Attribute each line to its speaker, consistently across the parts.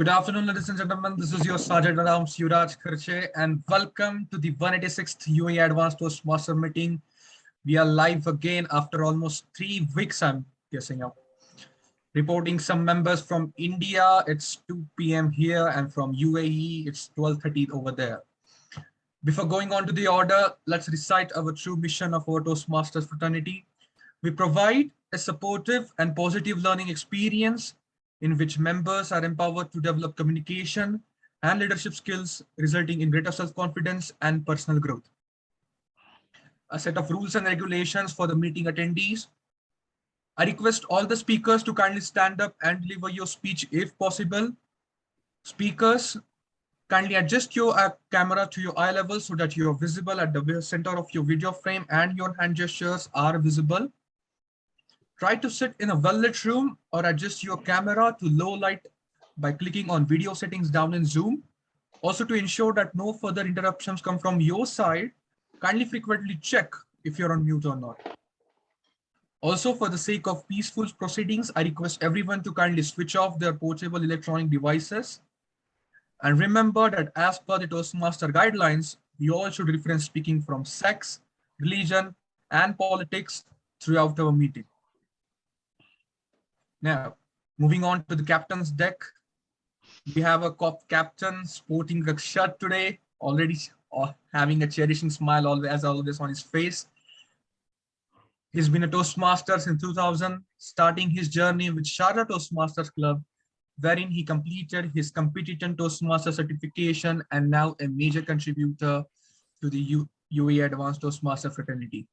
Speaker 1: Good afternoon, ladies and gentlemen. This is your Sergeant Madam Suraj Kharche, and welcome to the 186th UAE Advanced Toastmaster meeting. We are live again after almost 3 weeks, I'm guessing now. Reporting some members from India, it's 2 p.m. here, and from UAE, it's 12:30 over there. Before going on to the order, let's recite our true mission of our Toastmasters fraternity. We provide a supportive and positive learning experience in which members are empowered to develop communication and leadership skills, resulting in greater self-confidence and personal growth. A set of rules and regulations for the meeting attendees. I request all the speakers to kindly stand up and deliver your speech if possible. Speakers, kindly adjust your camera to your eye level so that you are visible at the center of your video frame and your hand gestures are visible. Try to sit in a well-lit room or adjust your camera to low light by clicking on video settings down in Zoom. Also, to ensure that no further interruptions come from your side, kindly frequently check if you're on mute or not. Also, for the sake of peaceful proceedings, I request everyone to kindly switch off their portable electronic devices. And remember that as per the Toastmaster guidelines, we all should refrain speaking from sex, religion, and politics throughout our meeting. Now, moving on to the captain's deck, we have a captain sporting the shirt today, already having a cherishing smile always on his face. He's been a Toastmaster since 2000, starting his journey with Sharjah Toastmasters Club, wherein he completed his competition Toastmaster certification and now a major contributor to the UAE Advanced Toastmaster fraternity.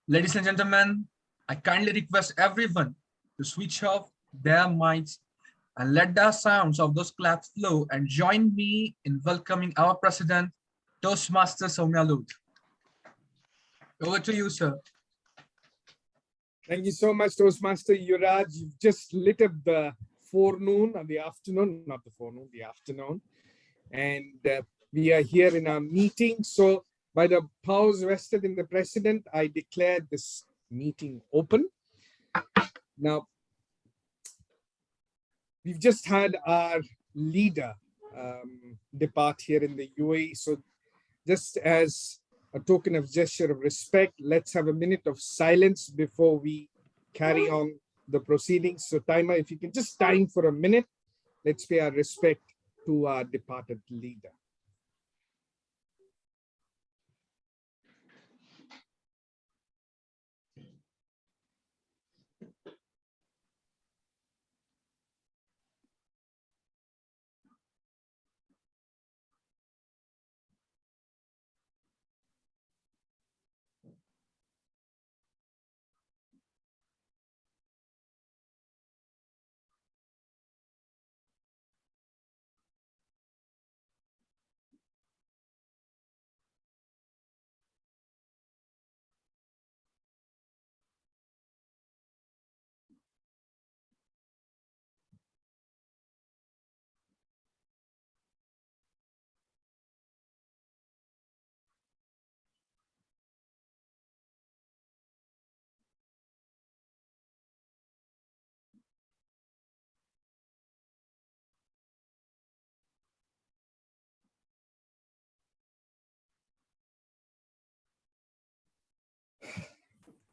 Speaker 1: Ladies and gentlemen, I kindly request everyone to switch off their mics and let the sounds of those claps flow and join me in welcoming our president, Toastmaster Soumya Lut. Over to you, sir.
Speaker 2: Thank you so much, Toastmaster Yuraj. You've just lit up the forenoon or the afternoon, not the forenoon, the afternoon. And we are here in our meeting. So by the powers vested in the president, I declare this meeting open. Now, we've just had our leader depart here in the UAE. So just as a token of gesture of respect, let's have a minute of silence before we carry on the proceedings. So timer, if you can just time for a minute, let's pay our respect to our departed leader.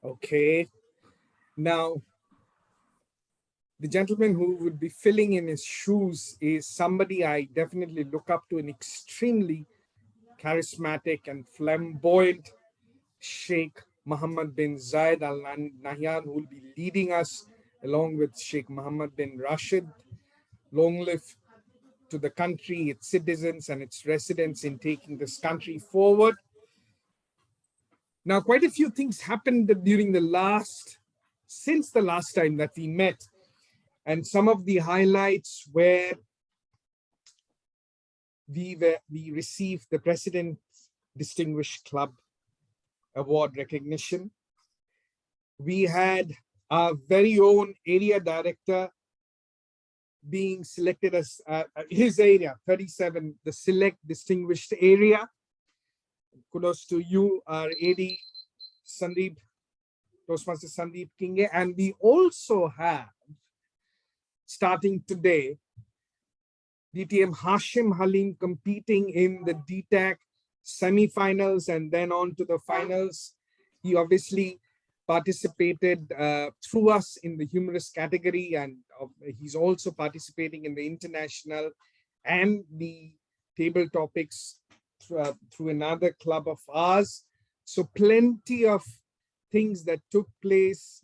Speaker 2: Okay, now the gentleman who would be filling in his shoes is somebody I definitely look up to, an extremely charismatic and flamboyant Sheikh Mohammed bin Zayed Al Nahyan, who will be leading us along with Sheikh Mohammed bin Rashid. Long live to the country, its citizens and its residents in taking this country forward. Now, quite a few things happened during since the last time that we met. And some of the highlights were we received the President's Distinguished Club Award recognition. We had our very own area director being selected as his area, 37, the select distinguished area. Kudos to you, our AD, Sandeep, Toastmaster Sandeep Kinge. And we also have, starting today, DTM Hashim Halim competing in the DTAC semi-finals and then on to the finals. He obviously participated through us in the humorous category, and he's also participating in the international and the table topics through another club of ours. So plenty of things that took place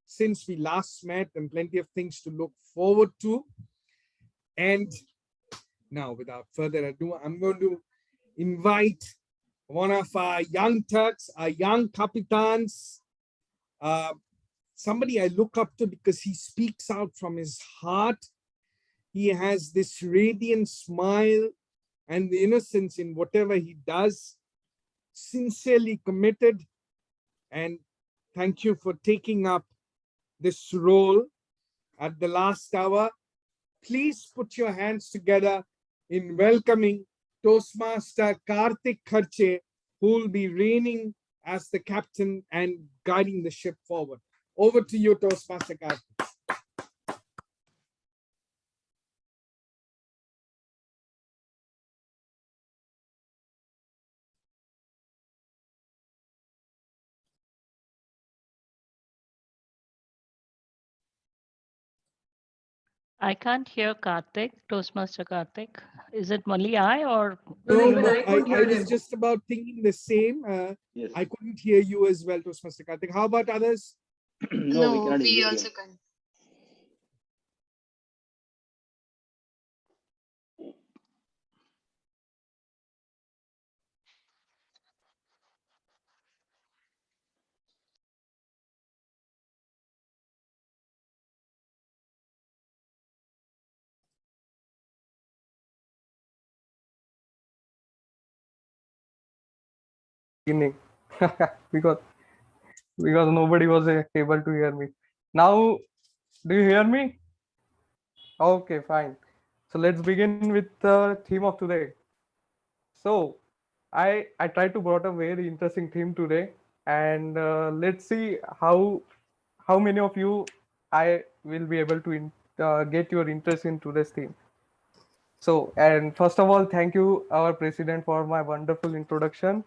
Speaker 2: since we last met and plenty of things to look forward to. And now, without further ado, I'm going to invite one of our young Turks, our young Kapitans, somebody I look up to because he speaks out from his heart. He has this radiant smile and the innocence in whatever he does, sincerely committed. And thank you for taking up this role at the last hour. Please put your hands together in welcoming Toastmaster Karthik Kharche, who will be reigning as the captain and guiding the ship forward. Over to you, Toastmaster Karthik.
Speaker 3: I can't hear Karthik, Toastmaster Karthik. Is it only I or?
Speaker 2: No,
Speaker 1: Even I couldn't
Speaker 2: I
Speaker 1: hear
Speaker 2: was
Speaker 1: him.
Speaker 2: just about thinking the same.
Speaker 4: Yes.
Speaker 2: I couldn't hear you as well, Toastmaster Karthik. How about others?
Speaker 4: No, we
Speaker 5: No,
Speaker 4: cannot
Speaker 5: we
Speaker 4: hear
Speaker 5: also
Speaker 4: him.
Speaker 5: can't.
Speaker 6: Beginning because nobody was able to hear me. Now, do you hear me? Okay, fine. So let's begin with the theme of today. So I tried to brought a very interesting theme today, and let's see how many of you I will be able to get your interest in today's theme. So, and first of all, thank you, our president, for my wonderful introduction.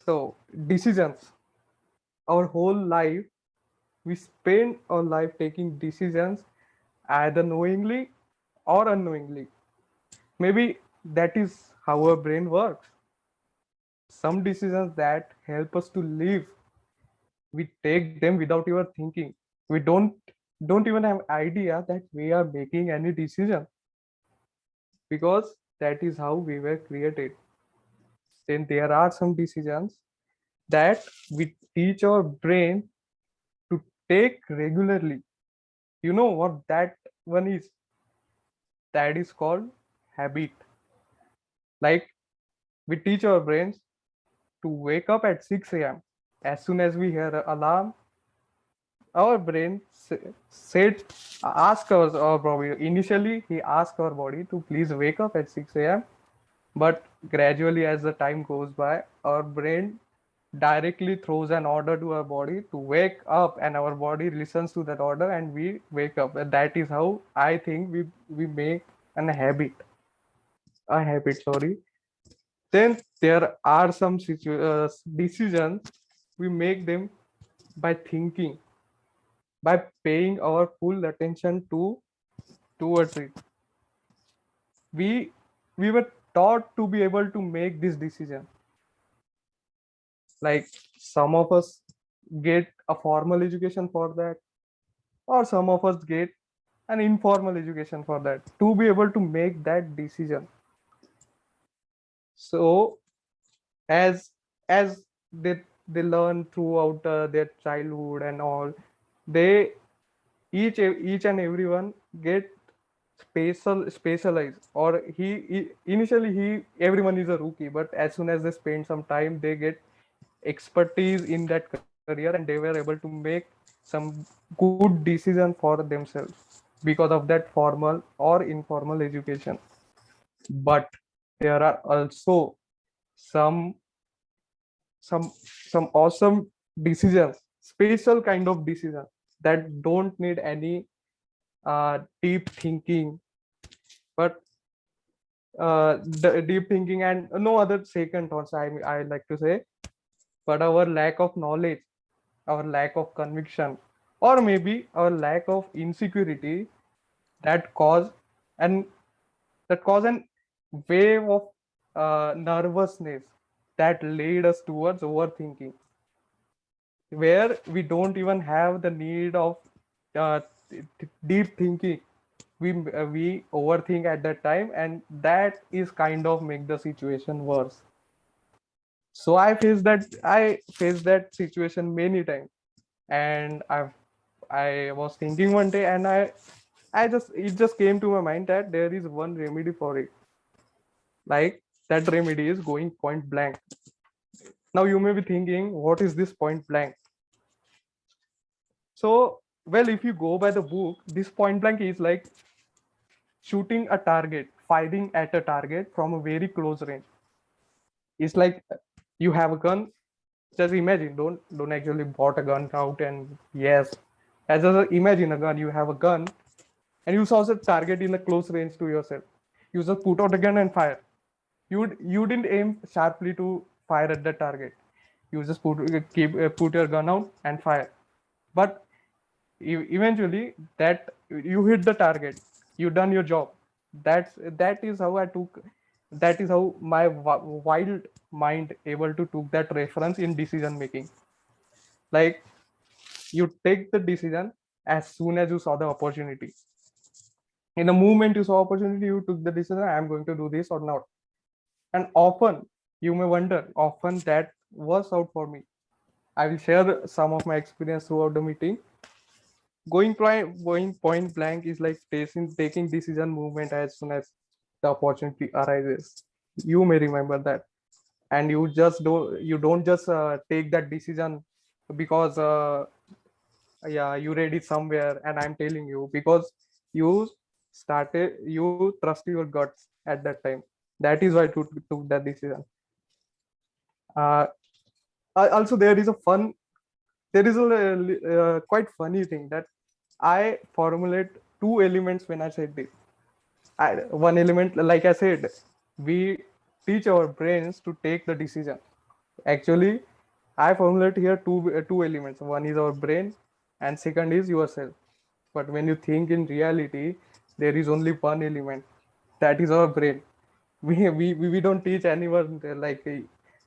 Speaker 6: So, decisions. Our whole life, we spend our life taking decisions either knowingly or unknowingly. Maybe that is how our brain works. Some decisions that help us to live, we take them without even thinking. We don't even have idea that we are making any decision, because that is how we were created. Then there are some decisions that we teach our brain to take regularly. You know what that one is? That is called habit. Like, we teach our brains to wake up at 6 a.m. As soon as we hear an alarm, our brain said, ask our body. Initially, he asked our body to please wake up at 6 a.m. But gradually, as the time goes by, our brain directly throws an order to our body to wake up, and our body listens to that order and we wake up. And that is how I think we make a habit, sorry. Then there are some decisions we make them by thinking, by paying our full attention towards it. We were taught to be able to make this decision. Like, some of us get a formal education for that, or some of us get an informal education for that, to be able to make that decision. So as they learn throughout their childhood and all, they each and everyone get specialized, or he initially he everyone is a rookie, but as soon as they spend some time, they get expertise in that career, and they were able to make some good decision for themselves because of that formal or informal education. But there are also some some some awesome decisions, special kind of decisions that don't need any deep thinking But deep thinking and no other second thoughts, I like to say, but our lack of knowledge, our lack of conviction, or maybe our lack of insecurity that cause and that cause an wave of nervousness that led us towards overthinking, where we don't even have the need of uh, deep thinking. We overthink at that time, and that is kind of make the situation worse. So I faced that situation many times, and I was thinking one day, and it just came to my mind that there is one remedy for it. Like, that remedy is going point blank. Now you may be thinking, what is this point blank? So, well, if you go by the book, this point blank is like shooting a target, firing at a target from a very close range. It's like you have a gun. Just imagine, don't actually bought a gun out and yes. As a imagine a gun, you have a gun and you saw the target in a close range to yourself. You just put out a gun and fire. You didn't aim sharply to fire at the target. You just put your gun out and fire. But eventually that you hit the target, you done your job. That is how I took, that is how my wild mind able to took that reference in decision making. Like, you take the decision as soon as you saw the opportunity. In the moment you saw opportunity, you took the decision, I am going to do this or not. And often you may wonder, often that works out for me. I will share some of my experience throughout the meeting. Going point blank is like taking decision movement as soon as the opportunity arises. You may remember that, and you don't just take that decision because yeah, you read it somewhere and I'm telling you, because you trust your guts at that time. That is why I took that decision. uh, Also, there is a quite funny thing that I formulate two elements when I said this. One element, like I said, we teach our brains to take the decision. Actually, I formulate here two elements. One is our brain, and second is yourself. But when you think in reality, there is only one element. That is our brain. We don't teach anyone like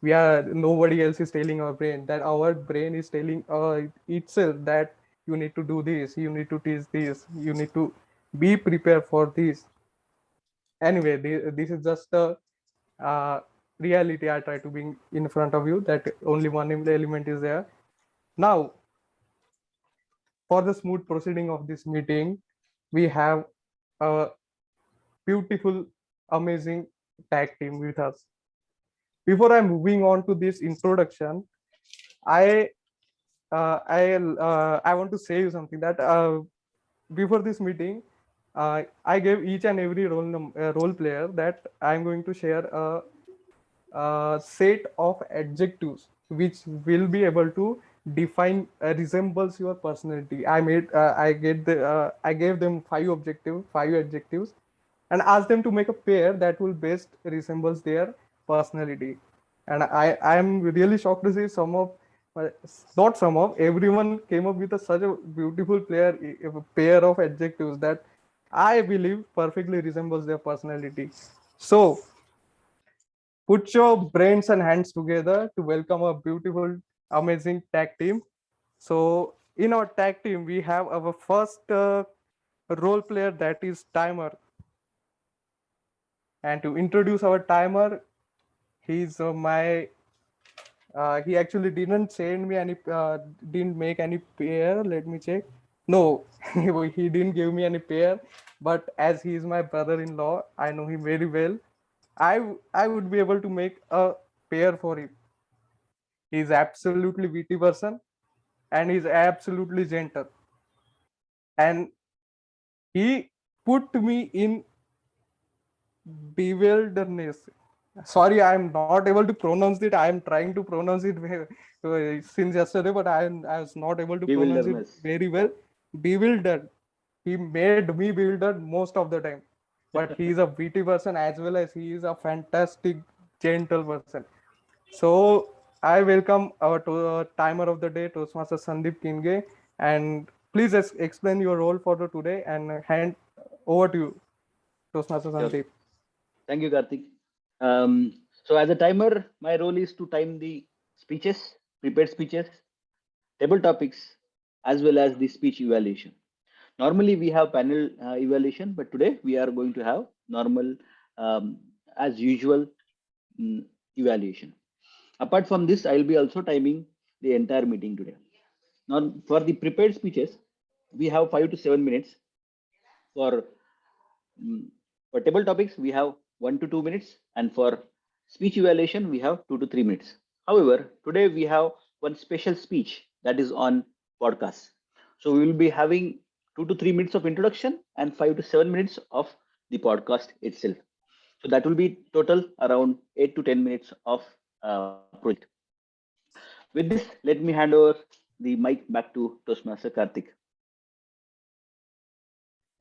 Speaker 6: we are nobody else is telling our brain, that our brain is telling itself that you need to do this, you need to teach this, you need to be prepared for this. Anyway, this is just a uh, reality I try to bring in front of you, that only one element is there. Now, for the smooth proceeding of this meeting, we have a beautiful, amazing tag team with us. Before I'm moving on to this introduction, I I want to say you something, that before this meeting, I gave each and every role player that I'm going to share a set of adjectives which will be able to define resembles your personality. I gave them five adjectives, and asked them to make a pair that will best resembles their personality. And I am really shocked to see uh, not some of everyone came up with such a beautiful pair of adjectives that I believe perfectly resembles their personality. So put your brains and hands together to welcome a beautiful, amazing tag team. So in our tag team, we have our first role player, that is Timer. And to introduce our Timer, he's he actually didn't send me didn't make any pair. Let me check. No, he didn't give me any pair. But as he is my brother-in-law, I know him very well. I would be able to make a pair for him. He's absolutely witty person, and he's absolutely gentle. And he put me in bewilderness. Sorry, I'm not able to pronounce it. I'm trying to pronounce it since yesterday, but I was not able to pronounce it
Speaker 4: Bewilderness.
Speaker 6: very well. Bewildered. He made me bewildered most of the time. but he is a witty person as well as he is a fantastic, gentle person. So I welcome our timer of the day, Toastmaster Sandeep Kinge, and please explain your role for the today and hand over to you, Toastmaster
Speaker 4: Sure.
Speaker 6: Sandeep.
Speaker 4: Thank you, Karthik. So as a timer, my role is to time the speeches, prepared speeches, table topics, as well as the speech evaluation. Normally we have panel evaluation, but today we are going to have normal, um, as usual, mm, evaluation. Apart from this, I'll be also timing the entire meeting today. Now, for the prepared speeches, we have 5 to 7 minutes. For Mm, for table topics, we have 1 to 2 minutes, and for speech evaluation, we have 2 to 3 minutes. However, today we have one special speech that is on podcast. So we will be having 2 to 3 minutes of introduction and 5 to 7 minutes of the podcast itself. So that will be total around 8 to 10 minutes of project. With this, let me hand over the mic back to Toastmaster Karthik.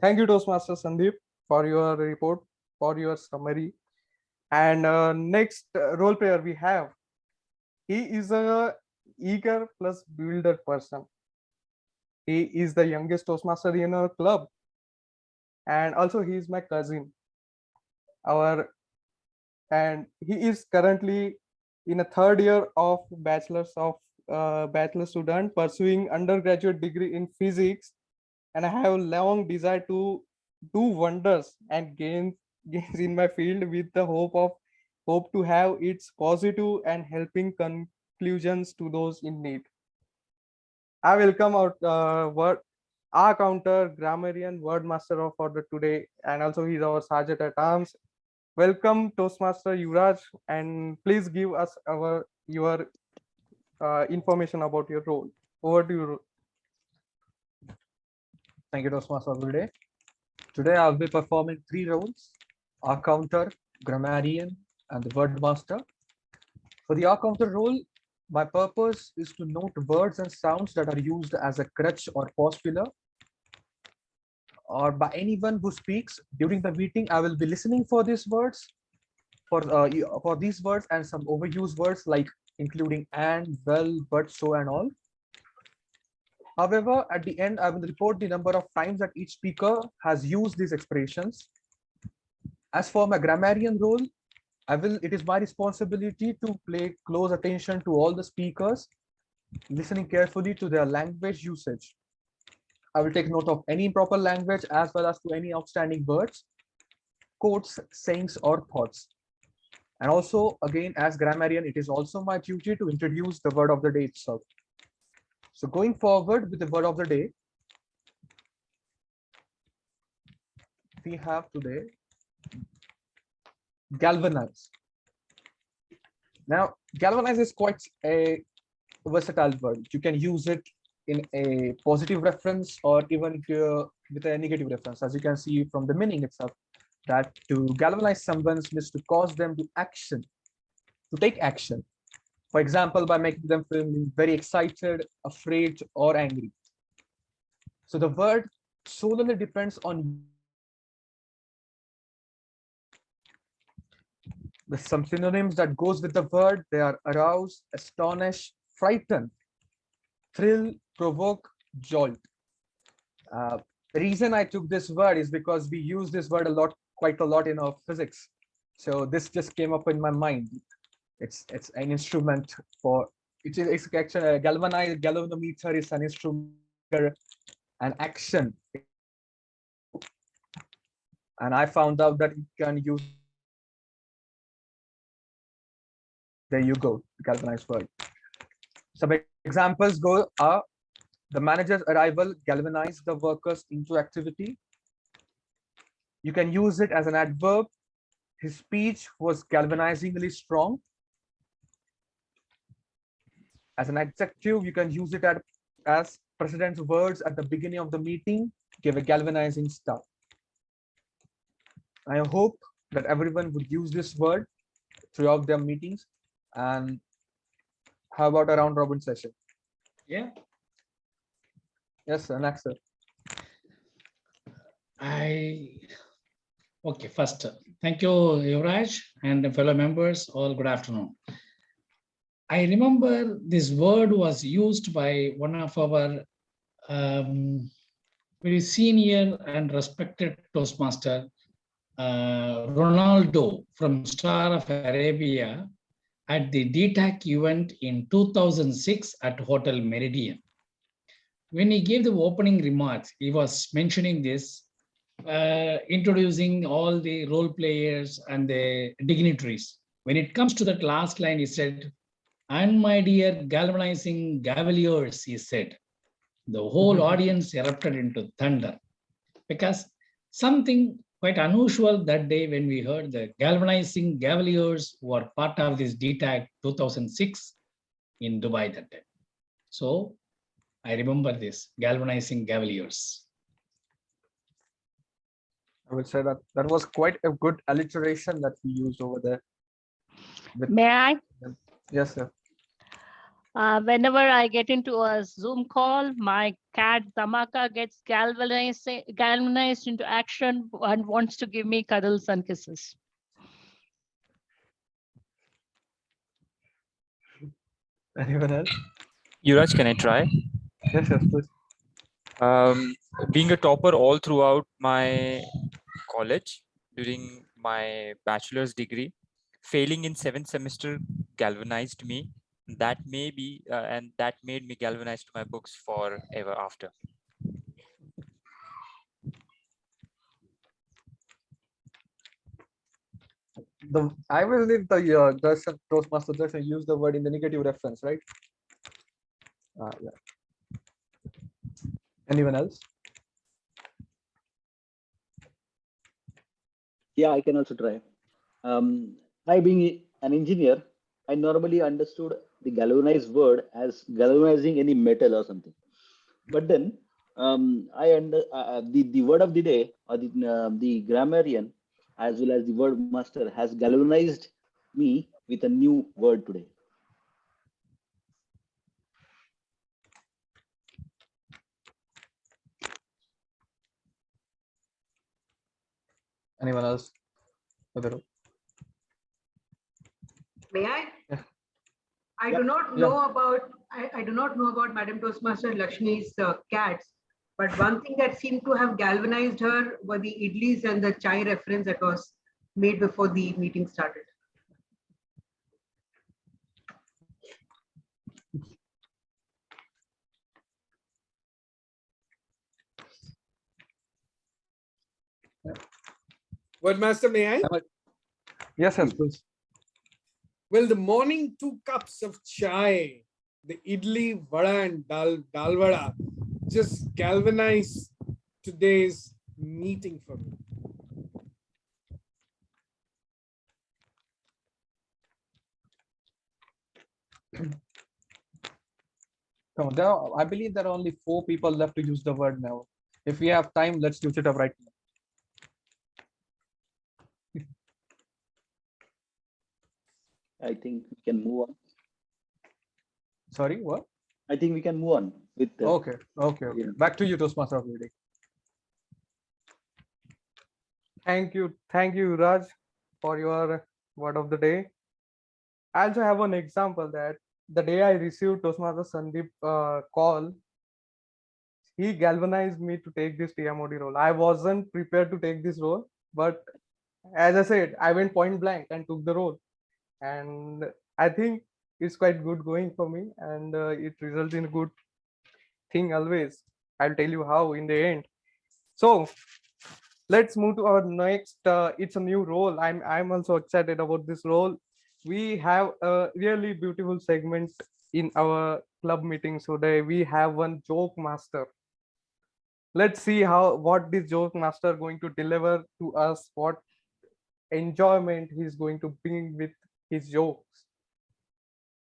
Speaker 6: Thank you, Toastmaster Sandeep, for your report, for your summary. And next role player we have, he is a eager plus builder person. He is the youngest Toastmaster in our club, and also he is my cousin. Our and he is currently in a third year of bachelor student pursuing undergraduate degree in physics, and I have long desire to do wonders and gains in my field with the hope to have its positive and helping conclusions to those in need. I welcome our counter grammarian word master of order today, and also he's our sergeant at arms. Welcome, Toastmaster Yuvraj, and please give us your information about your role. Over to you.
Speaker 1: Thank you, Toastmaster Today. Today I'll be performing 3 roles: accounter, grammarian, and the word master. For the accounter role, my purpose is to note words and sounds that are used as a crutch or pause filler, or by anyone who speaks during the meeting. I will be listening for these words, for these words and some overused words like including and, well, but, so, and all. However, at the end, I will report the number of times that each speaker has used these expressions. As for my grammarian role, it is my responsibility to pay close attention to all the speakers, listening carefully to their language usage. I will take note of any improper language as well as to any outstanding words, quotes, sayings, or thoughts. And also, again, as grammarian, it is also my duty to introduce the word of the day itself. So going forward with the word of the day, we have today galvanize. Now, galvanize is quite a versatile word. You can use it in a positive reference or even with a negative reference, as you can see from the meaning itself, that to galvanize someone means to cause them to take action. For example, by making them feel very excited, afraid, or angry. So the word solely depends on the some synonyms that goes with the word. They are arouse, astonish, frighten, thrill, provoke, jolt. The reason I took this word is because we use this word quite a lot in our physics. So this just came up in my mind. It's an instrument for it's actually a galvanometer is an instrument, an action, and I found out that you can use. There you go, galvanize word. Some examples are the manager's arrival galvanized the workers into activity. You can use it as an adverb. His speech was galvanizingly strong. As an adjective, you can use it as president's words at the beginning of the meeting gave a galvanizing start. I hope that everyone would use this word throughout their meetings. And how about a round robin session?
Speaker 5: Yeah.
Speaker 1: Yes, sir. Next, sir.
Speaker 5: Okay, first, thank you, Yuvraj, and fellow members, all good afternoon. I remember this word was used by one of our very senior and respected Toastmaster, Ronaldo from Star of Arabia at the DTAC event in 2006 at Hotel Meridian. When he gave the opening remarks, he was mentioning this, introducing all the role players and the dignitaries. When it comes to that last line, he said, "And my dear galvanizing Cavaliers," he said. The whole audience erupted into thunder because something quite unusual that day when we heard the galvanizing Cavaliers were part of this DTAG 2006 in Dubai that day. So I remember this galvanizing Cavaliers.
Speaker 6: I would say that that was quite a good alliteration that we used over there.
Speaker 3: May I?
Speaker 6: Yes, sir.
Speaker 3: Whenever I get into a Zoom call, my cat Tamaka gets galvanized into action and wants to give me cuddles and kisses.
Speaker 6: Anyone else?
Speaker 7: Yuraj, can I try?
Speaker 6: Yes, yes, please.
Speaker 7: Being a topper all throughout my college during my bachelor's degree, failing in 7th semester galvanized me. That may be, and that made me galvanized to my books forever after.
Speaker 6: I believe the Darshan, Toastmaster Darshan used the word in the negative reference, right? Yeah. Anyone else?
Speaker 4: Yeah, I can also try. I being an engineer, I normally understood the galvanized word as galvanizing any metal or something. But then the word of the day, or the grammarian as well as the word master has galvanized me with a new word today.
Speaker 6: Anyone else?
Speaker 8: May I?
Speaker 6: Yeah.
Speaker 8: I do not know about I do not know about Madam Toastmaster Lakshmi's cats, but one thing that seemed to have galvanized her were the idlis and the chai reference that was made before the meeting started.
Speaker 2: Word master, may I?
Speaker 6: Yes, yes, please.
Speaker 2: Well, the morning 2 cups of chai, the idli, vada and dal vada, just galvanize today's meeting for me.
Speaker 6: No, I believe there are only 4 people left to use the word now. If we have time, let's use it up right now.
Speaker 4: I think we can move on.
Speaker 6: Sorry, what?
Speaker 4: I think we can move on with the.
Speaker 6: Okay.
Speaker 4: Yeah.
Speaker 6: Back to you, Toastmaster of the day. Thank you, Raj, for your word of the day. I also have an example that the day I received Toastmaster Sandeep call, he galvanized me to take this TMOD role. I wasn't prepared to take this role, but as I said, I went point blank and took the role. And I think it's quite good going for me, and it results in a good thing always. I'll tell you how in the end. So let's move to our next. It's a new role. I'm also excited about this role. We have a really beautiful segment in our club meeting today. We have one joke master. Let's see what this joke master going to deliver to us, what enjoyment he's going to bring with his jokes.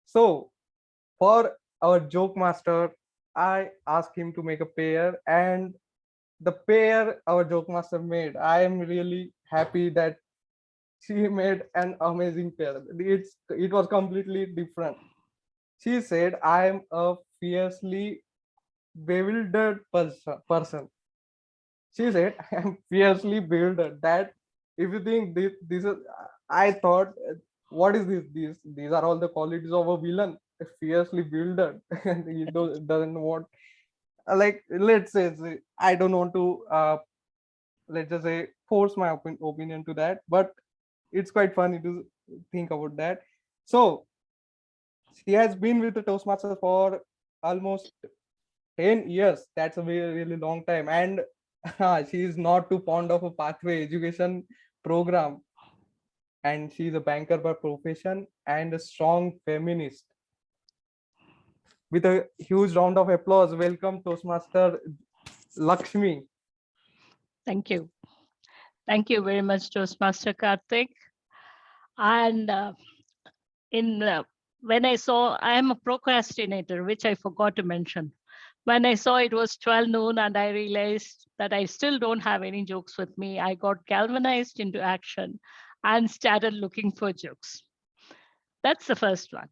Speaker 6: So for our joke master, I asked him to make a pair, and the pair our joke master made, I am really happy that she made an amazing pair. It was completely different. She said, I am a fiercely bewildered person. She said, I am fiercely bewildered. That if you think this is, I thought, what is this? These are all the qualities of a villain, fiercely wielded, and he doesn't want, like, let's say, I don't want to let's just say force my opinion to that, but it's quite funny to think about that. So she has been with the Toastmasters for almost 10 years. That's a very really long time, and she is not too fond of a pathway education program, and she is a banker by profession and a strong feminist. With a huge round of applause, welcome Toastmaster Lakshmi.
Speaker 3: Thank you. Thank you very much, Toastmaster Karthik. And when I saw, I am a procrastinator, which I forgot to mention. When I saw it was 12 noon and I realized that I still don't have any jokes with me, I got galvanized into action and started looking for jokes. That's the first one.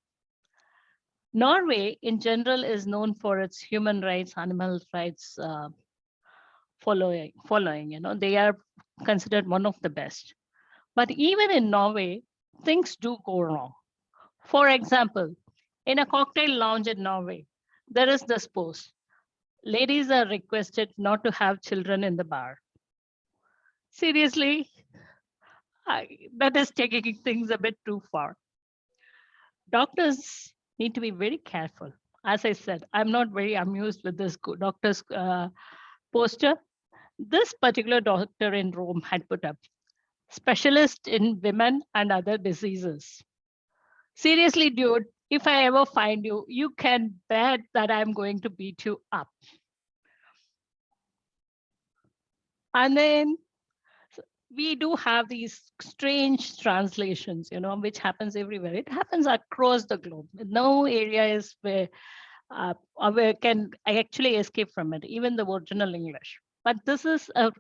Speaker 3: Norway in general is known for its human rights, animal rights following, they are considered one of the best. But even in Norway, things do go wrong. For example, in a cocktail lounge in Norway, there is this post: ladies are requested not to have children in the bar. Seriously, that is taking things a bit too far. Doctors need to be very careful. As I said, I'm not very amused with this doctor's poster. This particular doctor in Rome had put up specialist in women and other diseases. Seriously, dude, if I ever find you, you can bet that I'm going to beat you up. And then we do have these strange translations, which happens everywhere. It happens across the globe. No area is where can I actually escape from it, even the original English. But this is a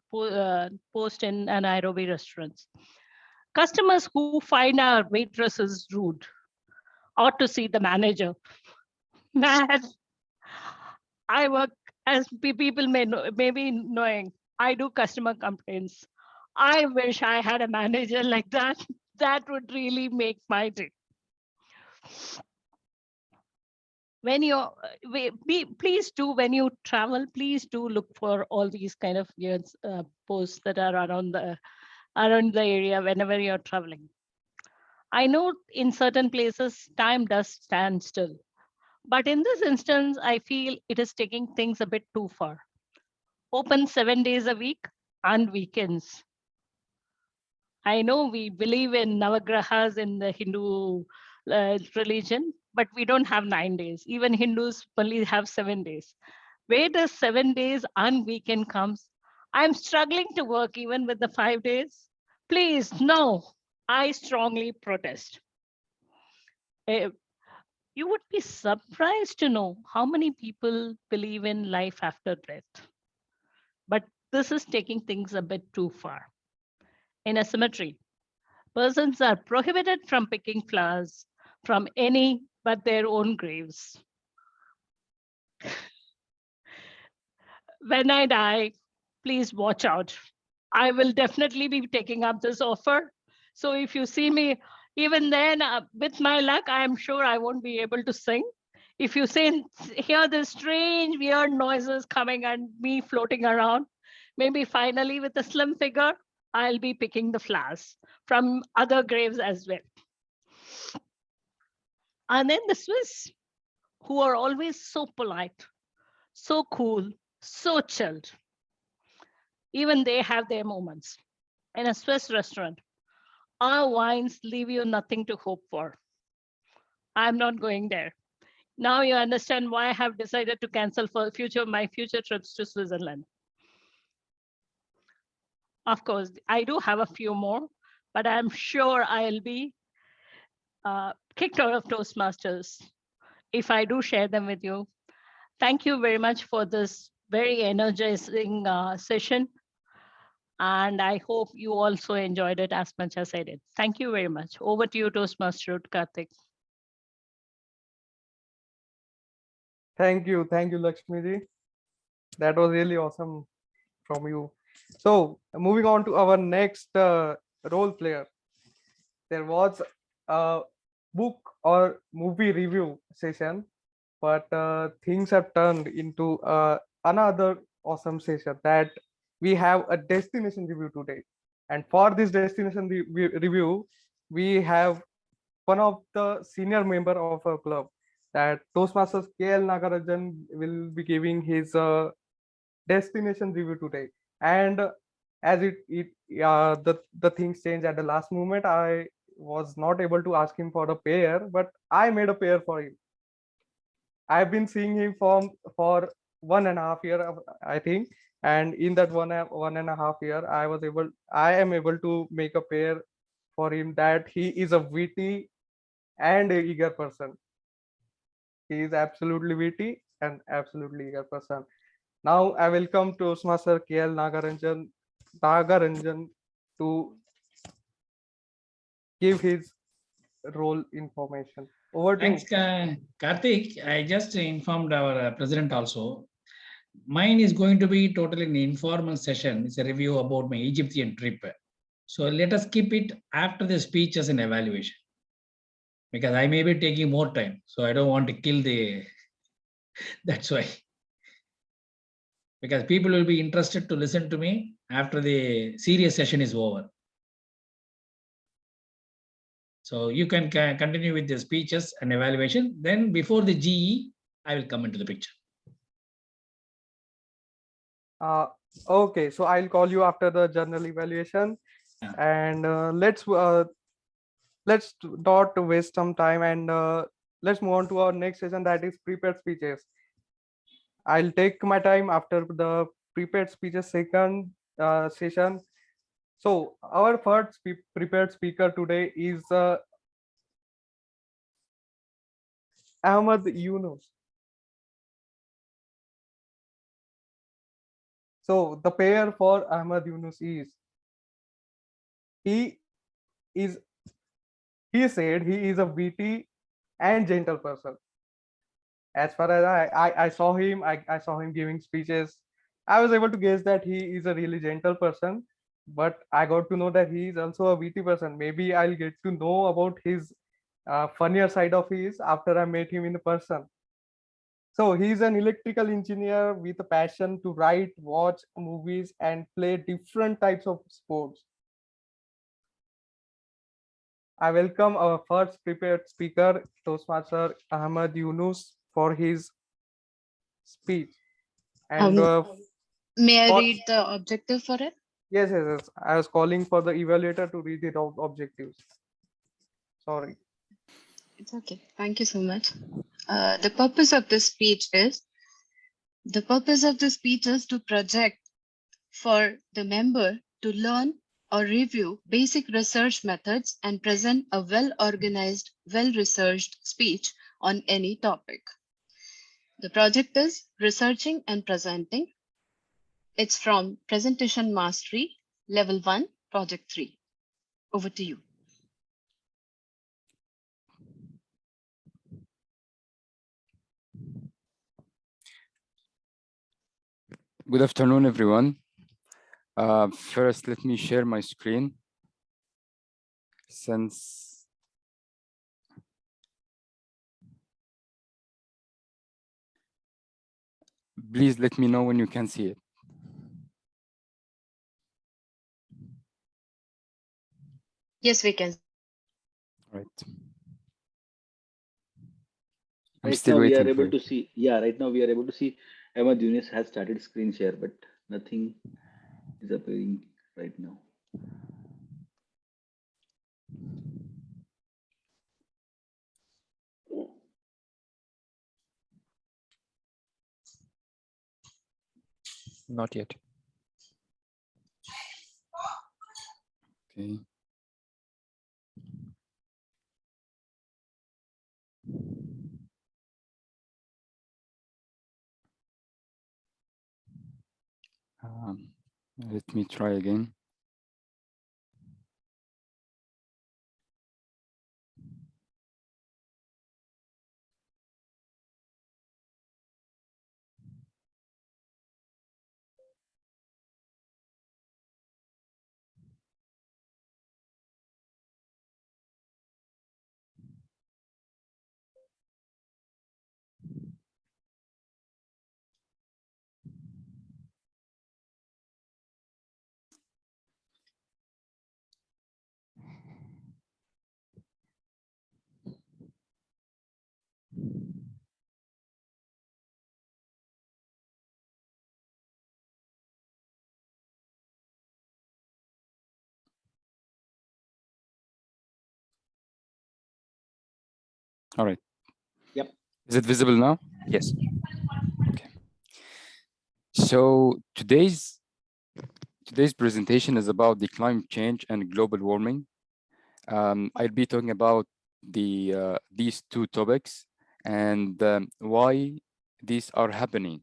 Speaker 3: post in a Nairobi restaurant. Customers who find our waitresses rude ought to see the manager. Man, I work, as people may be knowing, I do customer complaints. I wish I had a manager like that. That would really make my day. When you please do, when you travel, please do look for all these kind of weird posts that are around the area whenever you're traveling. I know in certain places time does stand still, but in this instance, I feel it is taking things a bit too far. Open 7 days a week and weekends. I know we believe in Navagrahas in the Hindu religion, but we don't have 9 days. Even Hindus only have 7 days. Where does 7 days and weekend comes? I'm struggling to work even with the 5 days. Please, no, I strongly protest. You would be surprised to know how many people believe in life after death. But this is taking things a bit too far. In a cemetery, persons are prohibited from picking flowers from any but their own graves. When I die, please watch out. I will definitely be taking up this offer. So if you see me, even then, with my luck, I'm sure I won't be able to sing. If you hear the strange, weird noises coming and me floating around, maybe finally with a slim figure, I'll be picking the flowers from other graves as well. And then the Swiss, who are always so polite, so cool, so chilled. Even they have their moments. In a Swiss restaurant, our wines leave you nothing to hope for. I'm not going there. Now you understand why I have decided to cancel for my future trips to Switzerland. Of course, I do have a few more, but I'm sure I'll be kicked out of Toastmasters if I do share them with you. Thank you very much for this very energizing session. And I hope you also enjoyed it as much as I did. Thank you very much. Over to you, Toastmaster Karthik.
Speaker 6: Thank you, Lakshmi ji. That was really awesome from you. So moving on to our next role player. There was a book or movie review session, but things have turned into another awesome session that we have a destination review today. And for this destination review, we have one of the senior member of our club, that Toastmasters KL Nagarajan will be giving his destination review today. And as the things change at the last moment, I was not able to ask him for a pair, but I made a pair for him. I've been seeing him for 1.5 years, I think, and in that 1.5 year, I am able to make a pair for him, that he is a witty and a eager person. He is absolutely witty and absolutely eager person. Now I welcome Toastmaster KL Nagaranjan to give his role information. Over to
Speaker 5: Thanks,
Speaker 6: you.
Speaker 5: Karthik. I just informed our president also. Mine is going to be totally an informal session. It's a review about my Egyptian trip. So let us keep it after the speech as an evaluation, because I may be taking more time. So I don't want to kill the, that's why. Because people will be interested to listen to me after the serious session is over. So you can continue with the speeches and evaluation. Then before the GE, I will come into the picture.
Speaker 6: Okay, so I'll call you after the journal evaluation, and let's not waste some time, and let's move on to our next session, that is prepared speeches. I'll take my time after the prepared speeches second session. So our first prepared speaker today is Ahmad Yunus. So the pair for Ahmad Yunus is, he is he said he is a witty and gentle person. As far as I saw him, I saw him giving speeches. I was able to guess that he is a really gentle person, but I got to know that he is also a witty person. Maybe I'll get to know about his funnier side of his after I met him in person. So he's an electrical engineer with a passion to write, watch movies, and play different types of sports. I welcome our first prepared speaker, Toastmaster Ahmad Yunus, for his speech. And
Speaker 9: May I
Speaker 6: for-
Speaker 9: read the objective for it?
Speaker 6: yes. I was calling for the evaluator to read the objectives. Sorry.
Speaker 9: It's okay. Thank you so much. The purpose of this speech is to project for the member to learn or review basic research methods and present a well-organized, well-researched speech on any topic. The project is researching and presenting. It's from Presentation Mastery, Level 1, Project 3. Over to you.
Speaker 7: Good afternoon, everyone. First, let me share my screen. Please let me know when you can see it.
Speaker 9: Yes, we can.
Speaker 7: Right.
Speaker 4: Right
Speaker 7: still
Speaker 4: now we
Speaker 7: waiting
Speaker 4: are
Speaker 7: for
Speaker 4: able
Speaker 7: you.
Speaker 4: to see. Yeah, right now we are able to see Ahmad Yunus has started screen share, but nothing is appearing right now.
Speaker 7: Not yet. Okay. Let me try again. All right.
Speaker 4: Yep.
Speaker 7: Is it visible now? Yes. Okay. So today's presentation is about the climate change and global warming. I'll be talking about these two topics and why these are happening.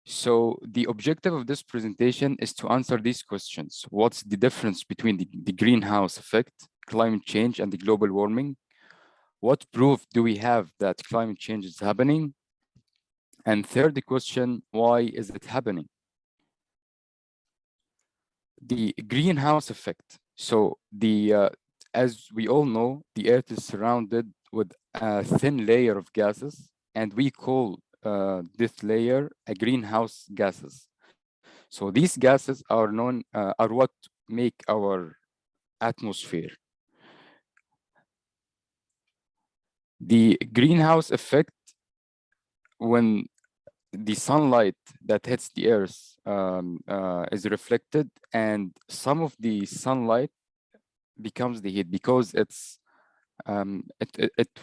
Speaker 7: So the objective of this presentation is to answer these questions. What's the difference between the greenhouse effect, climate change, and the global warming? What proof do we have that climate change is happening? And third question, why is it happening? The greenhouse effect. So as we all know, the Earth is surrounded with a thin layer of gases, and we call this layer a greenhouse gases. So these gases are what make our atmosphere. The greenhouse effect, when the sunlight that hits the earth is reflected, and some of the sunlight becomes the heat because it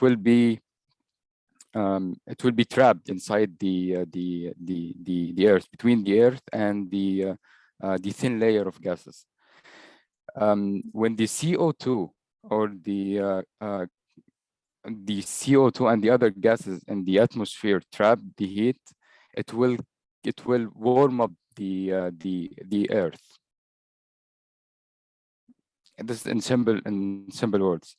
Speaker 7: will be trapped inside the earth, between the earth and the thin layer of gases. When the CO2 or the CO2 and the other gases in the atmosphere trap the heat, it will warm up the earth. And this is in simple words.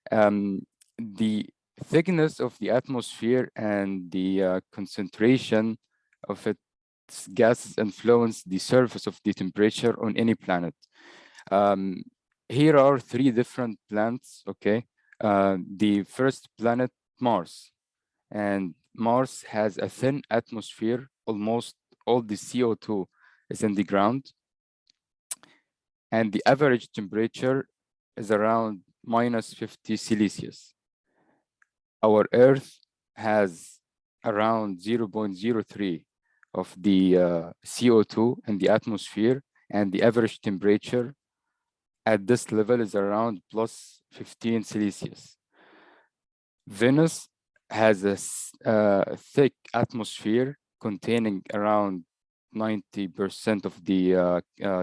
Speaker 7: The thickness of the atmosphere and the concentration of its gases influence the surface of the temperature on any planet. Here are three different planets, okay? The first planet, Mars. And Mars has a thin atmosphere. Almost all the CO2 is in the ground. And the average temperature is around -50 Celsius. Our Earth has around 0.03 of the CO2 in the atmosphere, and the average temperature at this level is around +15 Celsius. Venus has a thick atmosphere containing around 90% of the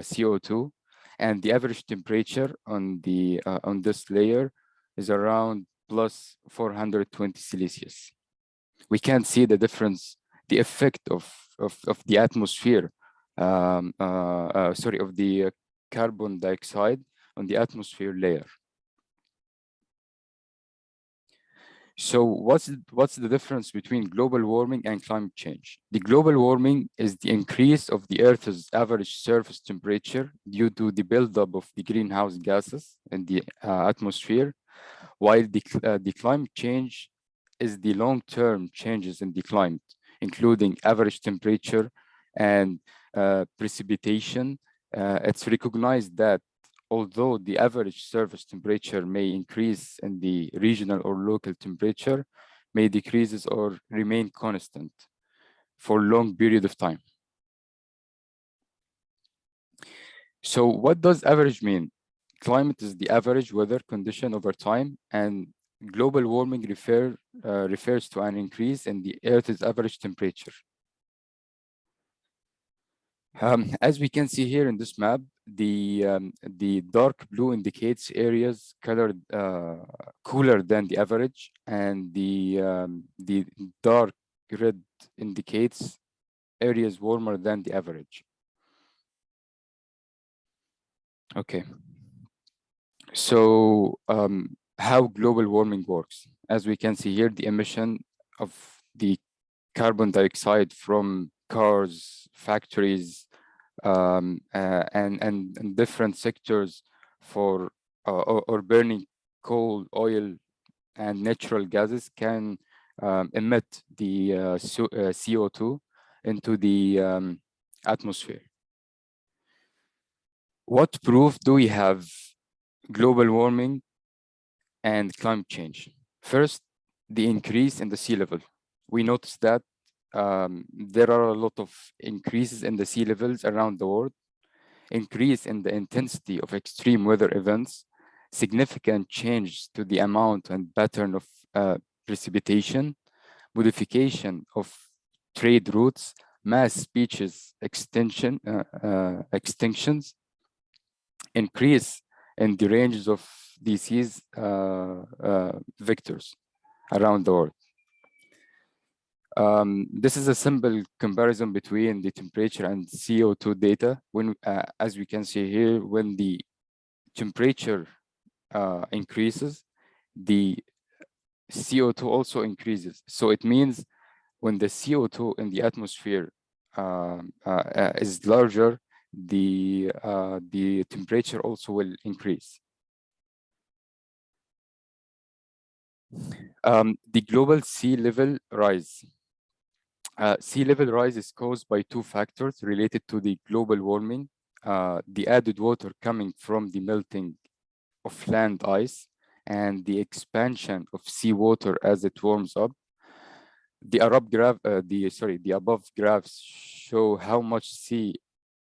Speaker 7: CO2, and the average temperature on this layer is around +420 Celsius. We can see the difference, the effect of the atmosphere, of the carbon dioxide on the atmosphere layer. So what's the difference between global warming and climate change? The global warming is the increase of the Earth's average surface temperature due to the buildup of the greenhouse gases in the atmosphere, while the climate change is the long-term changes in the climate, including average temperature and precipitation. It's recognized that although the average surface temperature may increase and the regional or local temperature may decreases or remain constant for a long period of time. So what does average mean? Climate is the average weather condition over time, and global warming refers to an increase in the Earth's average temperature. As we can see here in this map, the dark blue indicates areas colored cooler than the average, and the dark red indicates areas warmer than the average. Okay. So how global warming works? As we can see here, the emission of the carbon dioxide from cars, factories, and different sectors for or burning coal, oil, and natural gases can emit the CO2 into the atmosphere. What proof do we have global warming and climate change? First, the increase in the sea level. We noticed that there are a lot of increases in the sea levels around the world, increase in the intensity of extreme weather events, significant change to the amount and pattern of precipitation, modification of trade routes, mass species extinctions, increase in the ranges of disease vectors around the world. This is a simple comparison between the temperature and CO2 data. When, as we can see here, when the temperature increases, the CO2 also increases. So it means when the CO2 in the atmosphere is larger, the temperature also will increase. The global sea level rise. Sea level rise is caused by two factors related to the global warming. The added water coming from the melting of land ice and the expansion of seawater as it warms up. The above graphs show how much sea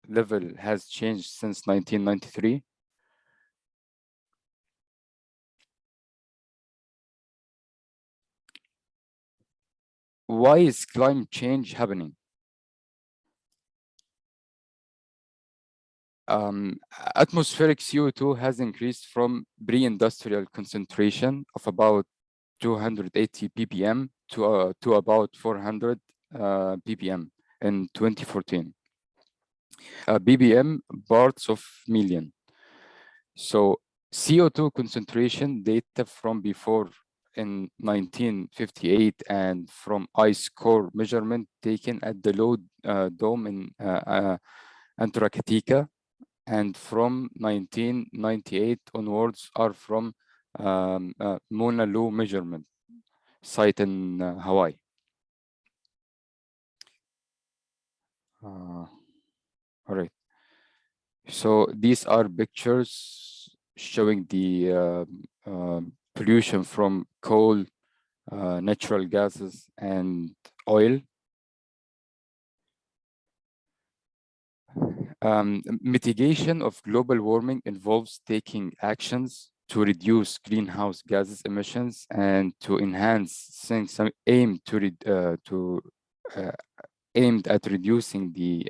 Speaker 7: level has changed since 1993. Why is climate change happening? Atmospheric CO2 has increased from pre-industrial concentration of about 280 ppm to about 400 ppm in 2014. ppm, parts of million. So CO2 concentration data from before in 1958 and from ice core measurement taken at the low dome in Antarctica, and from 1998 onwards are from Mauna Loa measurement site in Hawaii. All right. So these are pictures showing the pollution from coal, natural gases, and oil. Mitigation of global warming involves taking actions to reduce greenhouse gases emissions and to enhance things aimed at reducing the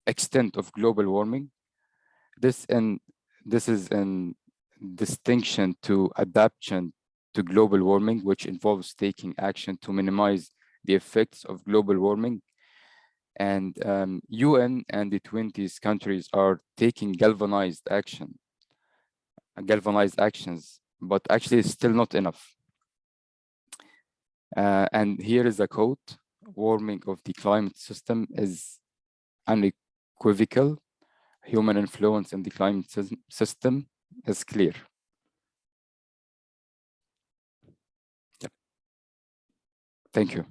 Speaker 7: extent of global warming. This is in distinction to adaptation to global warming, which involves taking action to minimize the effects of global warming. And UN and the 20 countries are taking galvanized actions, but actually it's still not enough. And here is a quote: warming of the climate system is unequivocal. Human influence in the climate system is clear. Yeah. Thank you.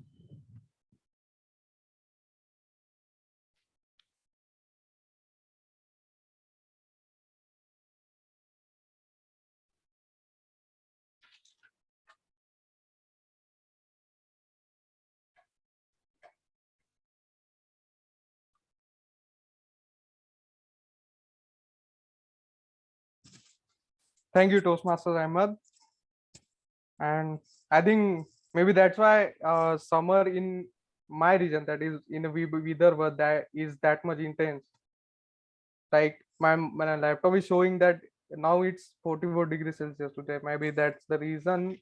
Speaker 6: Thank you, Toastmaster Ahmed. And I think maybe that's why summer in my region, that is in a Vidarbha, that is that much intense. Like my laptop is showing that now it's 44 degrees Celsius today. Maybe that's the reason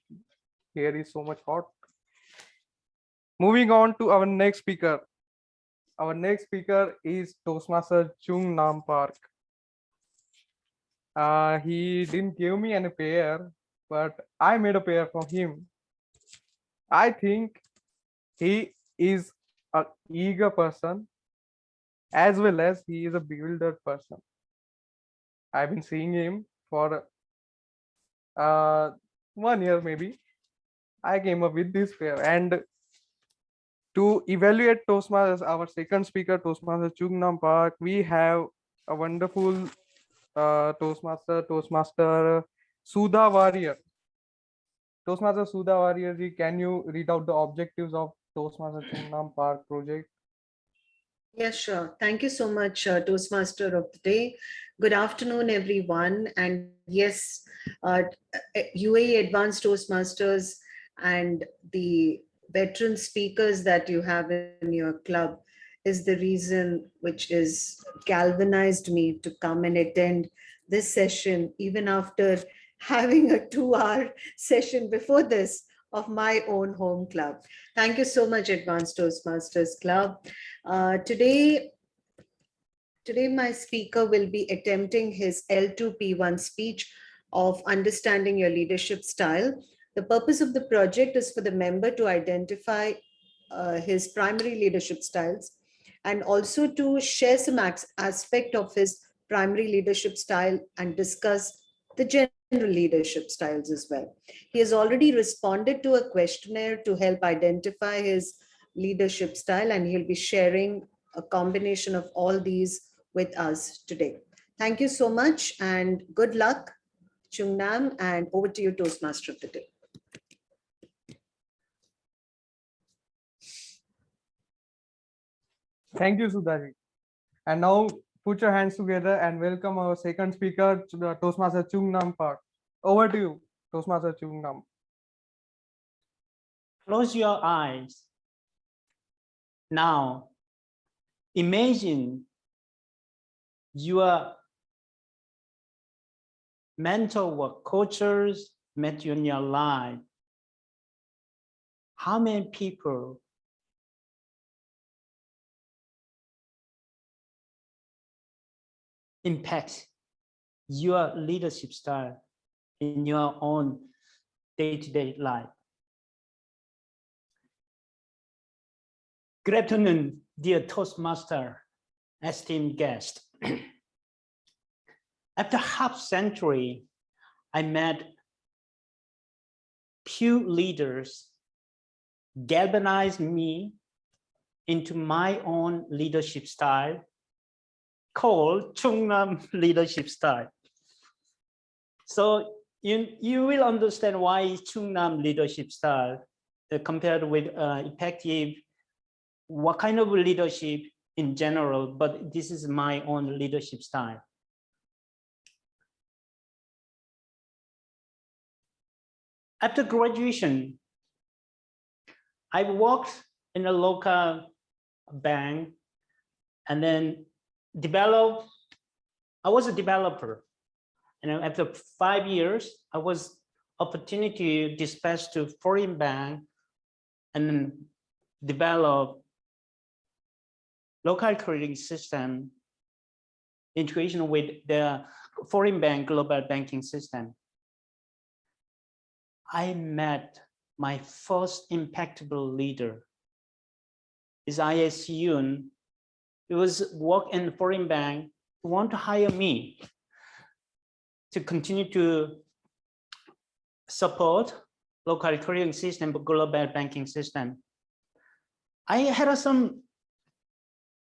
Speaker 6: here is so much hot. Moving on to our next speaker. Our next speaker is Toastmaster Chung Nam Park. He didn't give me any pair, but I made a pair for him. I think he is an eager person as well as he is a bewildered person. I've been seeing him for 1 year maybe. I came up with this pair, and to evaluate Toastmasters, our second speaker, Toastmaster Chung Nam Park, we have a wonderful Toastmaster Sudha Warrior. Toastmaster Sudha Warrior ji, can you read out the objectives of Toastmaster Chung Nam Park project?
Speaker 10: Yes, sure. Thank you so much, Toastmaster of the day. Good afternoon, everyone. And yes, UAE Advanced Toastmasters and the veteran speakers that you have in your club is the reason which is galvanized me to come and attend this session, even after having a 2-hour session before this of my own home club. Thank you so much, Advanced Toastmasters Club. Today, my speaker will be attempting his L2P1 speech of understanding your leadership style. The purpose of the project is for the member to identify his primary leadership styles and also to share some aspect of his primary leadership style and discuss the general leadership styles as well. He has already responded to a questionnaire to help identify his leadership style, and he'll be sharing a combination of all these with us today. Thank you so much and good luck, Chung Nam, and over to you, Toastmaster of the day.
Speaker 6: Thank you, Sudhaji. And now put your hands together and welcome our second speaker, Toastmaster Chung Nam Park. Over to you, Toastmaster Chung Nam.
Speaker 11: Close your eyes. Now, imagine your mentor or coaches met you in your life. How many people impact your leadership style in your own day-to-day life? Good afternoon, dear Toastmaster, esteemed guest. After half century, I met few leaders galvanized me into my own leadership style called Chung Nam leadership style. So you will understand why Chung Nam leadership style compared with effective, what kind of leadership in general, but this is my own leadership style. After graduation, I worked in a local bank and then I was a developer. And after 5 years, I was opportunity dispatched to foreign bank and then develop local clearing system integration with the foreign bank global banking system. I met my first impactful leader. Is ISUN. It was work in the foreign bank who want to hire me to continue to support local clearing system, but global banking system. I had some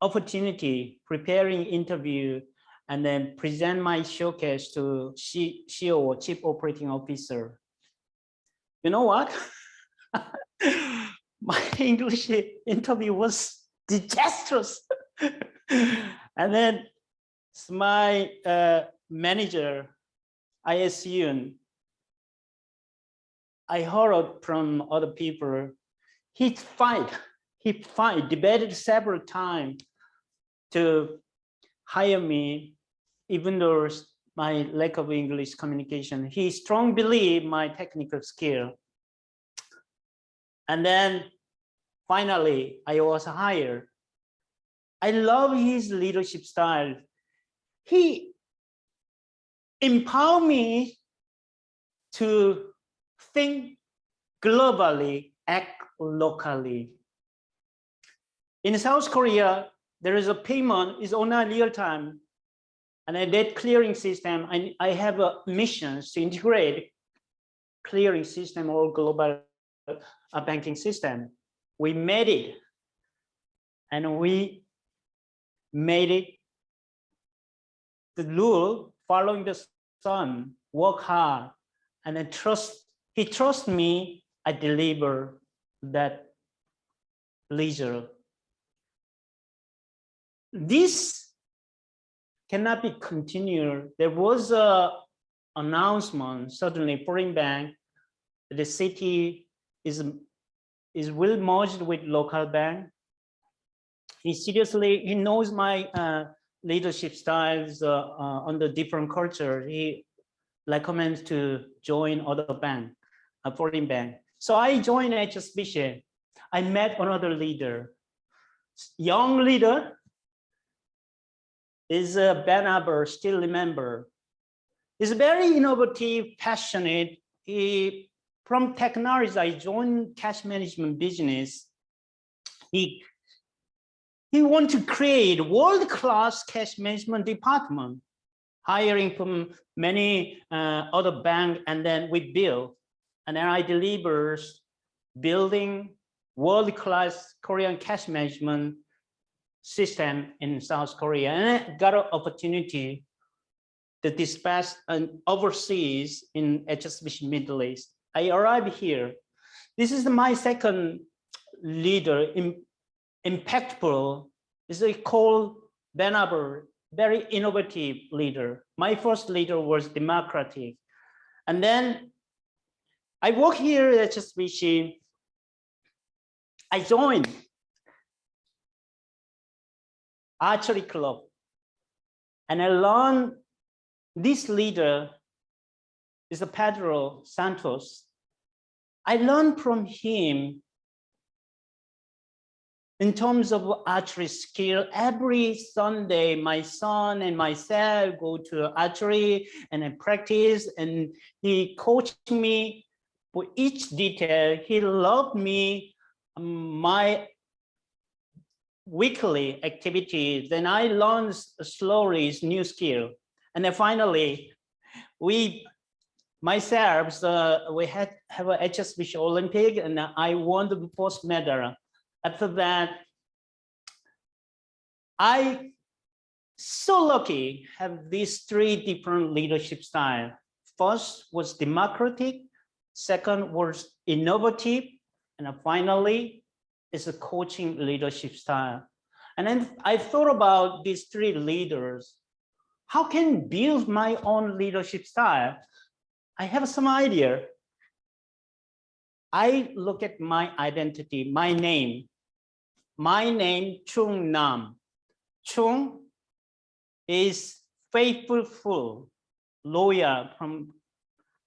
Speaker 11: opportunity preparing interview and then present my showcase to CEO or Chief Operating Officer. You know what? My English interview was disastrous. And then my manager, ISUN, I heard from other people, he debated several times to hire me, even though my lack of English communication. He strongly believed my technical skill. And then finally, I was hired. I love his leadership style. He empowered me to think globally, act locally. In South Korea, there is a payment is only real time, and a debt clearing system. I have a mission to integrate clearing system or global banking system. We made it, and we made it the rule, following the sun, work hard, and then he trusts me, I deliver that leisure. this cannot be continued. There was a announcement, suddenly foreign bank, the city is will merged with local bank. He knows my leadership styles on the different culture. He recommends to join other bank, a foreign bank. So I joined HSBC. I met another leader, young leader, is Ben Aber, still remember. He's very innovative, passionate. From technology, I joined cash management business. He want to create world-class cash management department, hiring from many other banks, and then we build. And then I delivers building world-class Korean cash management system in South Korea. And I got an opportunity to dispatch and overseas in HSBC Middle East. I arrived here. This is my second leader, impactful. This is called Ben Aber, very innovative leader. My first leader was democratic. And then I work here at HSBC. I joined archery club. And I learned this leader is Pedro Santos. I learned from him in terms of archery skill. Every Sunday, my son and myself go to archery and I practice, and he coached me for each detail. He loved me, my weekly activities. Then I learned slowly new skill. And then finally, we have a HSBC Olympic, and I won the first medal. After that, I so lucky have these three different leadership styles. First was democratic, second was innovative, and finally is a coaching leadership style. And then I thought about these three leaders. How can I build my own leadership style? I have some idea. I look at my identity, my name. My name, Chung Nam. Chung is faithful, loyal,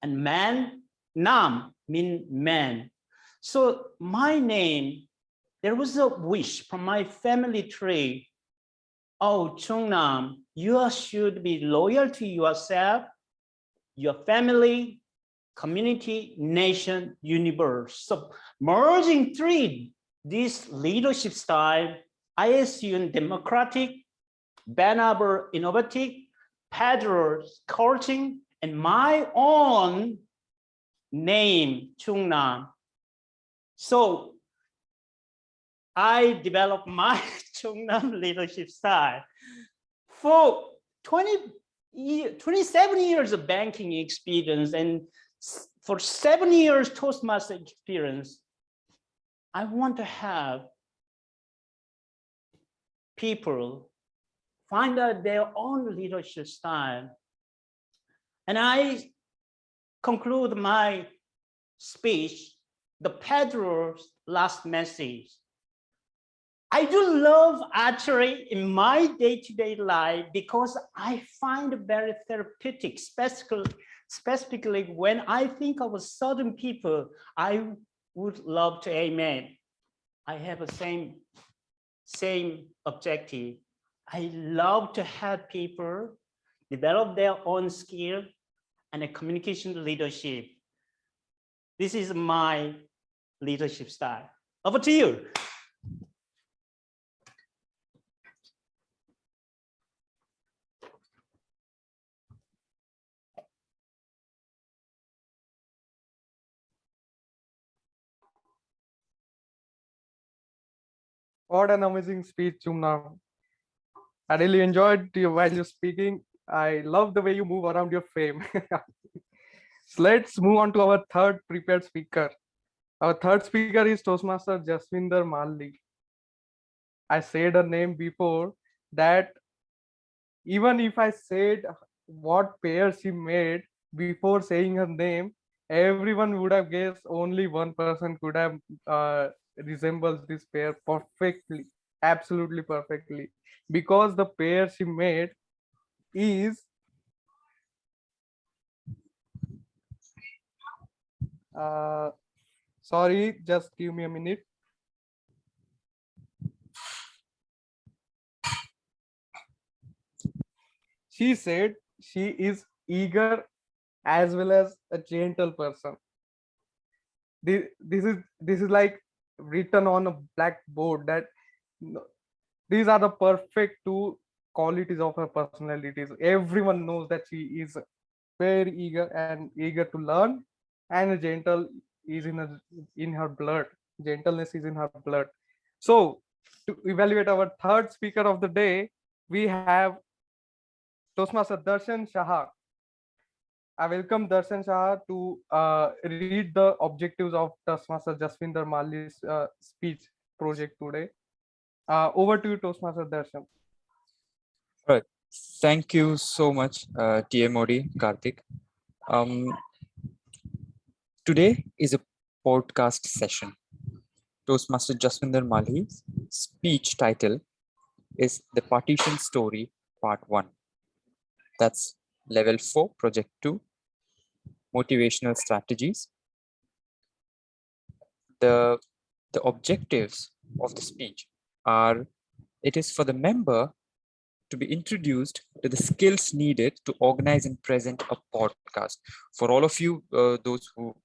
Speaker 11: and man, Nam means man. So my name, there was a wish from my family tree. Oh, Chung Nam, you should be loyal to yourself, your family, community, nation, universe. So merging three, this leadership style, I assume democratic, Ben Aber innovative, Pedro coaching, and my own name, Chung Nam. So I developed my Chung Nam leadership style. For 27 years of banking experience and for 7 years Toastmaster experience, I want to have people find out their own leadership style. And I conclude my speech, the Pedro's last message. I do love archery in my day-to-day life because I find it very therapeutic, specifically when I think of certain people I would love to aim. I have the same objective. I love to help people develop their own skill and a communication leadership. This is my leadership style. Over to you.
Speaker 6: What an amazing speech, Chumna. I really enjoyed you while you're speaking. I love the way you move around your frame. So let's move on to our third prepared speaker. Our third speaker is Toastmaster Jaswinder Malli. I said her name before, that even if I said what pair she made before saying her name, everyone would have guessed only one person could have resembles this pair perfectly, absolutely perfectly, because the pair she made is sorry, just give me a minute. She said she is eager as well as a gentle person. This is like written on a blackboard that these are the perfect two qualities of her personalities. Everyone knows that she is very eager and eager to learn, and gentle is in her blood. Gentleness is in her blood. So to evaluate our third speaker of the day, we have Toastmaster Darshan Shah. I welcome Darshan Shah to read the objectives of Toastmaster Jaswinder Mali's speech project today. Over to you, Toastmaster Darshan.
Speaker 7: All right. Thank you so much, TMOD Karthik. Today is a podcast session. Toastmaster Jaswinder Mali's speech title is The Partition Story Part 1. That's Level 4, Project 2, Motivational Strategies. The objectives of the speech are, it is for the member to be introduced to the skills needed to organize and present a podcast. For all of you, those who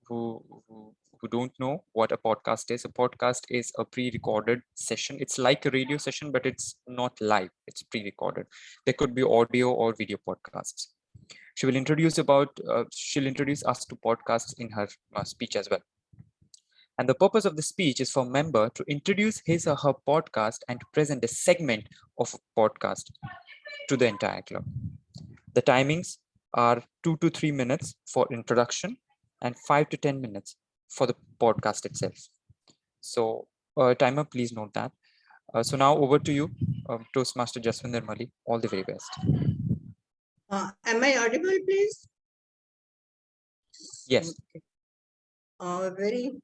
Speaker 7: don't know what a podcast is a pre-recorded session. It's like a radio session, but it's not live. It's pre-recorded. There could be audio or video podcasts. She'll introduce us to podcasts in her speech as well. And the purpose of the speech is for a member to introduce his or her podcast and to present a segment of a podcast to the entire club. The timings are 2 to 3 minutes for introduction and 5 to 10 minutes for the podcast itself. So timer, please note that. So now over to you, Toastmaster Jaswinder Mali. All the very best.
Speaker 12: Am I audible, please?
Speaker 7: Yes.
Speaker 12: Okay. Very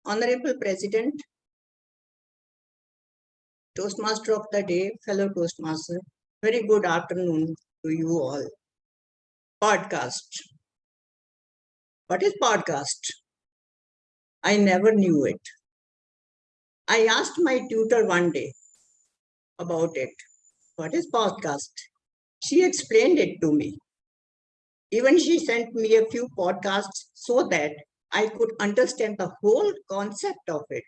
Speaker 12: Honorable President, Toastmaster of the day, fellow Toastmaster, very good afternoon to you all. Podcast. What is podcast? I never knew it. I asked my tutor one day about it. What is podcast? She explained it to me. Even she sent me a few podcasts so that I could understand the whole concept of it.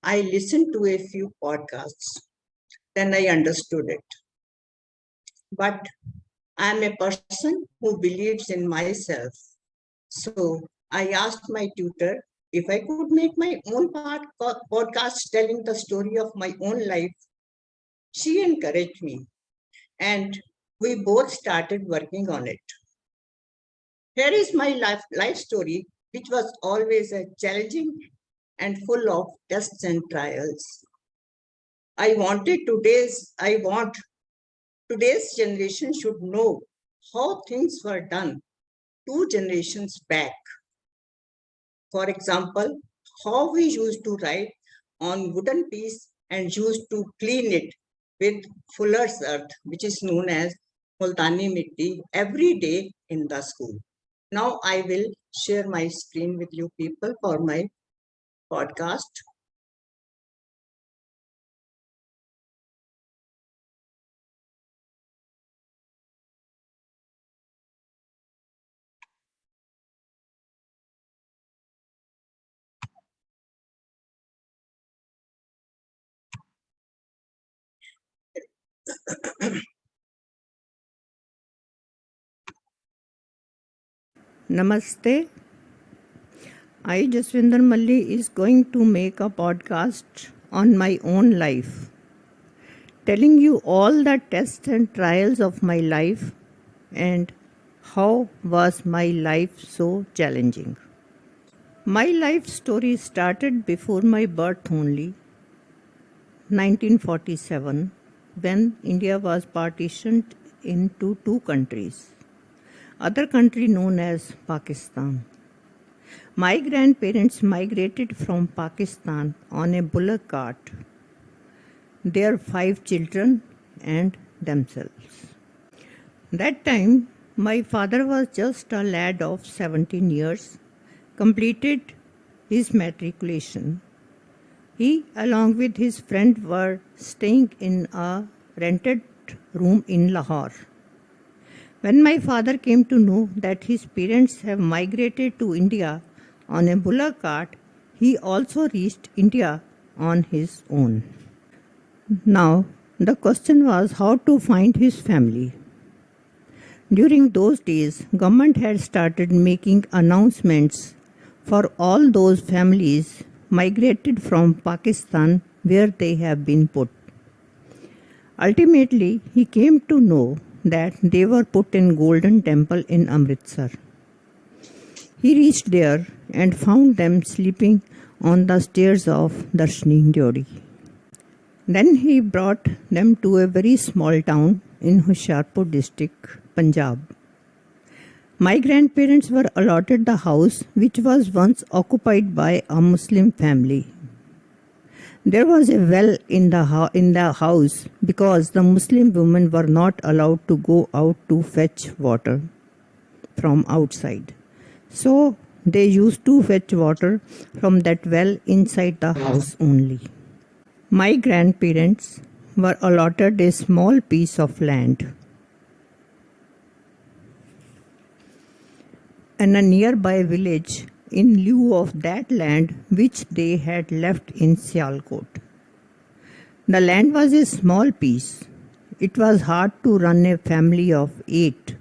Speaker 12: I listened to a few podcasts, then I understood it. But I am a person who believes in myself. So I asked my tutor if I could make my own podcast telling the story of my own life. She encouraged me, and we both started working on it. Here is my life story, which was always a challenging and full of tests and trials. I want today's generation should know how things were done 2 generations back. For example, how we used to write on wooden piece and used to clean it with fuller's earth, which is known as Multani Mitti, every day in the school. Now I will share my screen with you people for my podcast. Namaste. I, Jaswinder Malli, is going to make a podcast on my own life, telling you all the tests and trials of my life and how was my life so challenging. My life story started before my birth only. 1947, when India was partitioned into two countries, other country known as Pakistan. My grandparents migrated from Pakistan on a bullock cart, their 5 children and themselves. That time, my father was just a lad of 17 years, completed his matriculation. He, along with his friend, were staying in a rented room in Lahore. When my father came to know that his parents have migrated to India on a bullock cart, he also reached India on his own. Now, the question was how to find his family. During those days, government had started making announcements for all those families migrated from Pakistan where they have been put. Ultimately, he came to know that they were put in Golden Temple in Amritsar. He reached there and found them sleeping on the stairs of Darshini Deori. Then he brought them to a very small town in Hoshiarpur district, Punjab. My grandparents were allotted the house which was once occupied by a Muslim family. There was a well in the house because the Muslim women were not allowed to go out to fetch water from outside. So they used to fetch water from that well inside the house only. My grandparents were allotted a small piece of land and a nearby village in lieu of that land which they had left in Sialkot. The land was a small piece. It was hard to run a family of 8.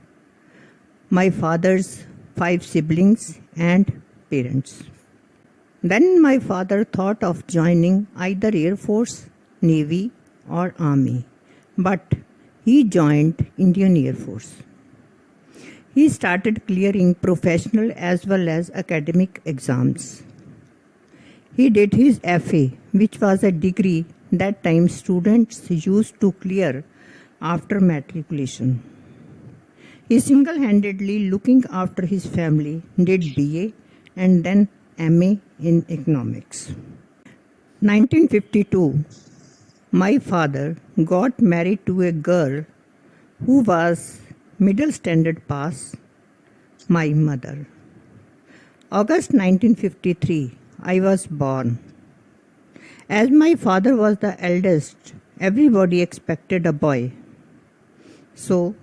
Speaker 12: My father's 5 siblings and parents. Then my father thought of joining either Air Force, Navy or Army, but he joined Indian Air Force. He started clearing professional as well as academic exams. He did his FA, which was a degree that time students used to clear after matriculation. He single-handedly looking after his family, did BA and then MA in economics. 1952, my father got married to a girl who was middle standard pass, my mother. August 1953, I was born. As my father was the eldest, everybody expected a boy. So,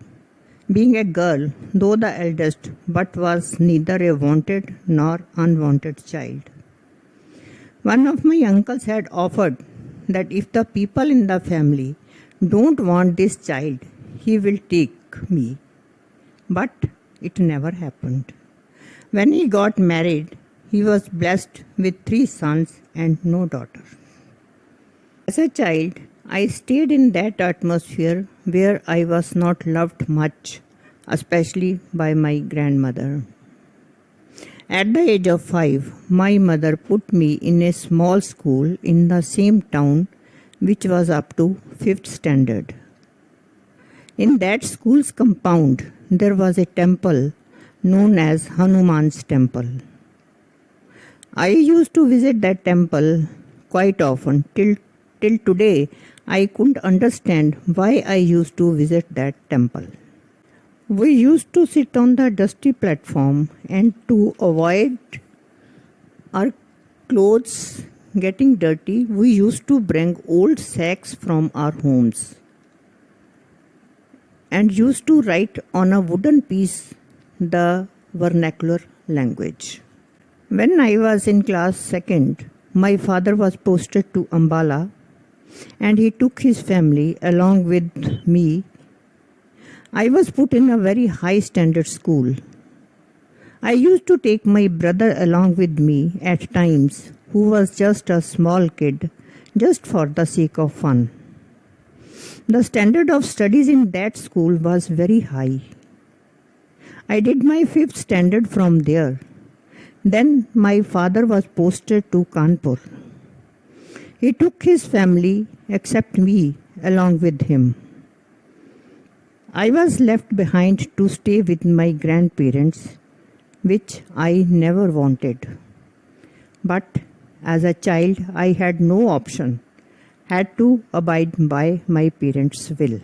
Speaker 12: being a girl, though the eldest, but was neither a wanted nor unwanted child. One of my uncles had offered that if the people in the family don't want this child, he will take me. But it never happened. When he got married, he was blessed with 3 sons and no daughter. As a child, I stayed in that atmosphere where I was not loved much, especially by my grandmother. At the age of 5, my mother put me in a small school in the same town which was up to 5th standard. In that school's compound, there was a temple known as Hanuman's temple. I used to visit that temple quite often. Till today, I couldn't understand why I used to visit that temple. We used to sit on the dusty platform, and to avoid our clothes getting dirty, we used to bring old sacks from our homes and used to write on a wooden piece the vernacular language. When I was in class 2nd, my father was posted to Ambala and he took his family along with me. I was put in a very high standard school. I used to take my brother along with me at times, who was just a small kid, just for the sake of fun. The standard of studies in that school was very high. I did my 5th standard from there. Then my father was posted to Kanpur. He took his family, except me, along with him. I was left behind to stay with my grandparents, which I never wanted. But as a child, I had no option, had to abide by my parents' will.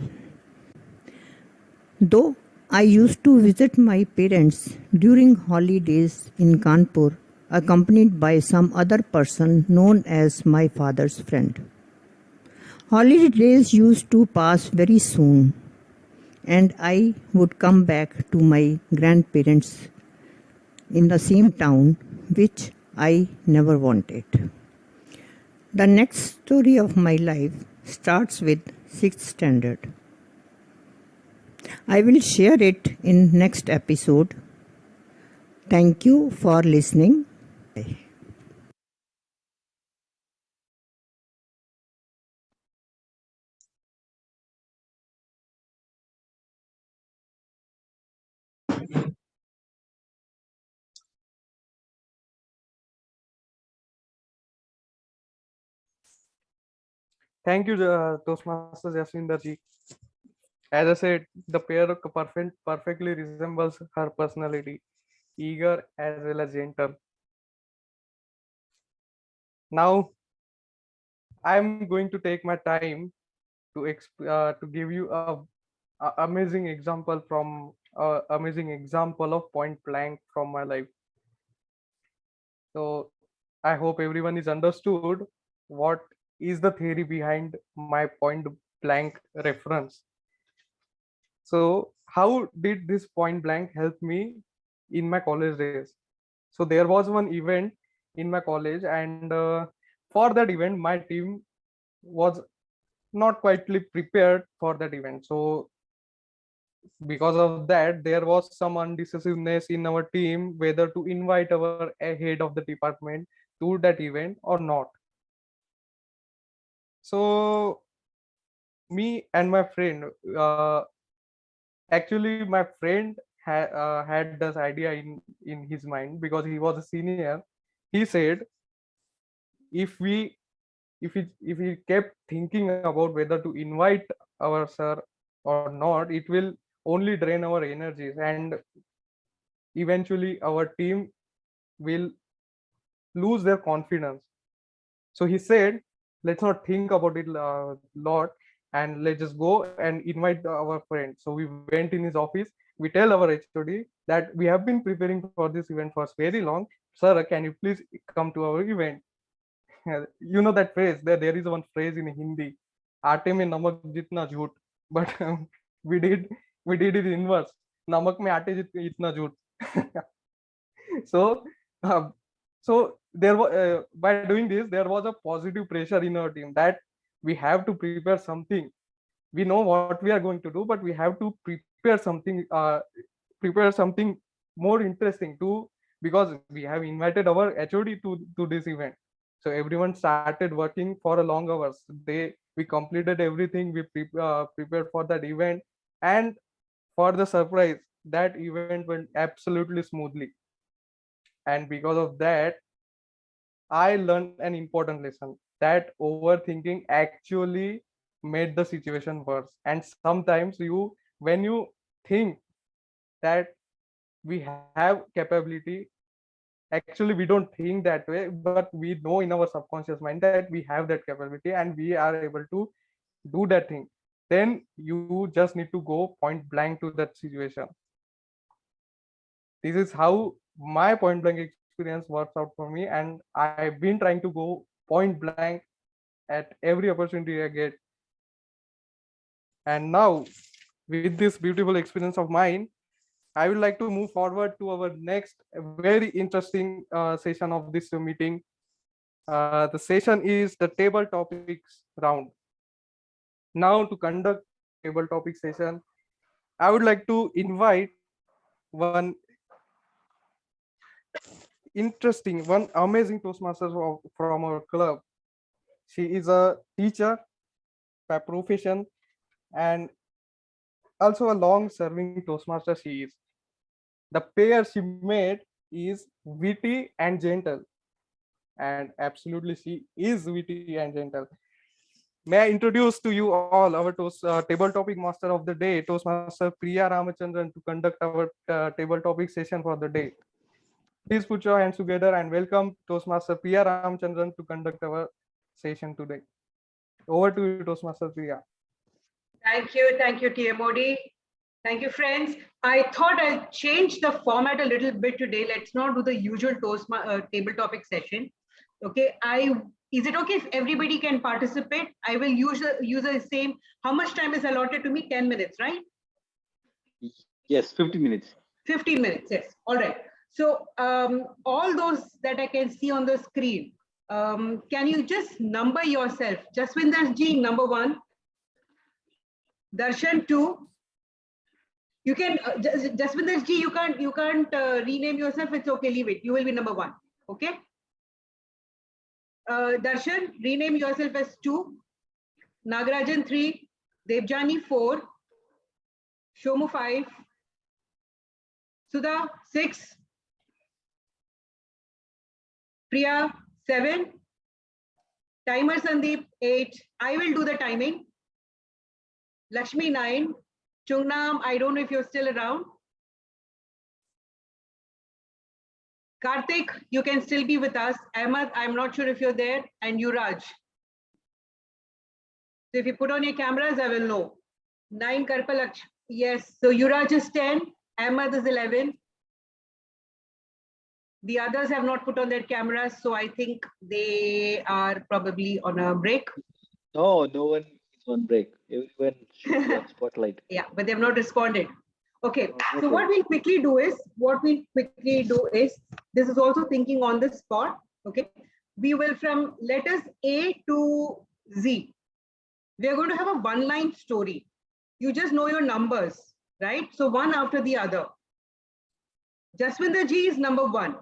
Speaker 12: Though I used to visit my parents during holidays in Kanpur, accompanied by some other person known as my father's friend. Holidays used to pass very soon, and I would come back to my grandparents in the same town, which I never wanted. The next story of my life starts with 6th standard. I will share it in next episode. Thank you for listening.
Speaker 6: Thank you, Toastmasters Jaswinder ji. As I said, the pair perfectly resembles her personality, eager as well as gentle. Now, I'm going to take my time to give you a amazing example from amazing example of point blank from my life. So I hope everyone is understood what is the theory behind my point blank reference. So how did this point blank help me in my college days? So there was one event in my college, and for that event, my team was not quite prepared for that event. So because of that, there was some undecisiveness in our team whether to invite our head of the department to that event or not. So me and my friend, actually my friend had this idea in his mind because he was a senior. He said, if we if we kept thinking about whether to invite our sir or not, it will only drain our energies, and eventually our team will lose their confidence. So he said, let's not think about it a lot, and let's just go and invite our friend. So we went in his office. We tell our HOD that we have been preparing for this event for very long. Sir, can you please come to our event? You know that phrase, there is one phrase in Hindi, आटे में नमक जितना झूठ. But we did it inverse, नमक में आटे इतना झूठ. So so there was by doing this, there was a positive pressure in our team that we have to prepare something. We know what we are going to do, but we have to prepare something more interesting too, because we have invited our HOD to this event. So everyone started working for a long hours. We completed everything. We prepared for that event, and for the surprise, that event went absolutely smoothly. And because of that, I learned an important lesson that overthinking actually made the situation worse. And sometimes when you think that we have capability, actually we don't think that way, but we know in our subconscious mind that we have that capability and we are able to do that thing. Then you just need to go point blank to that situation. This is how my point blank experience works out for me, and I've been trying to go point blank at every opportunity I get. And now, with this beautiful experience of mine, I would like to move forward to our next very interesting session of this meeting. The session is the table topics round. Now, to conduct table topic session, I would like to invite one one amazing Toastmaster from our club. She is a teacher by profession and also a long serving Toastmaster she is. The pair she made is witty and gentle, and absolutely she is witty and gentle. May I introduce to you all our table topic master of the day, Toastmaster Priya Ramachandran, to conduct our table topic session for the day. Please put your hands together and welcome Toastmaster Priya Ramachandran to conduct our session today. Over to you, Toastmaster Priya.
Speaker 8: Thank you, TMOD. Thank you, friends. I thought I'll change the format a little bit today. Let's not do the usual table topic session. Okay, is it okay if everybody can participate? I will use the same. How much time is allotted to me? 10 minutes, right?
Speaker 4: Yes, 15 minutes.
Speaker 8: 15 minutes, yes. All right. So all those that I can see on the screen, can you just number yourself? Jaswinder Ji, number 1. Darshan 2. You can, Jaswinder Ji, you can't rename yourself. It's okay, leave it. You will be number 1. Okay. Darshan, rename yourself as 2. Nagarajan 3. Devjani 4. Shomu 5. Sudha 6. Priya 7. Timer Sandeep 8. I will do the timing. Lakshmi 9. Chungnam, I don't know if you're still around. Karthik, you can still be with us. Ahmad, I'm not sure if you're there. And Yuraj. So if you put on your cameras, I will know. 9 Karpalaksh. Yes. So Yuraj is 10. Ahmad is 11. The others have not put on their cameras, so I think they are probably on a break.
Speaker 4: No one is on break. Everyone should be on spotlight.
Speaker 8: Yeah, but they have not responded. Okay, so what we'll quickly do is, this is also thinking on the spot. Okay, we will from letters A to Z. We are going to have a one-line story. You just know your numbers, right? So one after the other. Jaswinder Ji is number 1.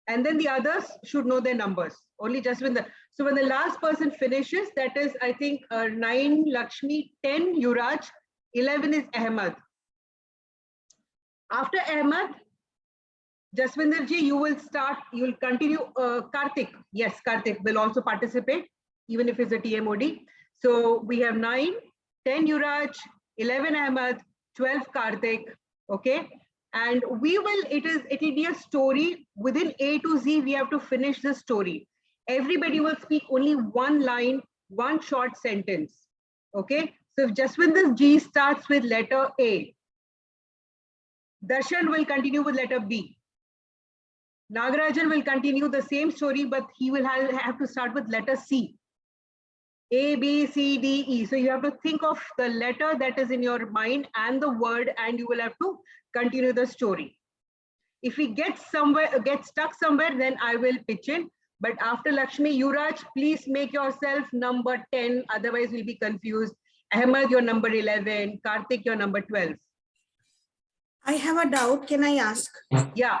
Speaker 8: And then the others should know their numbers. Only Jaswinder. So when the last person finishes, that is, I think, 9 Lakshmi, 10 Yuraj, 11 is Ahmad. After Ahmad, Jaswinder Ji, you will continue. Karthik, yes, Karthik will also participate, even if it's a TMOD. So we have 9, 10 Yuraj, 11 Ahmad, 12 Karthik, okay? And it will be a story within A to Z. We have to finish the story. Everybody will speak only one line, one short sentence. Okay. So if Jaswinder Ji starts with letter A, Darshan will continue with letter B. Nagarajan will continue the same story, but he will have to start with letter C. A, B, C, D, E. So you have to think of the letter that is in your mind and the word, and you will have to continue the story. If we get stuck somewhere, then I will pitch in. But after Lakshmi, Yuraj, please make yourself number 10. Otherwise, we'll be confused. Ahmad, you're number 11. Karthik, you're number 12.
Speaker 13: I have a doubt. Can I ask?
Speaker 8: Yeah.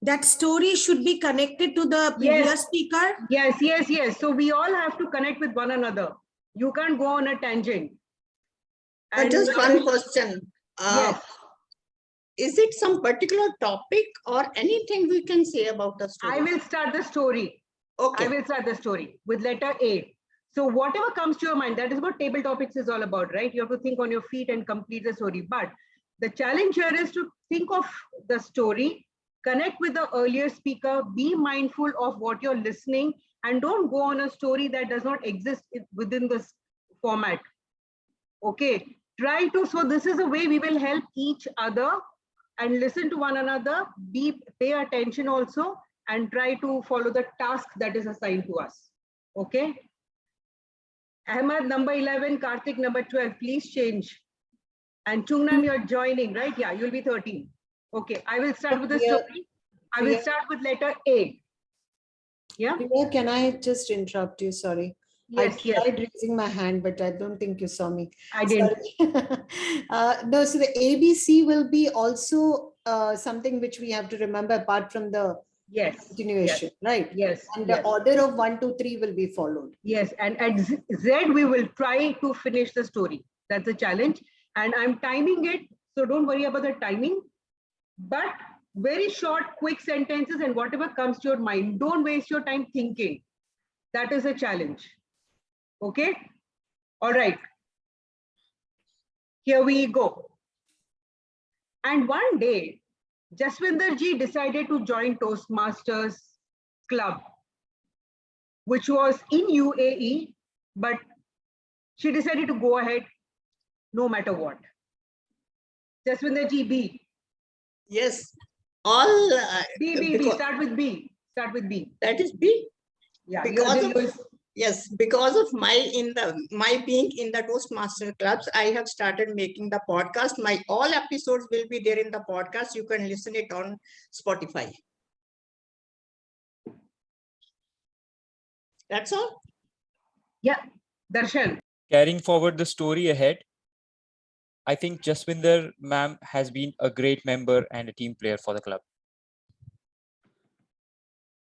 Speaker 13: That story should be connected to the previous speaker?
Speaker 8: Yes. So we all have to connect with one another. You can't go on a tangent.
Speaker 12: And just one question.
Speaker 8: Yes.
Speaker 12: Is it some particular topic or anything we can say about the story?
Speaker 8: I will start the story. Okay. I will start the story with letter A. So whatever comes to your mind, that is what table topics is all about, right? You have to think on your feet and complete the story. But the challenge here is to think of the story, connect with the earlier speaker, be mindful of what you're listening, and don't go on a story that does not exist within this format. Okay. So this is a way we will help each other and listen to one another, pay attention also, and try to follow the task that is assigned to us. Okay. Ahmad, number 11, Karthik, number 12, please change. And Chungnam, you're joining, right? Yeah, you'll be 13. Okay, I will start with the story. I will start with letter A. Yeah.
Speaker 10: Priya, can I just interrupt you? Sorry.
Speaker 8: Yes,
Speaker 10: I tried raising my hand, but I don't think you saw me.
Speaker 8: I didn't.
Speaker 10: No, so the ABC will be also something which we have to remember apart from the continuation, right?
Speaker 8: Yes.
Speaker 10: And the order of 1, 2, 3 will be followed.
Speaker 8: Yes, and at Z, we will try to finish the story. That's a challenge. And I'm timing it, so don't worry about the timing. But Very short, quick sentences and whatever comes to your mind. Don't waste your time thinking. That is a challenge. Okay? All right. Here we go. And one day, Jaswinder ji decided to join Toastmasters Club, which was in UAE, but she decided to go ahead no matter what. Jaswinder ji, B.
Speaker 12: Yes, all
Speaker 8: B. Start with B. Start with B.
Speaker 12: That is B.
Speaker 8: Yeah.
Speaker 12: Because of, yes, because of my being in the Toastmaster clubs, I have started making the podcast. My all episodes will be there in the podcast. You can listen it on Spotify. That's all.
Speaker 8: Yeah, Darshan.
Speaker 7: Carrying forward the story ahead, I think Jaswinder ma'am has been a great member and a team player for the club.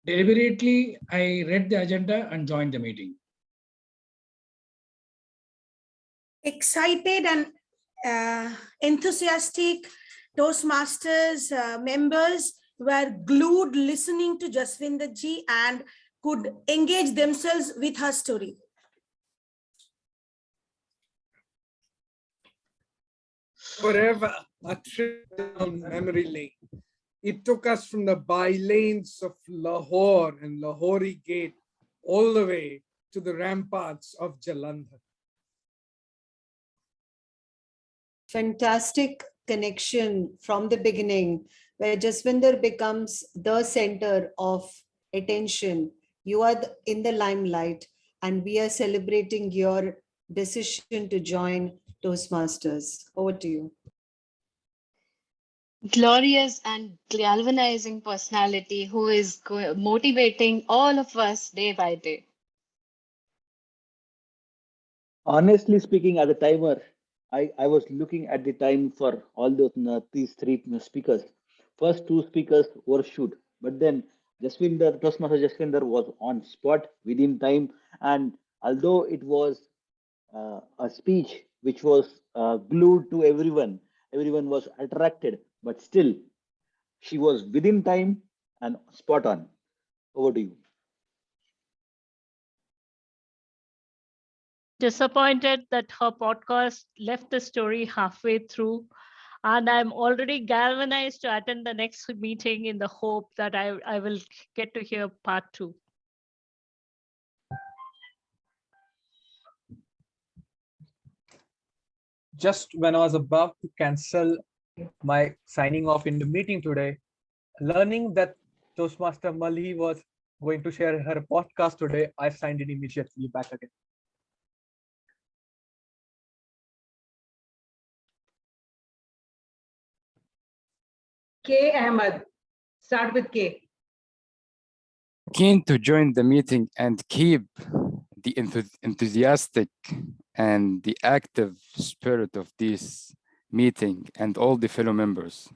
Speaker 5: Deliberately, I read the agenda and joined the meeting.
Speaker 13: Excited and enthusiastic Toastmasters members were glued listening to Jaswinder ji and could engage themselves with her story.
Speaker 2: Forever a trip down memory lane. It took us from the by-lanes of Lahore and Lahori Gate all the way to the ramparts of Jalandhar.
Speaker 10: Fantastic connection from the beginning, where Jaswinder becomes the center of attention. You are in the limelight, and we are celebrating your decision to join Toastmasters. Over to you.
Speaker 9: Glorious and galvanizing personality who is motivating all of us day by day.
Speaker 4: Honestly speaking, as a timer, I was looking at the time for all these three speakers. First two speakers overshoot, but then Toastmaster Jaswinder was on spot within time, and although it was a speech which was glued to everyone, everyone was attracted, but still she was within time and spot on. Over to you.
Speaker 3: Disappointed that her podcast left the story halfway through, and I'm already galvanized to attend the next meeting in the hope that I will get to hear part 2.
Speaker 1: Just when I was about to cancel my signing off in the meeting today, learning that Toastmaster Mali was going to share her podcast today, I signed it immediately back again.
Speaker 8: K. Ahmed. Start with K.
Speaker 14: Keen to join the meeting and keep the enthusiastic and the active spirit of this meeting and all the fellow members.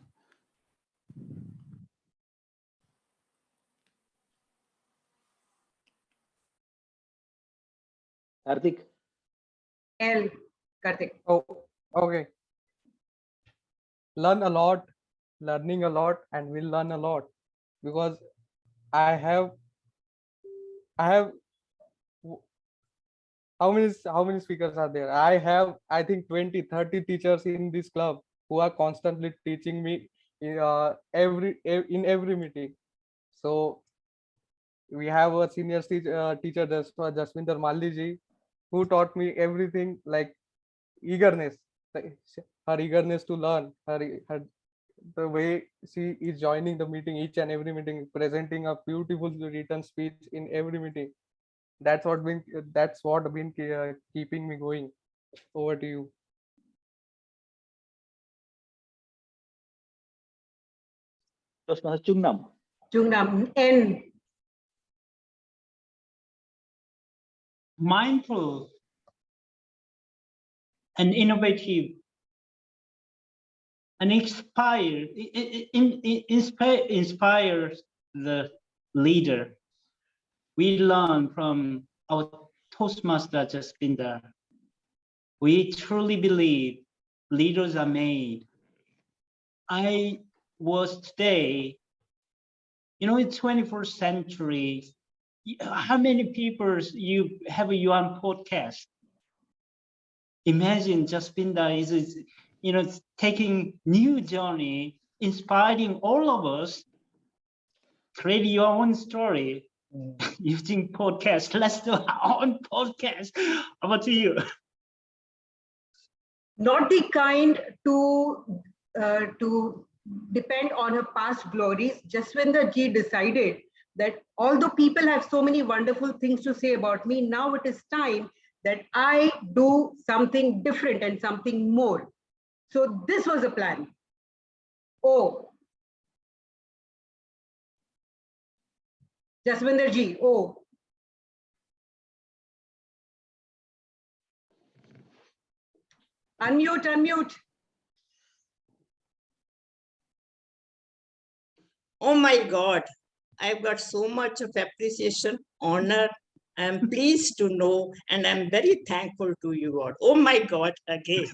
Speaker 4: Karthik.
Speaker 8: L. Karthik.
Speaker 6: Oh, okay. Learn a lot, learning a lot, and we'll learn a lot because I have how many speakers are there? I have, I think 20-30 teachers in this club who are constantly teaching me in every meeting. So we have a senior teacher, Jaswinder Malli, who taught me everything, like eagerness, like her eagerness to learn, the way she is joining the meeting, each and every meeting, presenting a beautiful written speech in every meeting. That's what been keeping me going. Over to you.
Speaker 4: Toastmaster Chungnam.
Speaker 8: Chungnam. N.
Speaker 11: Mindful and innovative and inspires the leader. We learn from our Toastmaster Jaswinder. We truly believe leaders are made. I was today, in 21st century, how many people you have you on podcast? Imagine Jaspinda is taking new journey, inspiring all of us, create your own story using podcast. Let's do our own podcast. Over to you.
Speaker 8: Not the kind to depend on her past glories. Jaswinder ji decided that although people have so many wonderful things to say about me, now it is time that I do something different and something more. So this was a plan. Oh, Jaswinder ji, oh. Unmute, unmute.
Speaker 12: Oh my God, I've got so much of appreciation, honor. I'm pleased to know, and I'm very thankful to you all. Oh my God, again.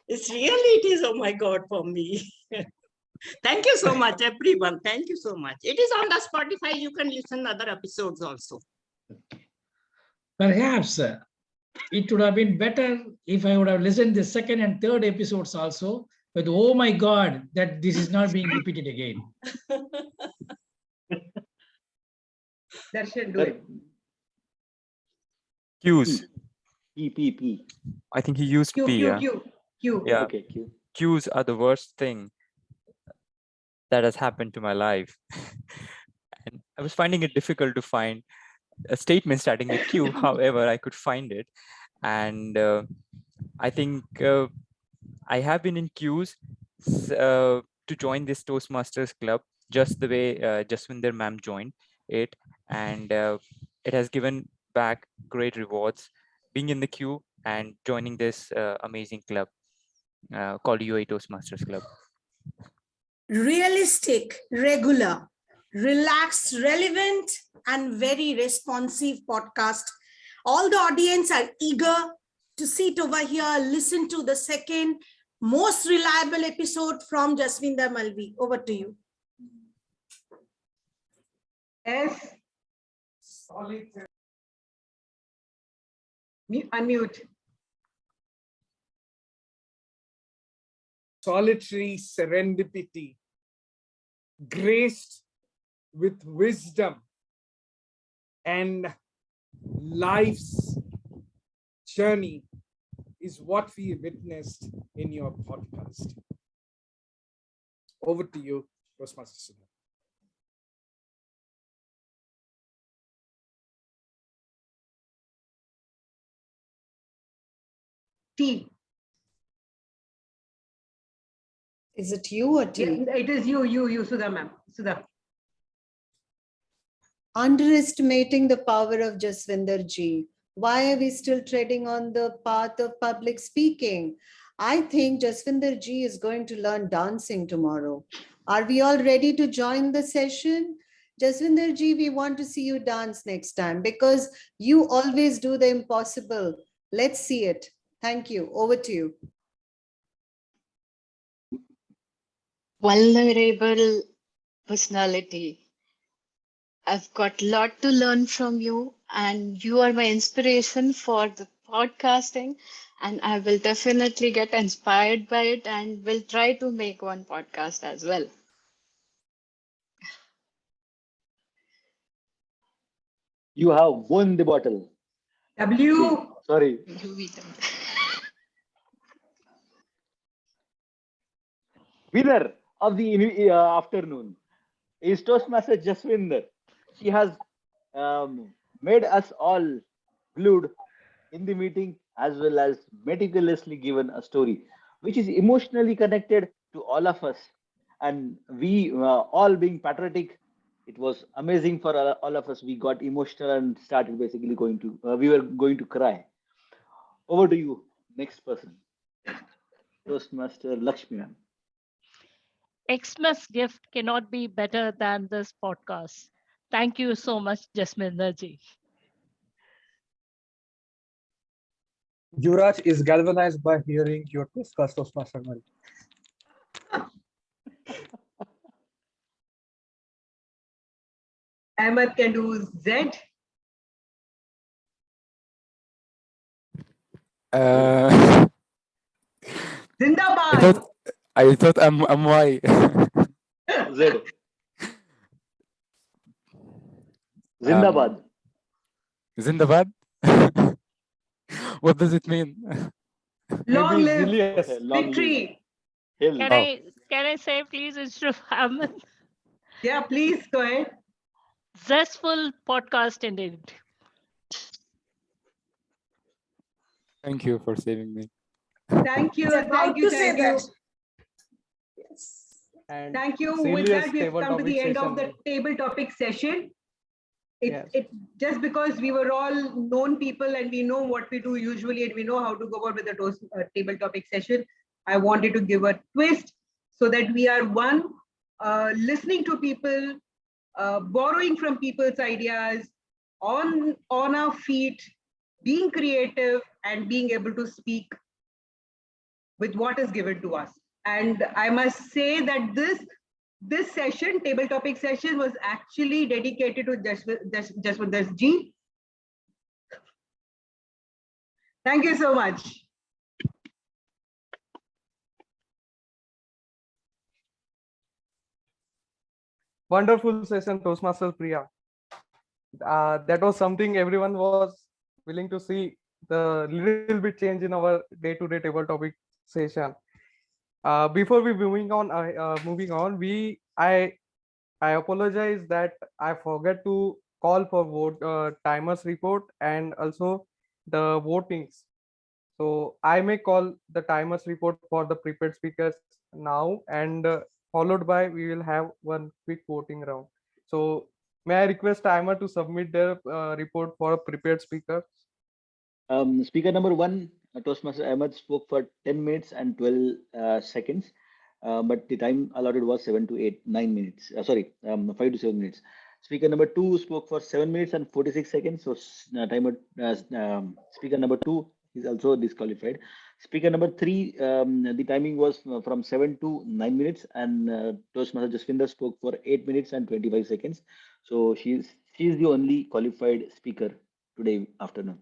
Speaker 12: It is, oh my God, for me. Thank you so much, everyone. Thank you so much. It is on the Spotify. You can listen other episodes also.
Speaker 5: Perhaps it would have been better if I would have listened the second and third episodes also. But oh my God, that this is not being repeated again.
Speaker 8: Darshan, do it.
Speaker 7: Cues.
Speaker 4: P.
Speaker 7: I think he used
Speaker 8: Q,
Speaker 7: P.
Speaker 8: Q,
Speaker 7: Yeah.
Speaker 8: Q.
Speaker 7: Yeah.
Speaker 4: Okay, Q.
Speaker 7: Cues are the worst thing that has happened to my life. And I was finding it difficult to find a statement starting with Q. However, I could find it. And I think I have been in queues to join this Toastmasters club, just the way Jaswinder ma'am joined it. And it has given back great rewards being in the queue and joining this amazing club called UAE Toastmasters Club.
Speaker 13: Realistic, regular, relaxed, relevant, and very responsive podcast. All the audience are eager to sit over here, listen to the second most reliable episode from Jaswinder Malvi. Over to you.
Speaker 8: S. Unmute.
Speaker 2: Solitary serendipity, graced with wisdom and life's journey is what we witnessed in your podcast. Over to you, Toastmaster Sudha.
Speaker 8: T.
Speaker 10: Is it you or T?
Speaker 8: Yeah, it is you, Sudha ma'am. Sudha.
Speaker 10: Underestimating the power of Jaswinder ji. Why are we still treading on the path of public speaking? I think Jaswinder ji is going to learn dancing tomorrow. Are we all ready to join the session? Jaswinder ji, we want to see you dance next time because you always do the impossible. Let's see it. Thank you. Over to you.
Speaker 9: Vulnerable personality. I've got a lot to learn from you, and you are my inspiration for the podcasting. And I will definitely get inspired by it and will try to make one podcast as well.
Speaker 4: You have won the bottle.
Speaker 8: W.
Speaker 4: Sorry. Winner of the afternoon is Toastmaster Jaswinder. She has made us all glued in the meeting, as well as meticulously given a story which is emotionally connected to all of us. And we all being patriotic, it was amazing for all of us. We got emotional and started basically we were going to cry. Over to you, next person. Toastmaster Lakshmi ma'am.
Speaker 3: Xmas gift cannot be better than this podcast. Thank you so much, Jasminder ji.
Speaker 1: Yuvraj is galvanized by hearing your podcast, Toastmaster Malvi.
Speaker 8: Ahmed can do Z. Zindabad.
Speaker 14: I thought I'm Y.
Speaker 4: Z. Zindabad.
Speaker 14: Zindabad? What does it mean?
Speaker 8: Long
Speaker 2: Maybe
Speaker 8: live
Speaker 2: Julius.
Speaker 4: Long live.
Speaker 8: victory.
Speaker 4: Hill.
Speaker 3: Can I say please instead of Ahmed?
Speaker 8: Yeah, please go ahead.
Speaker 3: Zestful podcast indeed.
Speaker 14: Thank you for saving me.
Speaker 8: Thank you.
Speaker 13: I was about
Speaker 8: Thank you.
Speaker 13: to say
Speaker 8: Thank you.
Speaker 13: that. Yes.
Speaker 2: And
Speaker 8: Thank you. With
Speaker 2: serious
Speaker 8: that, we've
Speaker 2: table
Speaker 8: come to
Speaker 2: topic
Speaker 8: the end of
Speaker 2: session.
Speaker 8: the table topic session.
Speaker 2: Yes.
Speaker 8: It just because we were all known people and we know what we do usually and we know how to go about with the table topic session, I wanted to give a twist so that we are listening to people, borrowing from people's ideas, on our feet, being creative and being able to speak with what is given to us. And I must say that this session, table topic session, was actually dedicated to Jaswant Ji. Thank you so much.
Speaker 6: Wonderful session, Toastmaster Priya. That was something everyone was willing to see, the little bit change in our day-to-day table topic session. Before we moving on, I apologize that I forgot to call for timers report and also the votings. So I may call the timers report for the prepared speakers now, and followed by we will have one quick voting round. So may I request timer to submit their report for prepared speakers?
Speaker 4: Speaker number 1, Toastmaster Ahmed, spoke for 10 minutes and 12 seconds, but the time allotted was 9 minutes. 5 to 7 minutes. Speaker number 2 spoke for 7 minutes and 46 seconds. So speaker number 2 is also disqualified. Speaker number 3, the timing was from 7 to 9 minutes, and Toastmaster Jaswinder spoke for 8 minutes and 25 seconds. So she is the only qualified speaker today afternoon.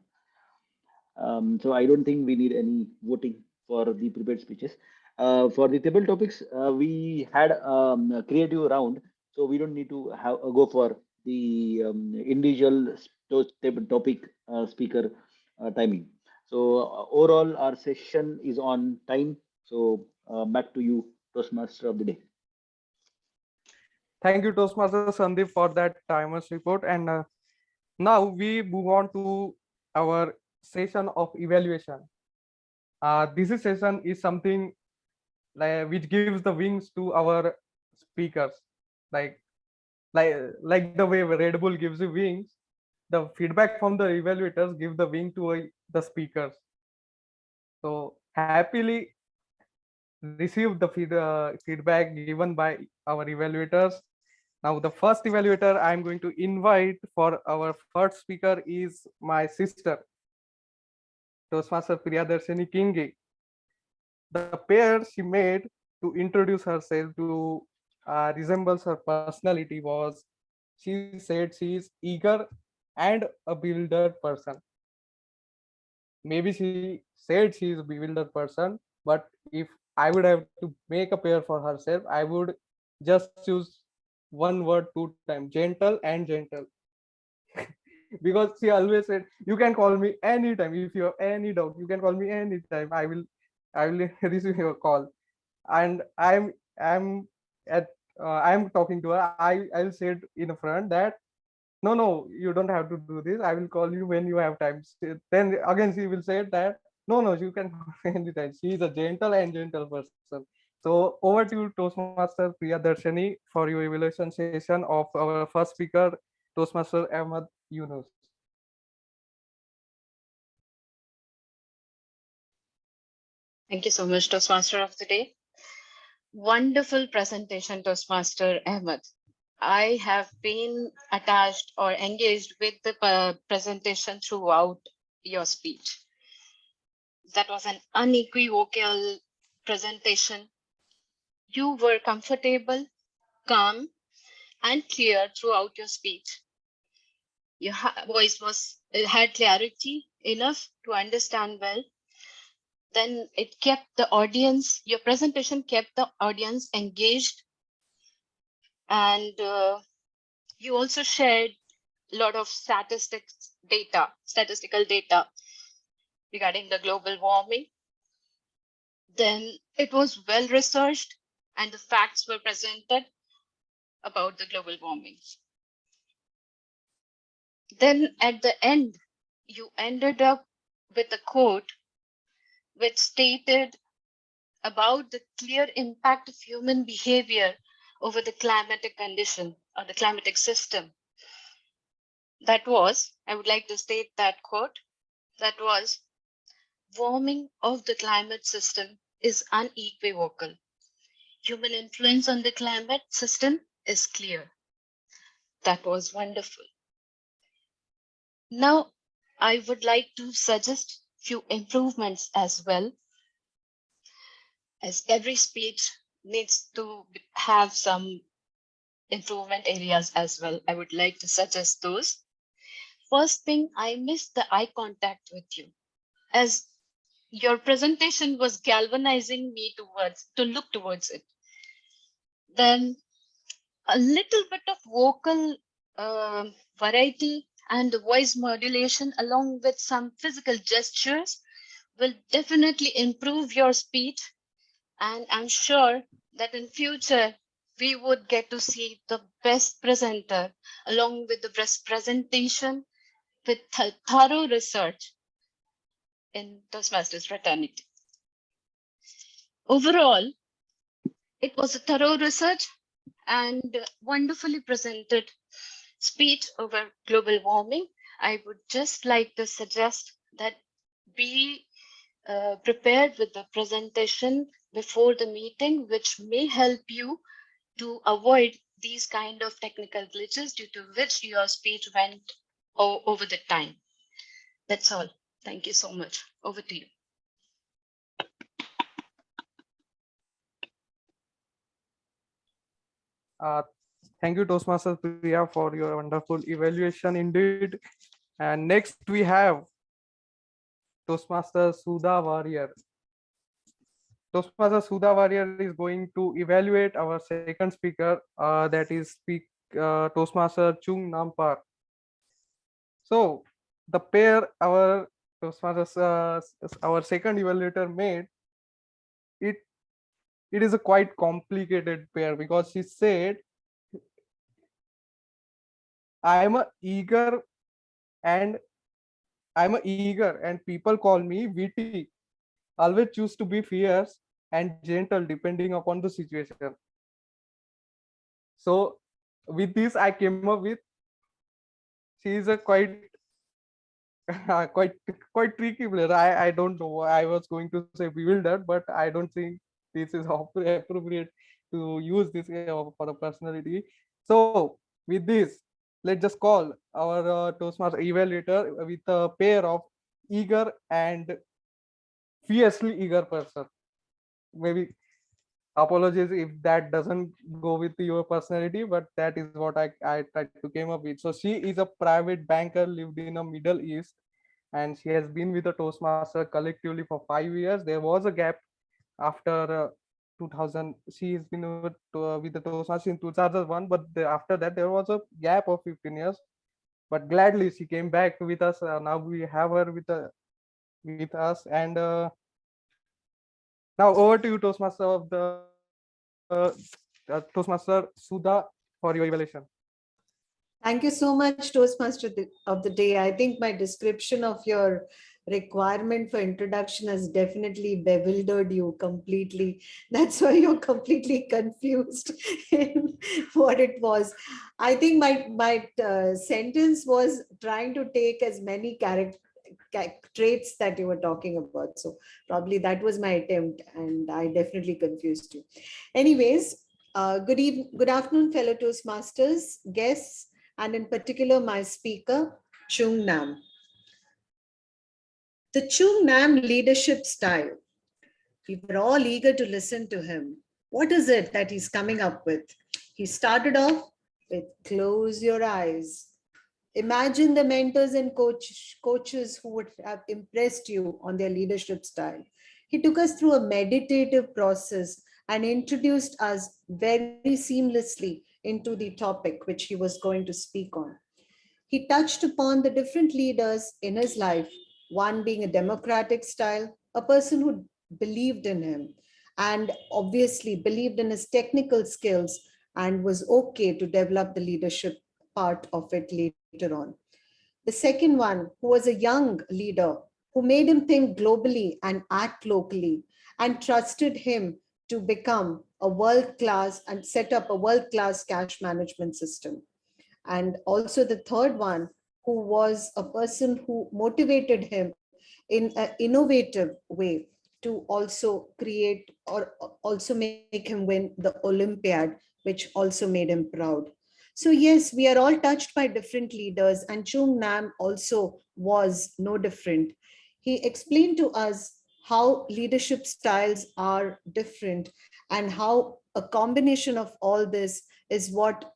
Speaker 4: So I don't think we need any voting for the prepared speeches. For the table topics, we had a creative round, so we don't need to go for the individual table topic speaker timing. So overall, our session is on time. So back to you, Toastmaster of the day.
Speaker 6: Thank you, Toastmaster Sandeep, for that timers report. And now we move on to our session of evaluation. This session is something which gives the wings to our speakers, like like the way Red Bull gives you wings. The feedback from the evaluators give the wing to the speakers. So happily receive the feedback given by our evaluators. Now the first evaluator I'm going to invite for our first speaker is my sister, Toastmaster Priyadarshini Kingi. The pair she made to introduce herself to resembles her personality was, she said she is eager and a bewildered person. Maybe she said she is a bewildered person, but if I would have to make a pair for herself, I would just choose one word 2 times, gentle and gentle. Because she always said, you can call me anytime. If you have any doubt, you can call me anytime. I will receive your call. And I'm talking to her. I'll say it in front that no, you don't have to do this. I will call you when you have time. Then again she will say that no, you can call me anytime. She is a gentle person. So over to you, Toastmaster Priyadarshini, for your evaluation session of our first speaker, Toastmaster Ahmed Yunus.
Speaker 9: Thank you so much, Toastmaster of the day. Wonderful presentation, Toastmaster Ahmed. I have been attached or engaged with the presentation throughout your speech. That was an unequivocal presentation. You were comfortable, calm, and clear throughout your speech. Your voice had clarity enough to understand well. Then it kept the audience, your presentation kept the audience engaged. And you also shared a lot of statistical data regarding the global warming. Then it was well researched and the facts were presented about the global warming. Then at the end, you ended up with a quote which stated about the clear impact of human behavior over the climatic condition or the climatic system. That was, I would like to state that quote, that was, warming of the climate system is unequivocal. Human influence on the climate system is clear. That was wonderful. Now, I would like to suggest few improvements as well, as every speech needs to have some improvement areas as well. I would like to suggest those. First thing, I missed the eye contact with you, as your presentation was galvanizing me to look towards it. Then a little bit of vocal variety and voice modulation along with some physical gestures will definitely improve your speech. And I'm sure that in future, we would get to see the best presenter along with the best presentation with thorough research in Toastmasters fraternity. Overall, it was a thorough research and wonderfully presented speech over global warming. I would just like to suggest that be prepared with the presentation before the meeting, which may help you to avoid these kind of technical glitches due to which your speech went over the time. That's all. Thank you so much. Over to you.
Speaker 6: Thank you, Toastmasters Priya, for your wonderful evaluation indeed. And next we have Toastmaster Sudha Warrior. Toastmaster Sudha Warrior is going to evaluate our second speaker, that is Toastmaster Chung Nampar. So the pair our Toastmasters, our second evaluator made, it is a quite complicated pair, because she said, I'm a eager and people call me witty. Always choose to be fierce and gentle depending upon the situation. So with this, I came up with, she is a quite quite tricky player. I don't know. I was going to say bewildered, but I don't think this is appropriate to use this for a personality. So with this, let's just call our Toastmaster evaluator with a pair of eager and fiercely eager person. Maybe apologies if that doesn't go with your personality, but that is what I tried to came up with. So she is a private banker, lived in the Middle East, and she has been with the Toastmaster collectively for 5 years. There was a gap after 2000. She has been with the Toastmaster in 2001, but after that there was a gap of 15 years. But gladly she came back with us. Now we have her with us, and now over to you, Toastmaster of the Toastmaster Sudha, for your evaluation.
Speaker 10: Thank you so much, Toastmaster of the day. I think my description of your requirement for introduction has definitely bewildered you completely. That's why you're completely confused in what it was. I think my sentence was trying to take as many traits that you were talking about. So probably that was my attempt, and I definitely confused you. Anyways, good afternoon, fellow Toastmasters, guests, and in particular my speaker, Chung Nam. The Chung Nam leadership style, we were all eager to listen to him. What is it that he's coming up with? He started off with close your eyes. Imagine the mentors and coaches who would have impressed you on their leadership style. He took us through a meditative process and introduced us very seamlessly into the topic which he was going to speak on. He touched upon the different leaders in his life, one being a democratic style, a person who believed in him and obviously believed in his technical skills and was okay to develop the leadership part of it later on. The second one, who was a young leader who made him think globally and act locally and trusted him to become a world class and set up a world class cash management system. And also the third one, who was a person who motivated him in an innovative way to also create or also make him win the Olympiad, which also made him proud. So yes, we are all touched by different leaders, and Chung Nam also was no different. He explained to us how leadership styles are different and how a combination of all this is what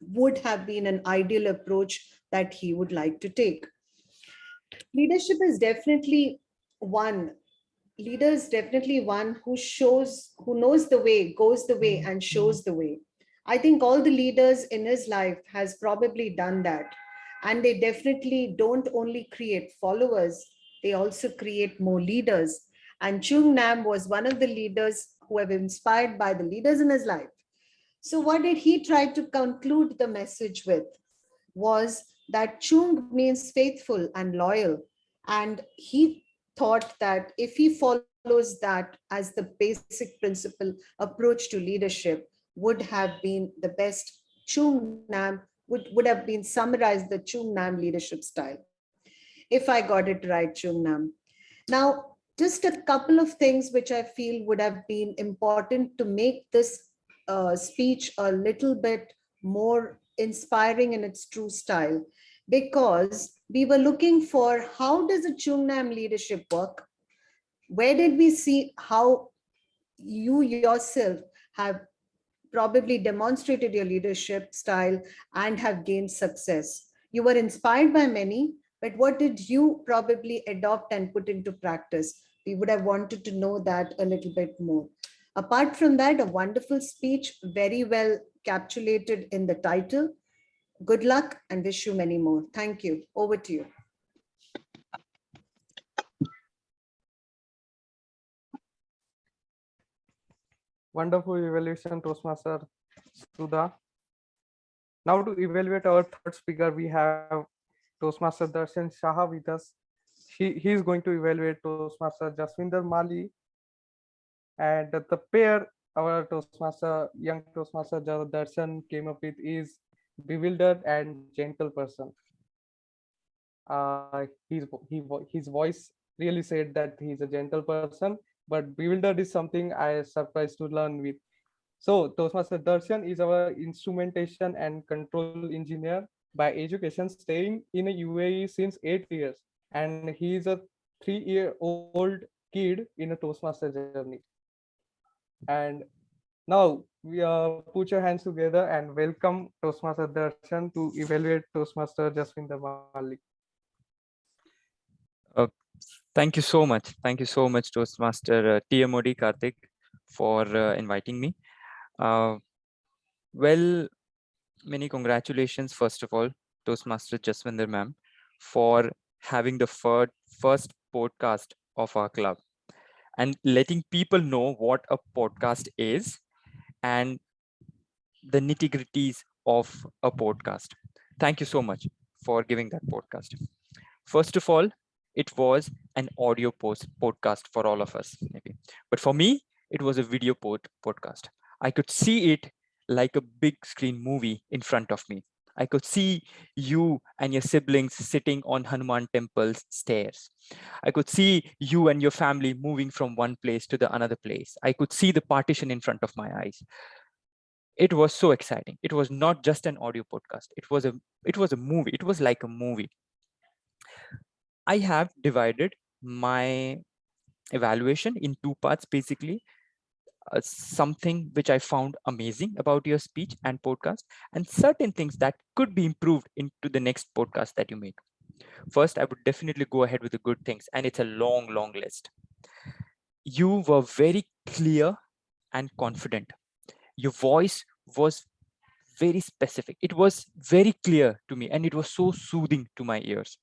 Speaker 10: would have been an ideal approach that he would like to take. Leadership is definitely one. Leader is definitely one who shows, who knows the way, goes the way, and shows the way. I think all the leaders in his life has probably done that. And they definitely don't only create followers, they also create more leaders. And Chung Nam was one of the leaders who have inspired by the leaders in his life. So what did he try to conclude the message with? Was that Chung means faithful and loyal. And he thought that if he follows that as the basic principle approach to leadership, would have been the best. Chung Nam would have been summarized the Chung Nam leadership style. If I got it right, Chung Nam. Now, just a couple of things which I feel would have been important to make this speech a little bit more inspiring in its true style, because we were looking for how does a Chung Nam leadership work? Where did we see how you yourself have probably demonstrated your leadership style and have gained success? You were inspired by many, but what did you probably adopt and put into practice? We would have wanted to know that a little bit more. Apart from that, a wonderful speech, very well capsulated in the title. Good luck and wish you many more. Thank you. Over to you.
Speaker 6: Wonderful evaluation, Toastmaster Sudha. Now to evaluate our third speaker, we have Toastmaster Darshan Shah with us. He is going to evaluate Toastmaster Jaswinder Mali. And the pair our Toastmaster, young Toastmaster Darshan came up with is bewildered and gentle person. His voice really said that he's a gentle person, but bewildered is something I surprised to learn with. So Toastmaster Darshan is our instrumentation and control engineer by education, staying in a UAE since 8 years, and he is a 3-year-old kid in a Toastmaster journey. And now we put your hands together and welcome Toastmaster Darshan to evaluate Toastmaster Jaswinder Malik.
Speaker 7: Thank you so much. Thank you so much, Toastmaster TMOD Karthik, for inviting me. Well, many congratulations, first of all, Toastmaster Jaswinder ma'am, for having the first podcast of our club and letting people know what a podcast is and the nitty-gritties of a podcast. Thank you so much for giving that podcast. First of all, it was an audio podcast for all of us, maybe. But for me, it was a video podcast. I could see it like a big screen movie in front of me. I could see you and your siblings sitting on Hanuman Temple's stairs. I could see you and your family moving from one place to the another place. I could see the partition in front of my eyes. It was so exciting. It was not just an audio podcast. It was a movie. It was like a movie. I have divided my evaluation in two parts, basically. something which I found amazing about your speech and podcast, and certain things that could be improved into the next podcast that you make. First, I would definitely go ahead with the good things, and it's a long, long list. You were very clear and confident. Your voice was very specific. It was very clear to me, and it was so soothing to my ears.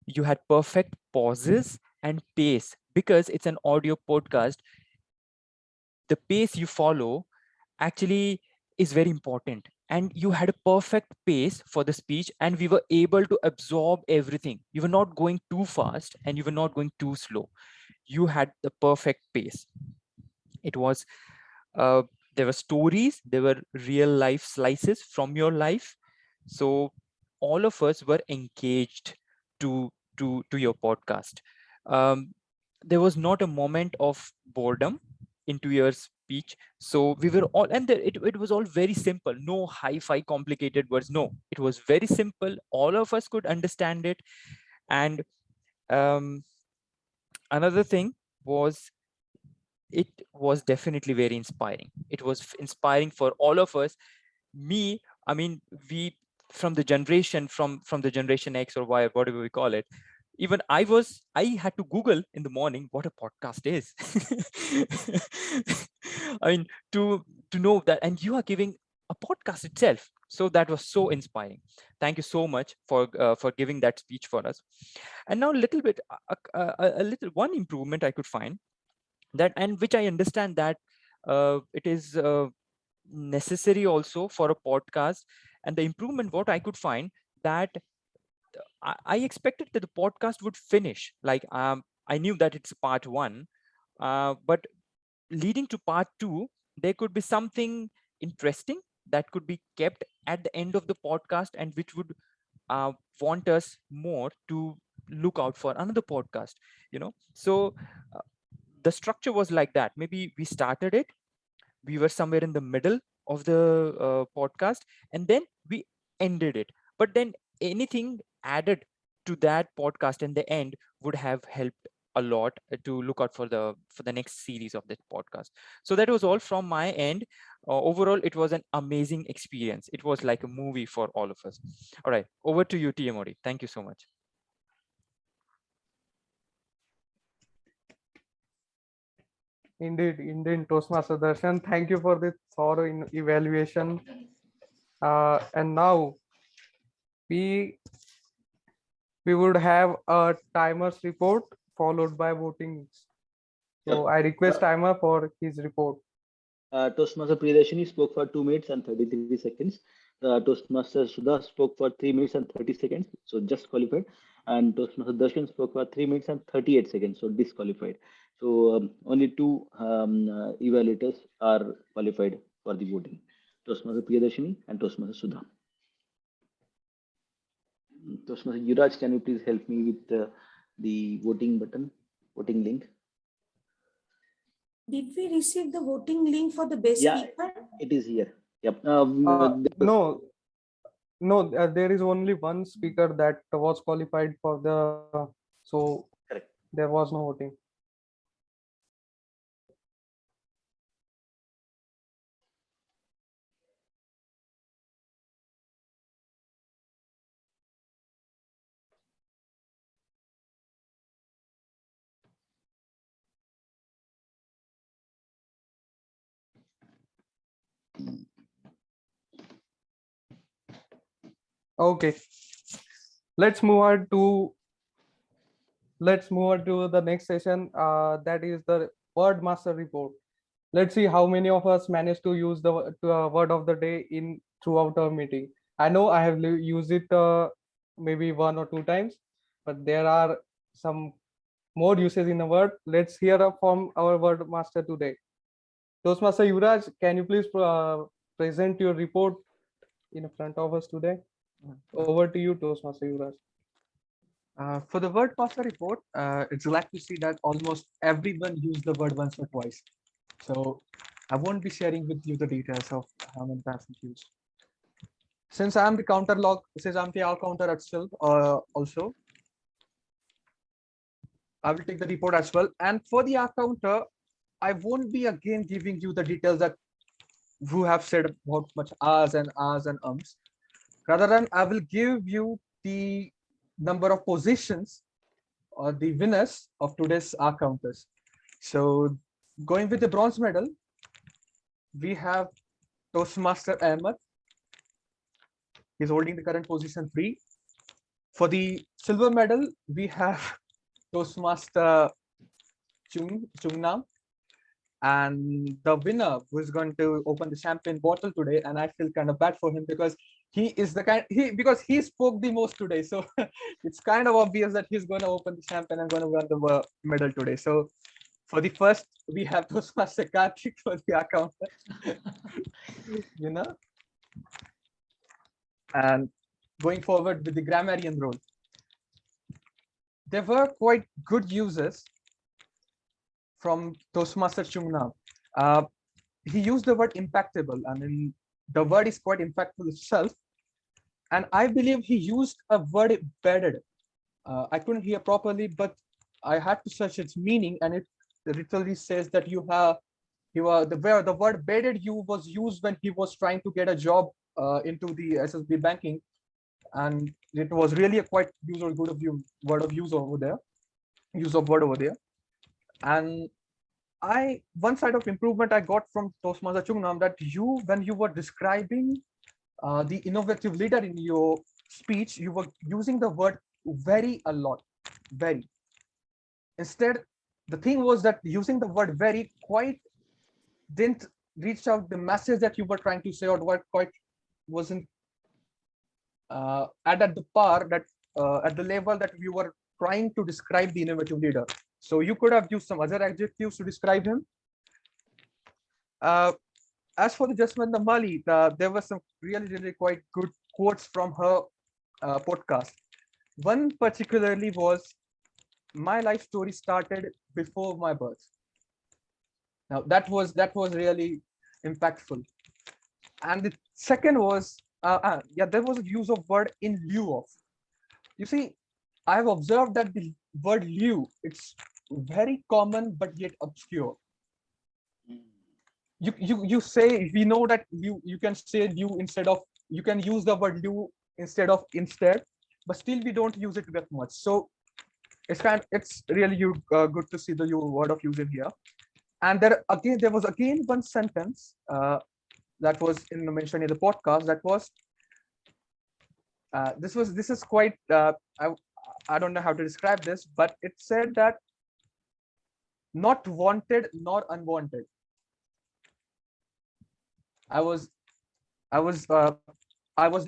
Speaker 7: You had perfect pauses and pace. Because it's an audio podcast, the pace you follow actually is very important, and you had a perfect pace for the speech, and we were able to absorb everything. You were not going too fast and you were not going too slow. You had the perfect pace. It was uh, there were stories, there were real life slices from your life, so all of us were engaged to your podcast. There was not a moment of boredom into your speech, so we were all, and it was all very simple, no hi-fi complicated words, no, it was very simple, all of us could understand it. And another thing was, it was definitely very inspiring. It was inspiring for all of us. Me, I mean, we, from the generation, from the generation X or Y, whatever we call it, even I had to Google in the morning what a podcast is. I mean, to know that, and you are giving a podcast itself. So that was so inspiring. Thank you so much for giving that speech for us. And now a little bit, a little one improvement I could find, that, and which I understand that it is necessary also for a podcast. And the improvement what I could find, that I expected that the podcast would finish like, I knew that it's part one, but leading to part two, there could be something interesting that could be kept at the end of the podcast, and which would want us more to look out for another podcast, so uh, the structure was like that. Maybe we started it, we were somewhere in the middle of the podcast, and then we ended it. But then anything added to that podcast in the end would have helped a lot to look out for the next series of that podcast. So that was all from my end. Overall, it was an amazing experience. It was like a movie for all of us. All right, over to you, TMOD. Thank you so much.
Speaker 6: Indeed, Toastmaster Darshan. Thank you for this thorough evaluation. And now we would have a timers report followed by voting. So I request timer for his report.
Speaker 4: Toastmaster Priyadarshini spoke for 2 minutes and 33 seconds. Toastmaster Sudha spoke for 3 minutes and 30 seconds, so just qualified. And Toastmaster Darshan spoke for 3 minutes and 38 seconds, so disqualified. So only two evaluators are qualified for the voting: Toastmaster Priyadarshini and Toastmaster Sudha. Toastmaster Yuraj, can you please help me with the voting button, voting link?
Speaker 13: Did we receive the voting link for the best speaker?
Speaker 4: It is here. Yep.
Speaker 6: No, there is only one speaker that was qualified for so
Speaker 4: correct.
Speaker 6: There was no voting. Okay, let's move on to the next session. That is the word master report. Let's see how many of us managed to use the word of the day in throughout our meeting. I know I have used it maybe 1 or 2 times, but there are some more uses in the word. Let's hear from our word master today. Toastmaster Yuvraj, can you please present your report in front of us today? Over to you, Toastmaster Yuvraj.
Speaker 1: For the word master report, it's glad to see that almost everyone used the word once or twice. So I won't be sharing with you the details of how many times it used. Since I'm the counter log, since I'm the counter itself, also, I will take the report as well. And for the counter,
Speaker 6: I won't be again giving you the details that who have said about much ahs and ums. Rather than I will give you the number of positions or the winners of today's R counters. So going with the bronze medal, we have Toastmaster Ahmed. He's holding the current position 3. For the silver medal, we have Toastmaster Chung Nam. And the winner who is going to open the champagne bottle today, and I feel kind of bad for him because he is the kind because he spoke the most today, so it's kind of obvious that he's going to open the champagne and going to win the medal today. So for the first, we have Toastmaster Karthik for the account, and going forward with the grammarian role, there were quite good uses from Toastmaster Chungnam. He used the word impactable. I mean, the word is quite impactful itself. And I believe he used a word bedded. I couldn't hear properly, but I had to search its meaning, and it literally says that the word bedded you was used when he was trying to get a job into the SSB banking, and it was really a quite word of use over there. And one side of improvement I got from Toastmaster Chungnam, that when you were describing the innovative leader in your speech, you were using the word very a lot, very. Instead, the thing was that using the word very quite didn't reach out the message that you were trying to say, or what quite wasn't at the par that at the level that you were trying to describe the innovative leader. So you could have used some other adjectives to describe him. As for the Jasmine Mali, there were some really quite good quotes from her podcast. One particularly was, "My life story started before my birth." Now that was really impactful. And the second was, there was a use of word "in lieu of." You see, I've observed that the word "lieu," it's very common but yet obscure. You say, we know that you can say "lieu" instead of, you can use the word "lieu" instead of "instead," but still we don't use it that much. So it's really good to see the word of use in here. And there was again one sentence that was mentioned in the podcast, that was this is quite I don't know how to describe this, but it said that not wanted nor unwanted. I was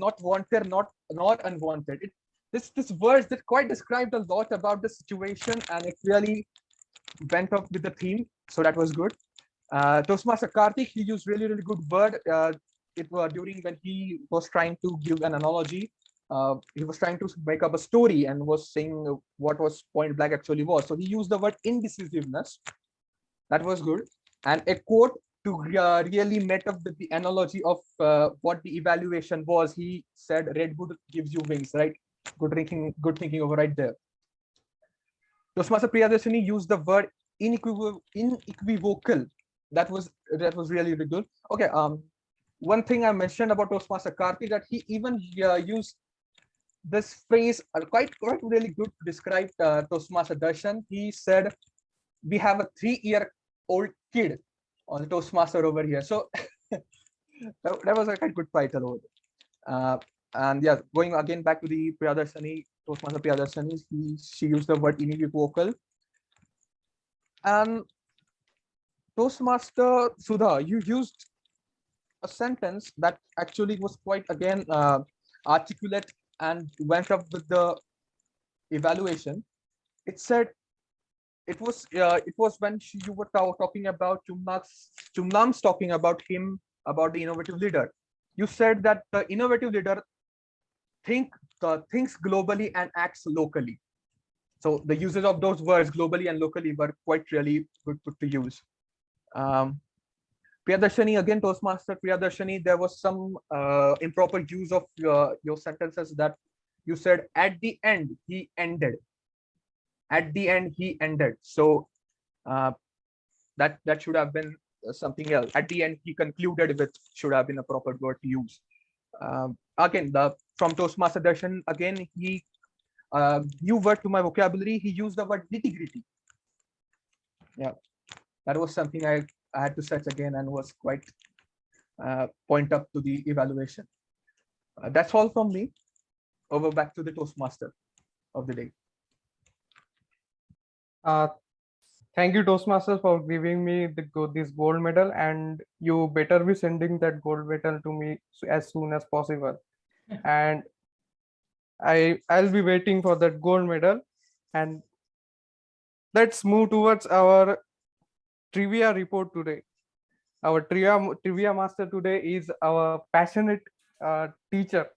Speaker 6: not wanted, nor unwanted. This words that quite described a lot about the situation, and it really went up with the theme. So that was good. Toastmaster Karthik, he used really good word. It was during when he was trying to give an analogy. He was trying to make up a story and was saying what was point blank actually was. So he used the word indecisiveness. That was good. And a quote to really met up with the analogy of what the evaluation was. He said, "Red Bull gives you wings," right? Good thinking over right there. Toastmaster Priyadarshini used the word unequivocal. That was really good. Okay. One thing I mentioned about Toastmaster Karthik, that he even used this phrase quite really good to describe Toastmaster Darshan. He said, "We have a 3-year-old kid on the Toastmaster over here." So that was a quite good title over there. And yeah, going again back to the Priyadarshini, Toastmaster Priyadarshini, she used the word unequivocal. And Toastmaster Sudha, you used a sentence that actually was quite again articulate and went up with the evaluation. It said, it was when you were talking about Chumnam's talking about him, about the innovative leader. You said that the innovative leader thinks globally and acts locally. So the uses of those words, globally and locally, were quite really good to use. Priyadarshini, again, Toastmaster Priyadarshini, there was some improper use of your sentences, that you said, "At the end, he ended." At the end, he ended. So that should have been something else. At the end, he concluded with should have been a proper word to use. Again, from Toastmaster Darshan, again, he new word to my vocabulary. He used the word nitty gritty. Yeah, that was something I had to search again and was quite point up to the evaluation. That's all from me. Over back to the Toastmaster of the day. Thank you, Toastmasters, for giving me this gold medal, and you better be sending that gold medal to me as soon as possible. And I'll be waiting for that gold medal. And let's move towards our trivia report today. Our trivia master today is our passionate teacher.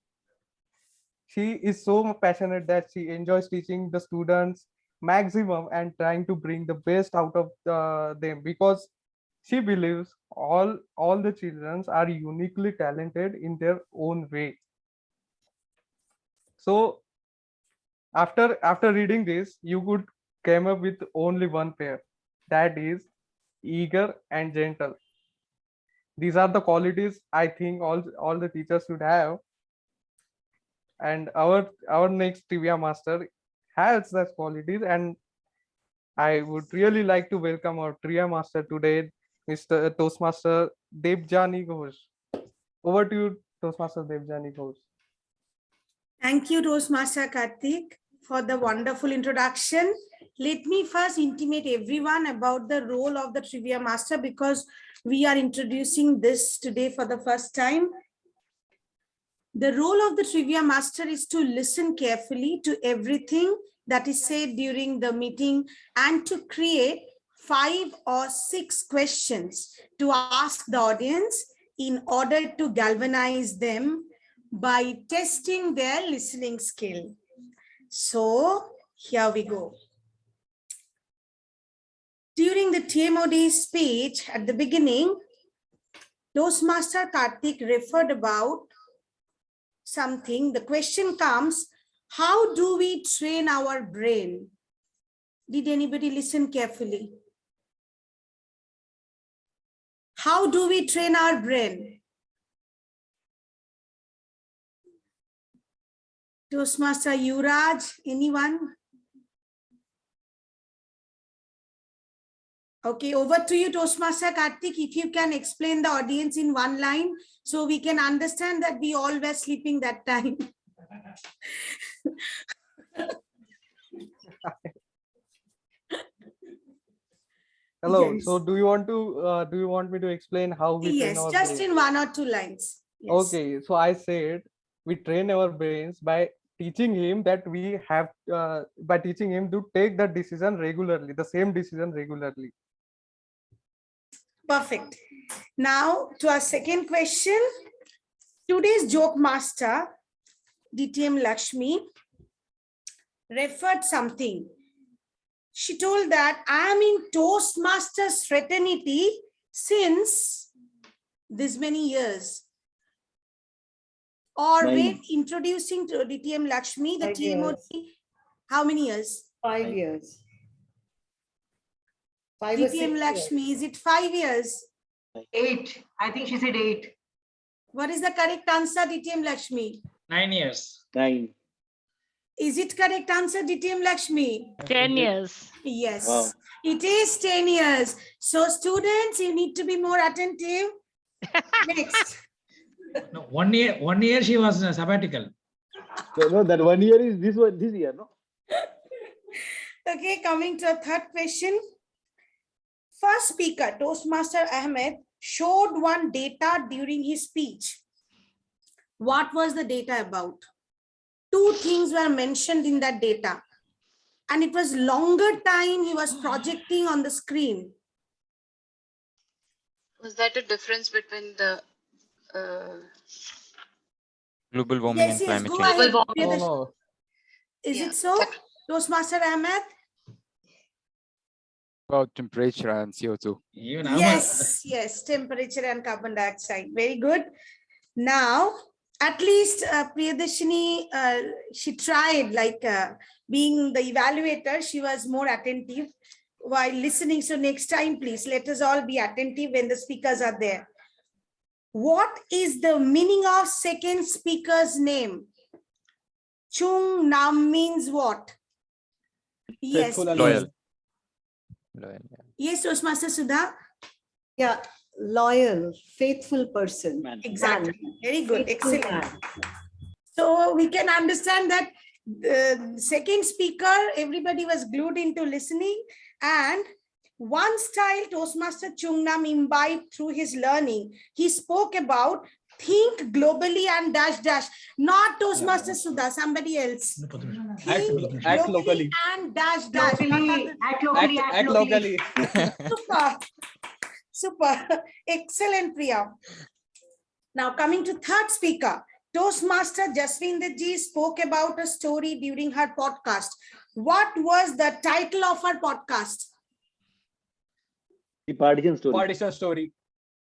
Speaker 6: She is so passionate that she enjoys teaching the students maximum and trying to bring the best out of them, because she believes all the children are uniquely talented in their own way. So after reading this, you could come up with only one pair, that is eager and gentle. These are the qualities I think all the teachers should have. And our next trivia master has such qualities, and I would really like to welcome our trivia master today, Mr. Toastmaster Debjani Ghosh. Over to you, Toastmaster Debjani Ghosh.
Speaker 13: Thank you, Toastmaster Karthik, for the wonderful introduction. Let me first intimate everyone about the role of the trivia master, because we are introducing this today for the first time. The role of the trivia master is to listen carefully to everything that is said during the meeting and to create 5 or 6 questions to ask the audience in order to galvanize them by testing their listening skill. So here we go. During the TMOD speech at the beginning, Toastmaster Karthik referred about something. The question comes, how do we train our brain? Did anybody listen carefully? How do we train our brain? Toastmaster Yuvraj, anyone? Okay, over to you, Toastmaster Karthik. If you can explain the audience in one line, so we can understand that we all were sleeping that time.
Speaker 6: Hello.
Speaker 13: Yes.
Speaker 6: So do you want me to explain how we train our
Speaker 13: Just
Speaker 6: brain?
Speaker 13: in 1 or 2 lines. Yes.
Speaker 6: Okay, so I said we train our brains by teaching him that we have by teaching him to take the decision regularly, the same decision regularly.
Speaker 13: Perfect. Now to our second question. Today's joke master, DTM Lakshmi, referred something. She told that I am in Toastmasters fraternity since this many years. Or when introducing to DTM Lakshmi, the TMOD, how many years?
Speaker 10: 5 years. 5 or 6
Speaker 13: DTM Lakshmi,
Speaker 10: years.
Speaker 13: is it 5 years?
Speaker 8: 8. I think she said 8.
Speaker 13: What is the correct answer, DTM Lakshmi?
Speaker 5: 9 years.
Speaker 4: 9.
Speaker 13: Is it correct answer, DTM Lakshmi?
Speaker 3: 10 years.
Speaker 13: Yes,
Speaker 4: Wow.
Speaker 13: it is 10 years. So students, you need to be more attentive. Next.
Speaker 5: No, 1 year she was sabbatical.
Speaker 4: No, that 1 year is this year, no?
Speaker 13: Okay, coming to a third question. First speaker, Toastmaster Ahmed, showed one data during his speech. What was the data about? 2 things were mentioned in that data. And it was longer time he was projecting on the screen.
Speaker 9: Was that a difference between the
Speaker 7: Global warming
Speaker 13: Yes,
Speaker 7: and
Speaker 13: yes,
Speaker 7: climate
Speaker 13: go
Speaker 7: change.
Speaker 13: ahead.
Speaker 6: No.
Speaker 13: Is
Speaker 9: Yeah,
Speaker 13: it so? Toastmaster Ahmed?
Speaker 14: About temperature and CO2.
Speaker 5: Even Ahmed.
Speaker 13: Yes, yes, temperature and carbon dioxide. Very good. Now, at least Priyadashini, she tried, like being the evaluator, she was more attentive. while listening. So next time, please let us all be attentive when the speakers are there. What is the meaning of second speaker's name? Chung Nam means what? Yes,
Speaker 2: Faithful and
Speaker 13: please.
Speaker 7: Loyal.
Speaker 13: Yes, Toastmaster Sudha.
Speaker 10: Yeah, loyal, faithful person.
Speaker 13: Exactly. Very good.
Speaker 10: Faithful
Speaker 13: Excellent.
Speaker 10: man.
Speaker 13: So we can understand that the second speaker, everybody was glued into listening, and one style Toastmaster Chungnam imbibed through his learning. He spoke about think globally and dash dash, not Toastmaster Sudha, somebody else. Think
Speaker 2: Act
Speaker 13: globally
Speaker 2: locally.
Speaker 13: and dash dash.
Speaker 8: Locally, act locally,
Speaker 2: Act locally.
Speaker 13: Super, super, excellent, Priya. Now coming to third speaker, Toastmaster Jaswinder Ji spoke about a story during her podcast. What was the title of her podcast?
Speaker 4: The partition story.
Speaker 2: Partition story.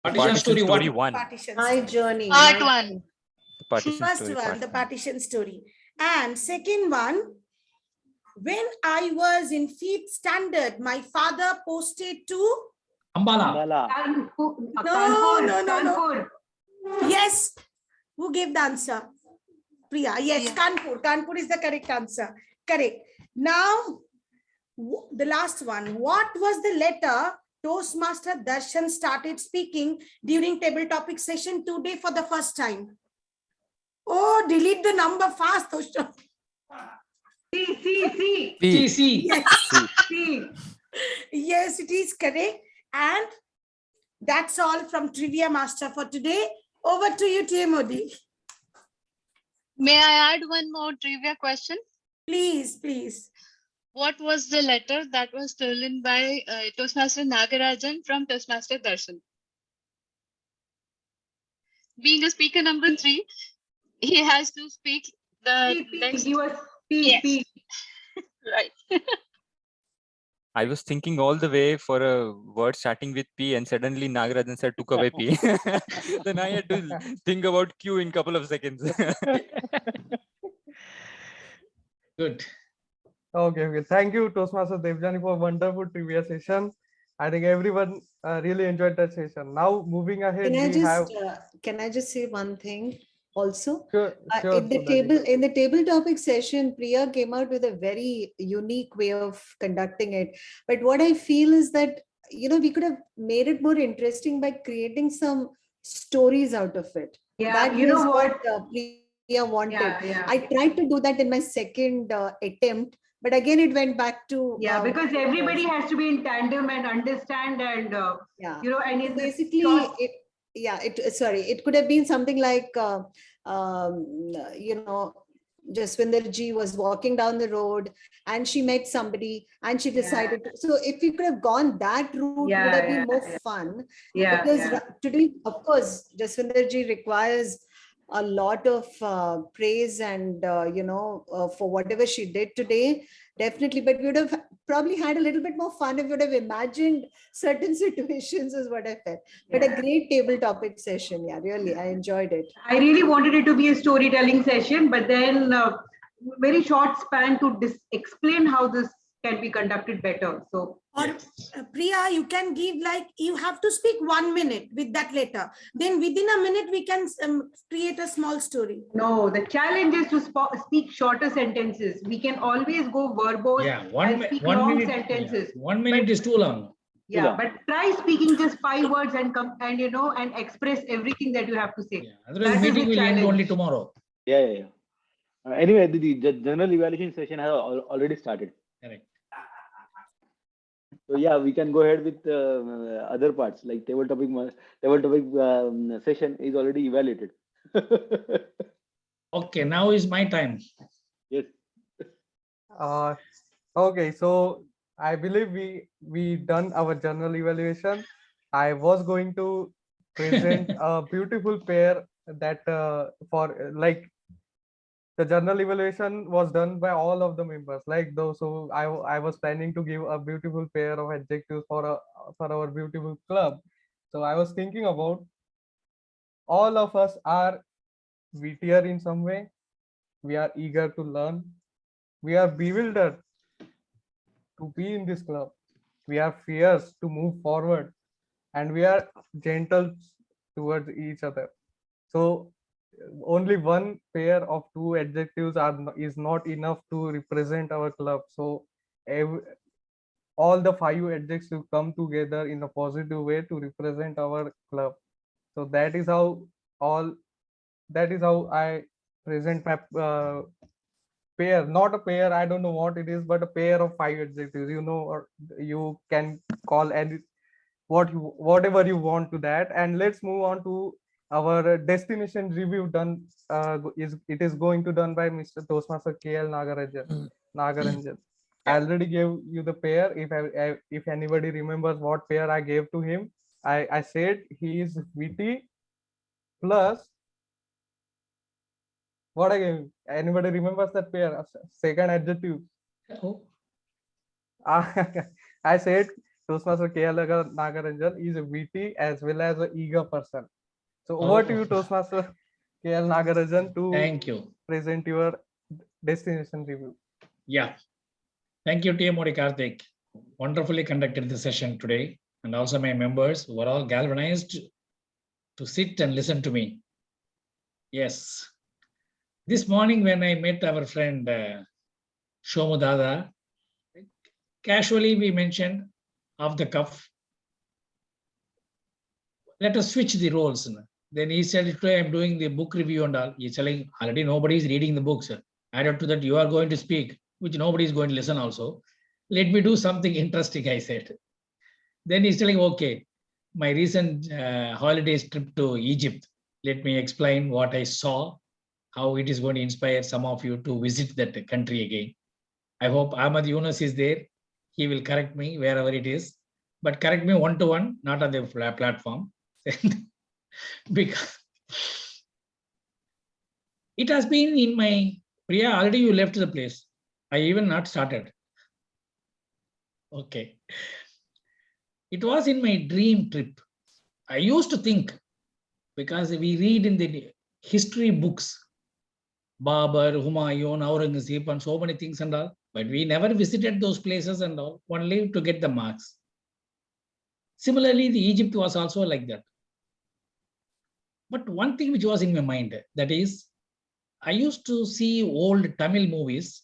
Speaker 5: Partition story one.
Speaker 13: Partition
Speaker 10: My
Speaker 13: story.
Speaker 10: journey.
Speaker 9: Part
Speaker 10: my-
Speaker 9: one.
Speaker 7: The partition
Speaker 13: First
Speaker 7: story.
Speaker 13: one,
Speaker 7: part
Speaker 13: the
Speaker 7: one.
Speaker 13: partition story. And second one, when I was in 5th standard, my father posted to
Speaker 5: Ambala.
Speaker 13: No. Yes. Who gave the answer? Priya. Yes,
Speaker 9: Yeah.
Speaker 13: Kanpur. Kanpur is the correct answer. Correct. Now, the last one. What was the letter Toastmaster Darshan started speaking during table topic session today for the first time? Oh, delete the number fast, Toshta.
Speaker 8: C.
Speaker 5: C.
Speaker 13: Yes.
Speaker 8: C.
Speaker 13: Yes, it is correct. And that's all from Trivia Master for today. Over to you, T. Modi.
Speaker 9: May I add one more trivia question?
Speaker 13: Please, please.
Speaker 9: What was the letter that was stolen by Toastmaster Nagarajan from Toastmaster Darshan? Being a speaker number 3, he has to speak the next.
Speaker 8: He was P.
Speaker 9: Yes. Right.
Speaker 7: I was thinking all the way for a word starting with P, and suddenly Nagarajan sir took away P. Then I had to think about Q in couple of seconds.
Speaker 5: Good.
Speaker 6: Okay. Thank you, Toastmaster Devjani, for wonderful trivia session. I think everyone really enjoyed that session. Now, moving ahead,
Speaker 10: Can I just say one thing also?
Speaker 6: Sure,
Speaker 10: In the
Speaker 6: Sudhani.
Speaker 10: table topic session, Priya came out with a very unique way of conducting it. But what I feel is that, we could have made it more interesting by creating some stories out of it.
Speaker 8: Yeah,
Speaker 10: That
Speaker 8: you know
Speaker 10: was
Speaker 8: what?
Speaker 10: Priya wanted.
Speaker 8: Yeah.
Speaker 10: I tried to do that in my second attempt, but again, it went back to
Speaker 8: Because everybody has to be in tandem and understand, and
Speaker 10: yeah.
Speaker 8: and in
Speaker 10: Basically, it could have been something like Jaswinder Ji was walking down the road and she met somebody and she decided to, so if we could have gone that route, it would have been more fun. Because today, of course, Jaswinder Ji requires a lot of praise and for whatever she did today, definitely. But we would have probably had a little bit more fun if we would have imagined certain situations, is what I felt. But a great table topic session. Yeah, really, I enjoyed it.
Speaker 8: I really wanted it to be a storytelling session, but then very short span to explain how this can be conducted better. So,
Speaker 13: Priya, you can give, like, you have to speak 1 minute with that letter. Then within a minute, we can create a small story.
Speaker 8: No, the challenge is to speak shorter sentences. We can always go verbose and speak long
Speaker 5: minute,
Speaker 8: sentences.
Speaker 5: 1 minute is too long.
Speaker 8: Yeah, but try speaking just 5 words and express everything that you have to say.
Speaker 5: Otherwise,
Speaker 8: That is
Speaker 5: meeting
Speaker 8: the
Speaker 5: will end
Speaker 8: challenge.
Speaker 5: only tomorrow.
Speaker 4: Yeah. Anyway, the general evaluation session has already started.
Speaker 5: Correct.
Speaker 4: So yeah, we can go ahead with other parts, like table topic session is already evaluated.
Speaker 5: Okay, now is my time.
Speaker 4: Yes.
Speaker 6: Okay, so I believe we done our general evaluation. I was going to present a beautiful pair that the general evaluation was done by all of the members, so I was planning to give a beautiful pair of adjectives for our beautiful club. So I was thinking about, all of us are wittier in some way, we are eager to learn, we are bewildered to be in this club, we are fierce to move forward, and we are gentle towards each other. So only one pair of two adjectives is not enough to represent our club. So all the 5 adjectives come together in a positive way to represent our club. So all that is how I present my pair, not a pair, I don't know what it is, but a pair of 5 adjectives, or you can call any whatever you want to that. And let's move on to our destination review done. It is going to done by Mr. Toastmaster KL Nagaranjan. I already gave you the pair. If anybody remembers what pair I gave to him, I said he is witty plus what I gave him. Anybody remembers that pair? Second adjective.
Speaker 5: Oh.
Speaker 6: I said Toastmaster KL Nagaranjan is a witty as well as an eager person. So over to you, Toastmaster KL Nagarajan, to
Speaker 5: Thank you.
Speaker 6: present your destination review.
Speaker 5: Yeah. Thank you, T.M. Karthik. Wonderfully conducted the session today. And also my members were all galvanized to sit and listen to me. Yes. This morning when I met our friend Shomu Dada, casually we mentioned off the cuff, let us switch the roles. Then he said, today I'm doing the book review and all. He's telling, already nobody is reading the books. Added to that, you are going to speak, which nobody is going to listen also. Let me do something interesting, I said. Then he's telling, okay, my recent holidays trip to Egypt. Let me explain what I saw, how it is going to inspire some of you to visit that country again. I hope Ahmad Yunus is there. He will correct me wherever it is, but correct me one-to-one, not on the platform. Because it has been in my, Priya, already you left the place. I even not started. Okay. It was in my dream trip. I used to think, because we read in the history books, Babur, Humayun, Aurangzeb, and so many things and all, but we never visited those places and all, only to get the marks. Similarly, the Egypt was also like that. But one thing which was in my mind, that is, I used to see old Tamil movies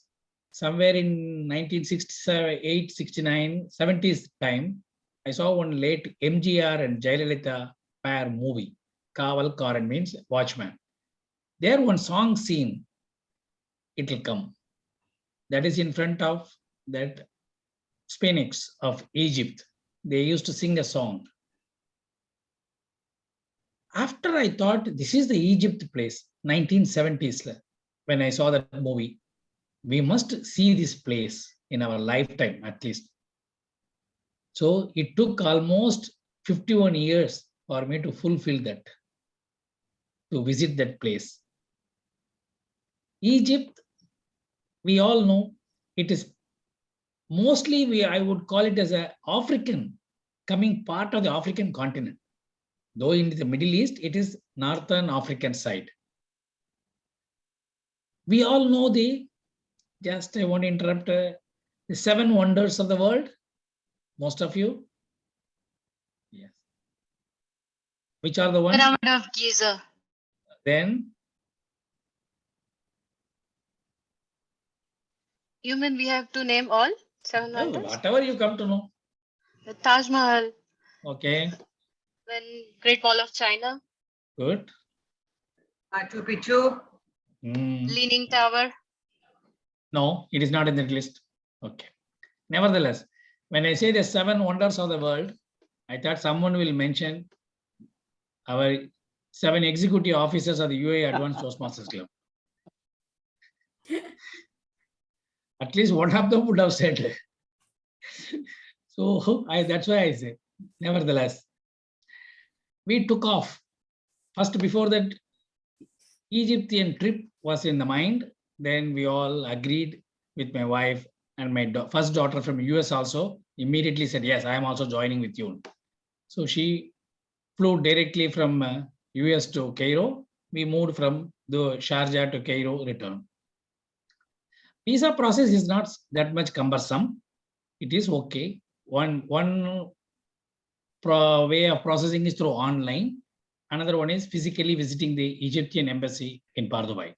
Speaker 5: somewhere in 1968, 69, 70s time. I saw one late MGR and Jayalalitha pair movie, Kaval Karan means watchman. There one song scene, it will come. That is in front of that Sphinx of Egypt. They used to sing a song. After I thought this is the Egypt place, 1970s, when I saw that movie, we must see this place in our lifetime at least. So it took almost 51 years for me to fulfill that, to visit that place. Egypt, we all know, it is mostly, I would call it as an African, coming part of the African continent. Though in the Middle East, it is Northern African side. We all know I want to interrupt, the 7 wonders of the world. Most of you? Yes. Which are the ones?
Speaker 9: Pyramid of Giza.
Speaker 5: Then?
Speaker 9: You mean we have to name all 7
Speaker 5: No,
Speaker 9: wonders?
Speaker 5: whatever you come to know.
Speaker 9: The Taj Mahal.
Speaker 5: Okay.
Speaker 9: Then Great Wall of China.
Speaker 5: Good.
Speaker 8: Machu Picchu.
Speaker 9: Leaning Tower.
Speaker 5: No, it is not in that list. Okay. Nevertheless, when I say the 7 wonders of the world, I thought someone will mention our 7 executive officers of the UAE Advanced Toastmasters Club. At least one of them would have said. So that's why I say, nevertheless, we took off. First, before that, Egyptian trip was in the mind. Then we all agreed with my wife and my first daughter from US also immediately said, yes, I am also joining with you. So she flew directly from US to Cairo. We moved from the Sharjah to Cairo, return. Visa process is not that much cumbersome. It is okay. One way of processing is through online. Another one is physically visiting the Egyptian embassy in Pardubai.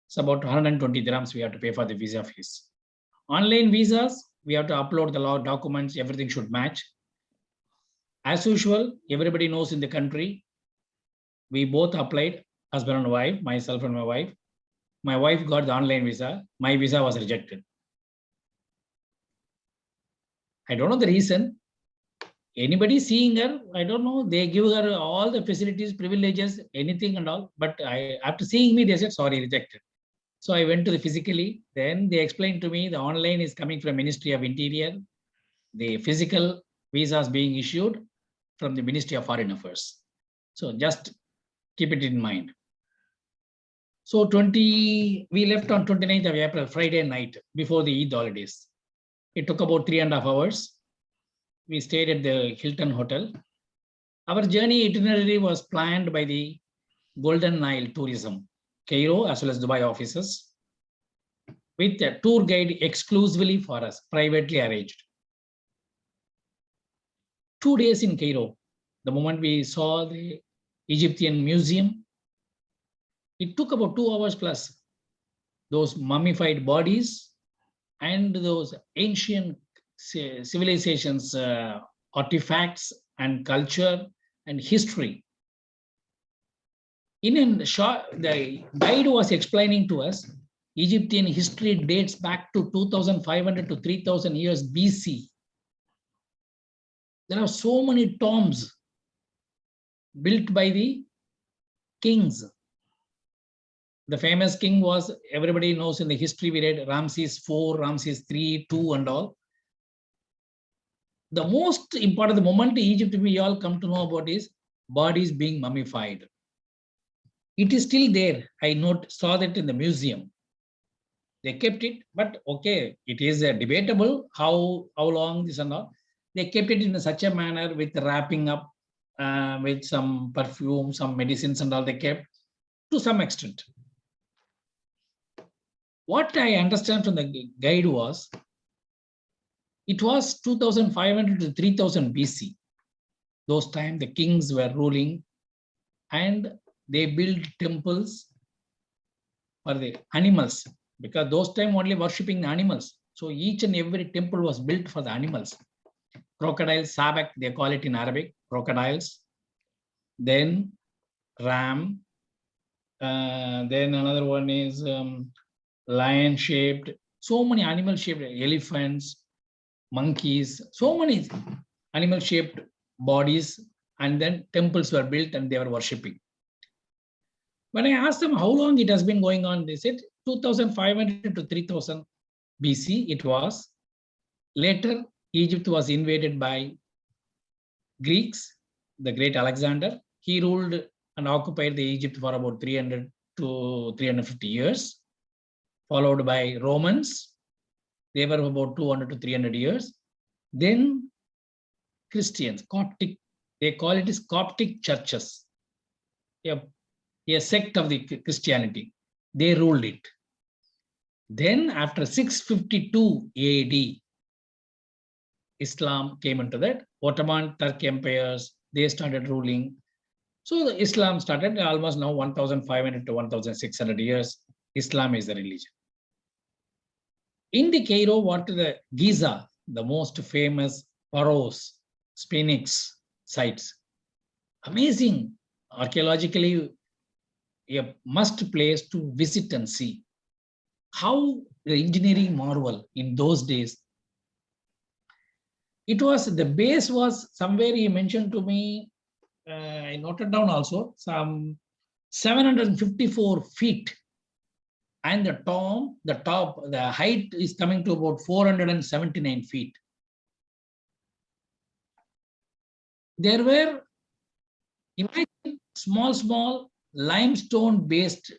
Speaker 5: It's about 120 dirhams we have to pay for the visa fees. Online visas, we have to upload the law documents, everything should match. As usual, everybody knows in the country, we both applied, husband and wife, myself and my wife. My wife got the online visa, my visa was rejected. I don't know the reason. Anybody seeing her, I don't know, they give her all the facilities, privileges, anything and all, but after seeing me, they said, sorry, rejected. So I went to the physically, then they explained to me the online is coming from Ministry of Interior, the physical visas being issued from the Ministry of Foreign Affairs. So just keep it in mind. So we left on 29th of April, Friday night before the Eid holidays. It took about 3.5 hours. We stayed at the Hilton Hotel. Our journey itinerary was planned by the Golden Nile Tourism, Cairo as well as Dubai offices, with a tour guide exclusively for us, privately arranged. 2 days in Cairo, the moment we saw the Egyptian museum, it took about 2 hours plus. Those mummified bodies and those ancient civilizations, artifacts and culture and history. In a short, the guide was explaining to us, Egyptian history dates back to 2,500 to 3,000 years BC. There are so many tombs built by the kings. The famous king was, everybody knows in the history, we read Ramses IV, Ramses III, II and all. The most important, the moment Egypt we all come to know about is bodies being mummified. It is still there. I saw that in the museum. They kept it, but okay, it is debatable how long this and all. They kept it in such a manner with wrapping up with some perfume, some medicines and all they kept to some extent. What I understand from the guide was, it was 2,500 to 3,000 BC. Those times the kings were ruling and they built temples for the animals, because those times only worshipping the animals. So each and every temple was built for the animals. Crocodiles, sabak, they call it in Arabic, crocodiles. Then ram. Then another one is lion-shaped. So many animal-shaped elephants, monkeys, so many animal-shaped bodies, and then temples were built and they were worshipping. When I asked them how long it has been going on, they said 2,500 to 3,000 BC it was. Later, Egypt was invaded by Greeks, the great Alexander. He ruled and occupied the Egypt for about 300 to 350 years, followed by Romans. They were about 200 to 300 years. Then Christians, Coptic, they call it as Coptic churches, a sect of the Christianity. They ruled it. Then after 652 AD, Islam came into that. Ottoman, Turk empires, they started ruling. So the Islam started almost now 1,500 to 1,600 years. Islam is the religion. In the Cairo, what the Giza, the most famous pharaohs, Sphinx sites, amazing, archaeologically a must place to visit and see. How the engineering marvel in those days. It was, the base was somewhere he mentioned to me, I noted down also, some 754 feet. And the top, the height is coming to about 479 feet. There were, imagine, small limestone based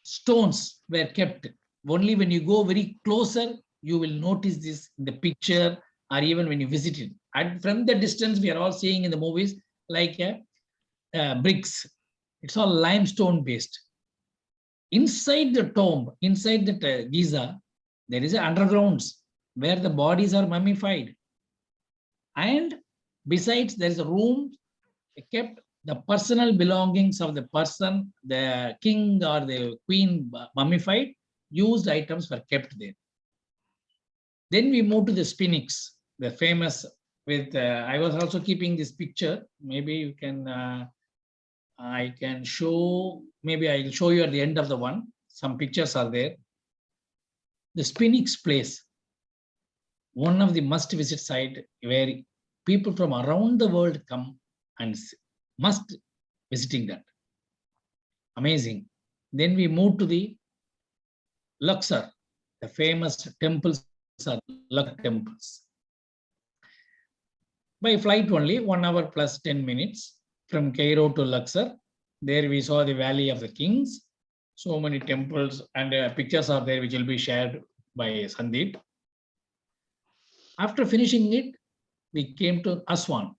Speaker 5: stones were kept. Only when you go very closer, you will notice this in the picture or even when you visit it. And from the distance, we are all seeing in the movies like bricks. It's all limestone based. Inside the tomb, inside the Giza, there is undergrounds where the bodies are mummified. And besides, there is a room kept the personal belongings of the person, the king or the queen mummified, used items were kept there. Then we moved to the Sphinx, the famous with, I was also keeping this picture. Maybe you can, I can show, maybe I'll show you at the end of the one. Some pictures are there. The Sphinx place, one of the must visit site where people from around the world come and must visiting that. Amazing. Then we moved to the Luxor, the famous temples are Luxor temples. By flight only, 1 hour plus 10 minutes from Cairo to Luxor. There we saw the Valley of the Kings. So many temples and pictures are there which will be shared by Sandeep. After finishing it, we came to Aswan.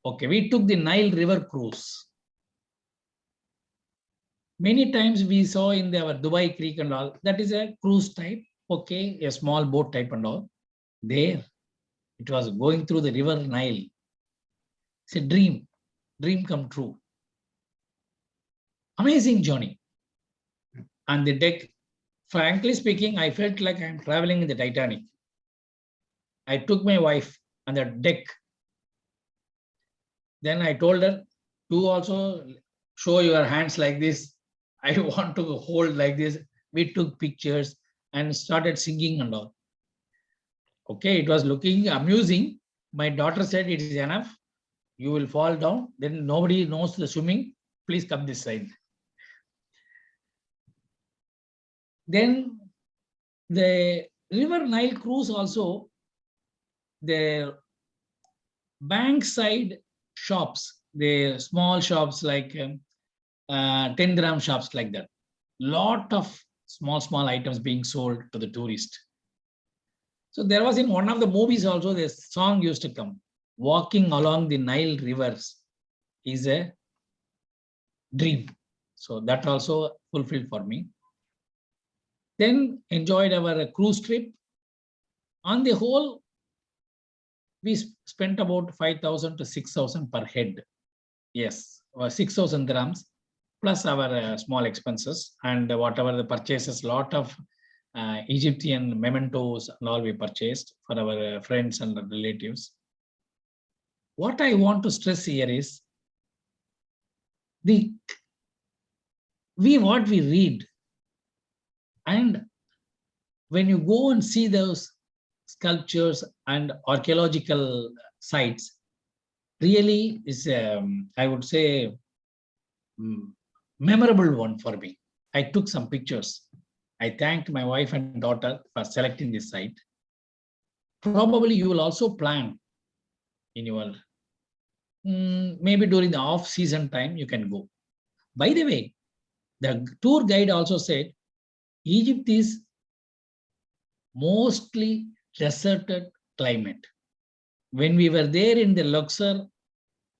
Speaker 5: Okay, we took the Nile River cruise. Many times we saw in our Dubai Creek and all, that is a cruise type, okay, a small boat type and all. There, it was going through the river Nile. It's a dream come true. Amazing journey. On the deck, frankly speaking, I felt like I'm traveling in the Titanic. I took my wife on the deck. Then I told her, you also show your hands like this. I want to hold like this. We took pictures and started singing and all. Okay, it was looking amusing. My daughter said, it is enough. You will fall down. Then nobody knows the swimming. Please come this side. Then the River Nile cruise also, the bankside shops, the small shops like 10-gram shops like that. Lot of small items being sold to the tourist. So there was in one of the movies also, the song used to come. Walking along the Nile rivers is a dream. So that also fulfilled for me. Then enjoyed our cruise trip. On the whole, we spent about 5,000 to 6,000 per head. Yes, 6,000 dirhams plus our small expenses and whatever the purchases, lot of Egyptian mementos and all we purchased for our friends and relatives. What I want to stress here is what we read, and when you go and see those sculptures and archaeological sites, really is I would say memorable one for me. I took some pictures. I thanked my wife and daughter for selecting this site. Probably you will also plan in your maybe during the off-season time you can go. By the way, the tour guide also said Egypt is mostly deserted climate. When we were there in the Luxor,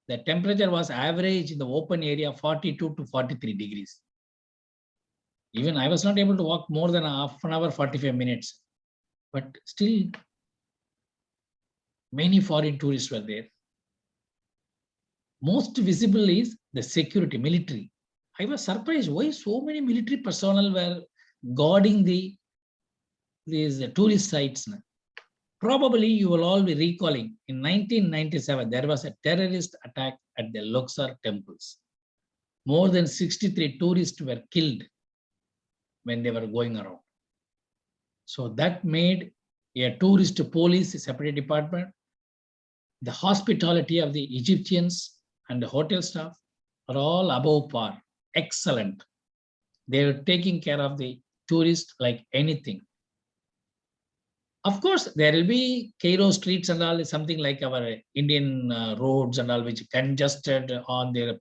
Speaker 5: the temperature was average in the open area 42 to 43 degrees. Even I was not able to walk more than half an hour, 45 minutes. But still, many foreign tourists were there. Most visible is the security, military. I was surprised why so many military personnel were guarding these tourist sites. Probably you will all be recalling in 1997, there was a terrorist attack at the Luxor temples. More than 63 tourists were killed when they were going around. So that made a tourist police, a separate department. The hospitality of the Egyptians and the hotel staff are all above par, excellent. They were taking care of the tourists like anything. Of course, there will be Cairo streets and all, something like our Indian roads and all, which congested on their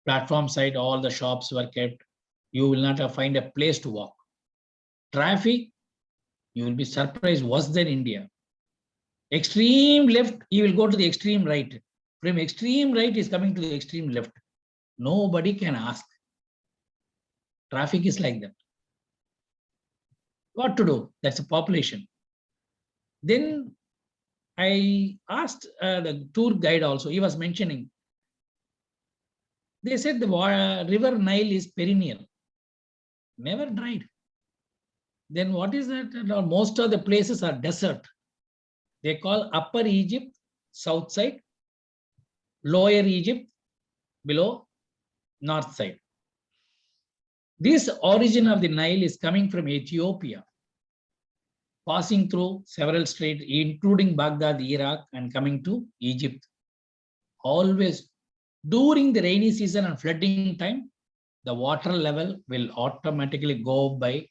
Speaker 5: platform side, all the shops were kept. You will not find a place to walk. Traffic, you will be surprised, worse than India. Extreme left, you will go to the extreme right. From extreme right is coming to the extreme left. Nobody can ask. Traffic is like that. What to do? That's a population. Then I asked the tour guide also, he was mentioning, they said the river Nile is perennial, never dried. Then what is that? Most of the places are desert. They call Upper Egypt, south side, Lower Egypt, below, north side. This origin of the Nile is coming from Ethiopia, passing through several states, including Baghdad, Iraq, and coming to Egypt. Always during the rainy season and flooding time, the water level will automatically go up by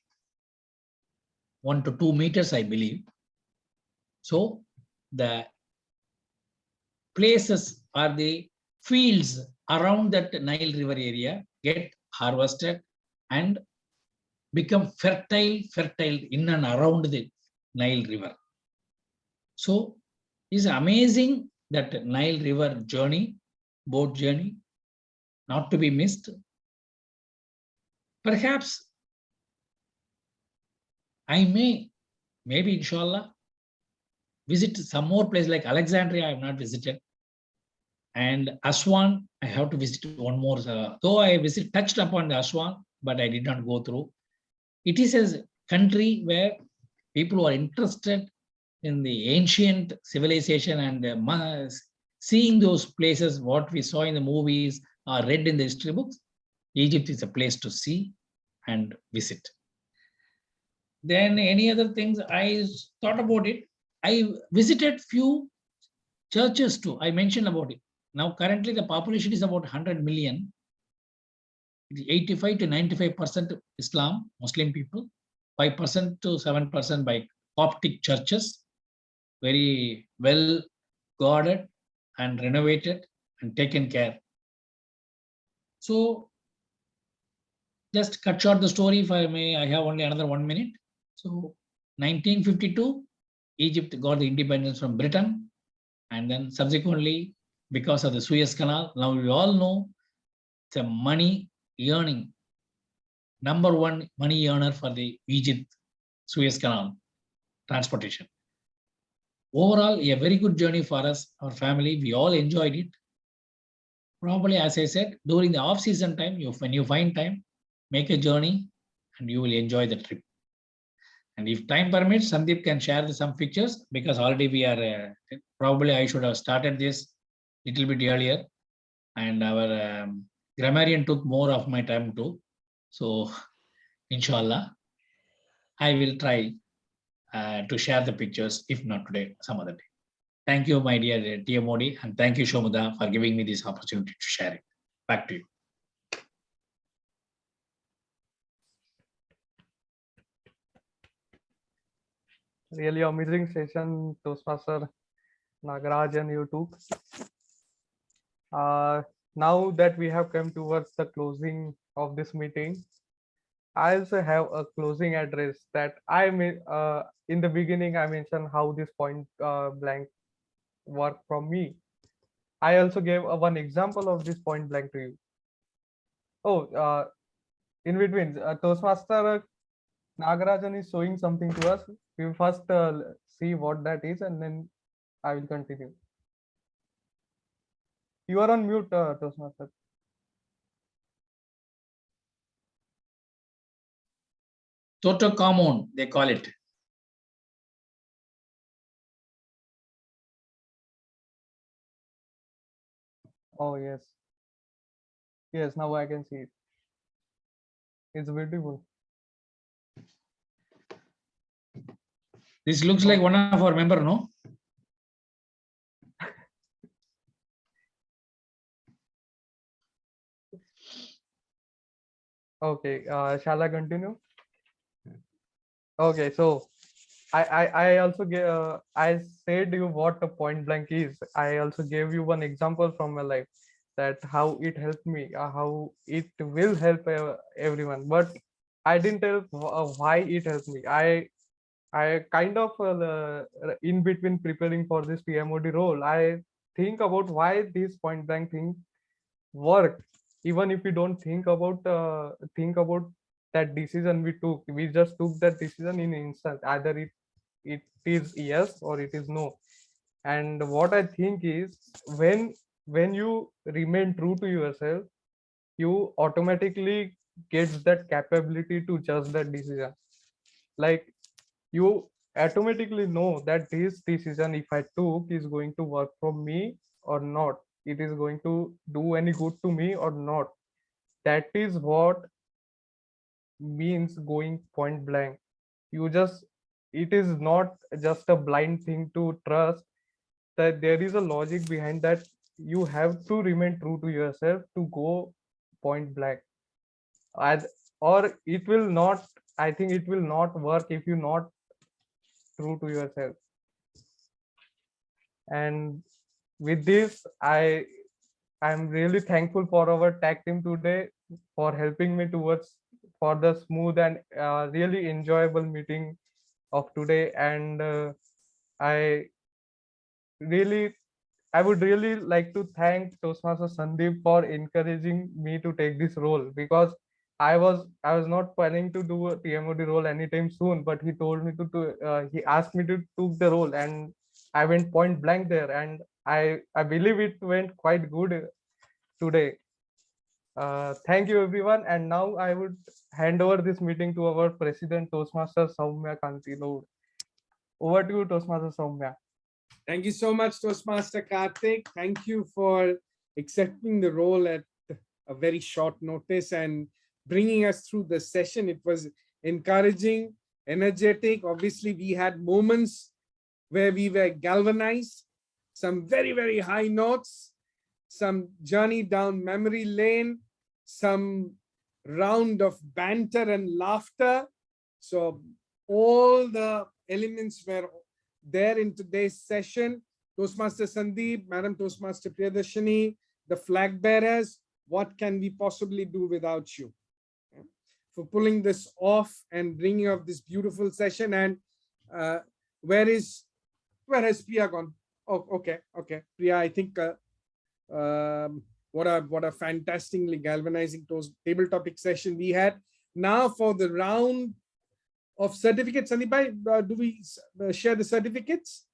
Speaker 5: 1 to 2 meters, I believe. So the places or the fields around that Nile River area get harvested and become fertile in and around the Nile River. So it's amazing that Nile River journey, boat journey, not to be missed. Perhaps I maybe inshallah, visit some more places like Alexandria I have not visited. And Aswan, I have to visit one more. Though I touched upon the Aswan, but I did not go through. It is a country where people who are interested in the ancient civilization and seeing those places, what we saw in the movies or read in the history books, Egypt is a place to see and visit. Then any other things, I thought about it. I visited few churches too. I mentioned about it. Now currently the population is about 100 million. 85 to 95% Islam, Muslim people, 5% to 7% by Coptic churches, very well guarded and renovated and taken care. So just cut short the story if I may, I have only another 1 minute. So 1952, Egypt got the independence from Britain, and then subsequently, because of the Suez Canal, now we all know it's a money earning, number one money earner for the Egypt Suez Canal transportation. Overall, a very good journey for us, our family. We all enjoyed it. Probably, as I said, during the off-season time, when you find time, make a journey and you will enjoy the trip. And if time permits, Sandeep can share some pictures, because already we are, probably I should have started this little bit earlier. And our grammarian took more of my time too. So, inshallah, I will try to share the pictures, if not today, some other day. Thank you, my dear Tia Modi, and thank you, Shomuda, for giving me this opportunity to share it. Back to you.
Speaker 6: Really amazing session, Toastmaster Nagaraj and you took. Now that we have come towards the closing of this meeting, I also have a closing address that I made in the beginning. I mentioned how this point blank work from me. I also gave one example of this point blank to you. Oh, in between, Toastmaster Nagarajan is showing something to us. We will first see what that is, and then I will continue. You are on mute, Toastmaster.
Speaker 5: Totocommon, they call it.
Speaker 6: Oh, yes. Yes, now I can see it. It's beautiful.
Speaker 5: This looks like one of our member, no?
Speaker 6: Okay, shall I continue? Okay, so I also gave I said you what a point blank is. I also gave you one example from my life, that how it helped me, how it will help everyone. But I didn't tell why it helped me. I kind of in between preparing for this PMOD role, I think about why this point blank thing work. Even if we don't think about that decision we took, we just took that decision in instant. Either it is yes or it is no. And what I think is, when you remain true to yourself, you automatically get that capability to judge that decision. Like, you automatically know that this decision, if I took, is going to work for me or not, it is going to do any good to me or not. That is what means going point blank. You just, it is not just a blind thing to trust, that there is a logic behind that. You have to remain true to yourself to go point blank. And, or it will not, I think it will not work if you not true to yourself. And with this, I'm really thankful for our tag team today for helping me towards for the smooth and really enjoyable meeting of today. And I really, I would really like to thank Toastmaster Sandeep for encouraging me to take this role, because I was not planning to do a TMOD role anytime soon, but he told me he asked me to took the role, and I went point blank there, and I believe it went quite good today. Thank you everyone, and now I would hand over this meeting to our president Toastmaster Soumya Kantilod. Over to you, Toastmaster Soumya.
Speaker 2: Thank you so much, Toastmaster Karthik. Thank you for accepting the role at a very short notice and bringing us through the session. It was encouraging, energetic. Obviously, we had moments where we were galvanized, some very, very high notes, some journey down memory lane, some round of banter and laughter. So all the elements were there in today's session. Toastmaster Sandeep, Madam Toastmaster Priyadarshini, the flag bearers, what can we possibly do without you? For pulling this off and bringing up this beautiful session. And where has Priya gone? Oh, okay. Priya, I think what a fantastically galvanizing table topic session we had. Now for the round of certificates, Sandeep, do we share the certificates?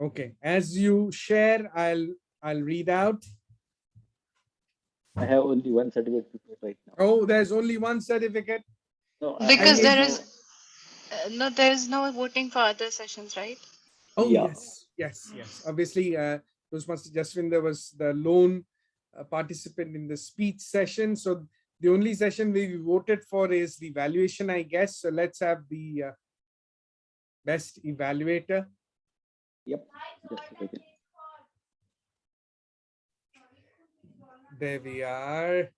Speaker 2: Okay, as you share, I'll read out.
Speaker 4: I have only one certificate right now.
Speaker 2: Oh, there's only one certificate.
Speaker 4: No,
Speaker 9: Because there is no voting for other sessions, right?
Speaker 2: Oh,
Speaker 4: yeah.
Speaker 2: yes. Obviously, Toastmaster Jaswinder was the lone participant in the speech session. So the only session we voted for is the evaluation, I guess. So let's have the best evaluator.
Speaker 4: Yep. Just a second.
Speaker 2: There we are.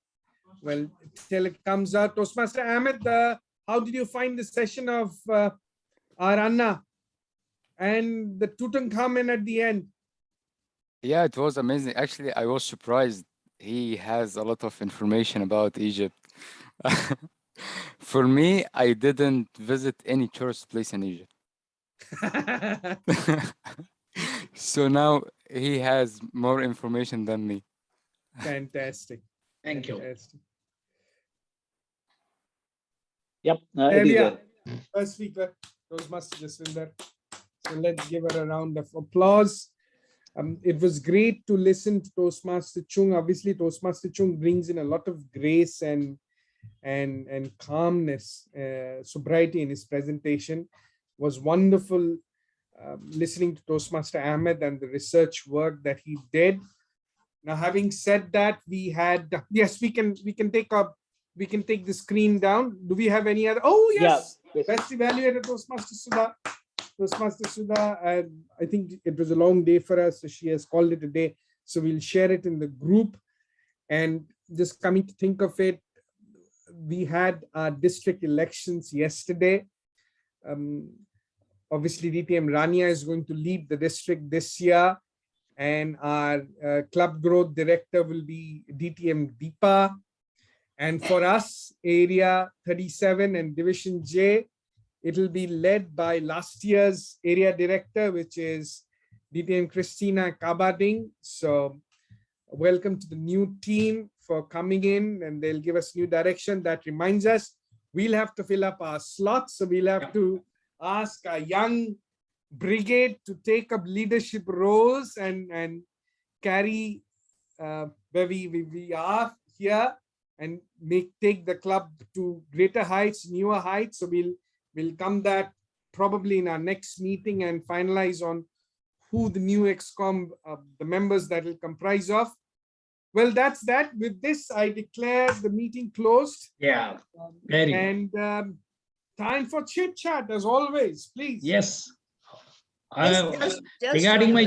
Speaker 2: Well, till it comes out, Toastmaster Ahmed, how did you find the session of our Anna and the Tutankhamen at the end?
Speaker 14: Yeah, it was amazing. Actually, I was surprised. He has a lot of information about Egypt. For me, I didn't visit any tourist place in Egypt. So now he has more information than me.
Speaker 2: Fantastic.
Speaker 5: Thank you.
Speaker 4: Yep.
Speaker 2: There we are. First speaker, Toastmaster Jaswinder. So let's give her a round of applause. It was great to listen to Toastmaster Chung. Obviously, Toastmaster Chung brings in a lot of grace and calmness, sobriety in his presentation. It was wonderful listening to Toastmaster Ahmed and the research work that he did. Now, having said that, we had yes, we can take the screen down. Do we have any other? Oh yes, best evaluator Toastmaster Sudha. Toastmaster Sudha, I think it was a long day for us, so she has called it a day. So we'll share it in the group. And just coming to think of it, we had our district elections yesterday. Obviously, DTM Rania is going to lead the district this year, and our club growth director will be DTM Deepa. And for us, Area 37 and Division J, it will be led by last year's area director, which is DTM Christina Kabading. So welcome to the new team for coming in, and they'll give us new direction. That reminds us, we'll have to fill up our slots. So we'll have to ask a young brigade to take up leadership roles and carry where we are here and take the club to greater heights, newer heights. So we'll come that probably in our next meeting and finalize on who the new ExCom, the members that will comprise of. Well, that's that. With this, I declare the meeting closed.
Speaker 5: Yeah, very good.
Speaker 2: And time for chit chat as always, please.
Speaker 5: Yes.
Speaker 12: Just
Speaker 5: Regarding my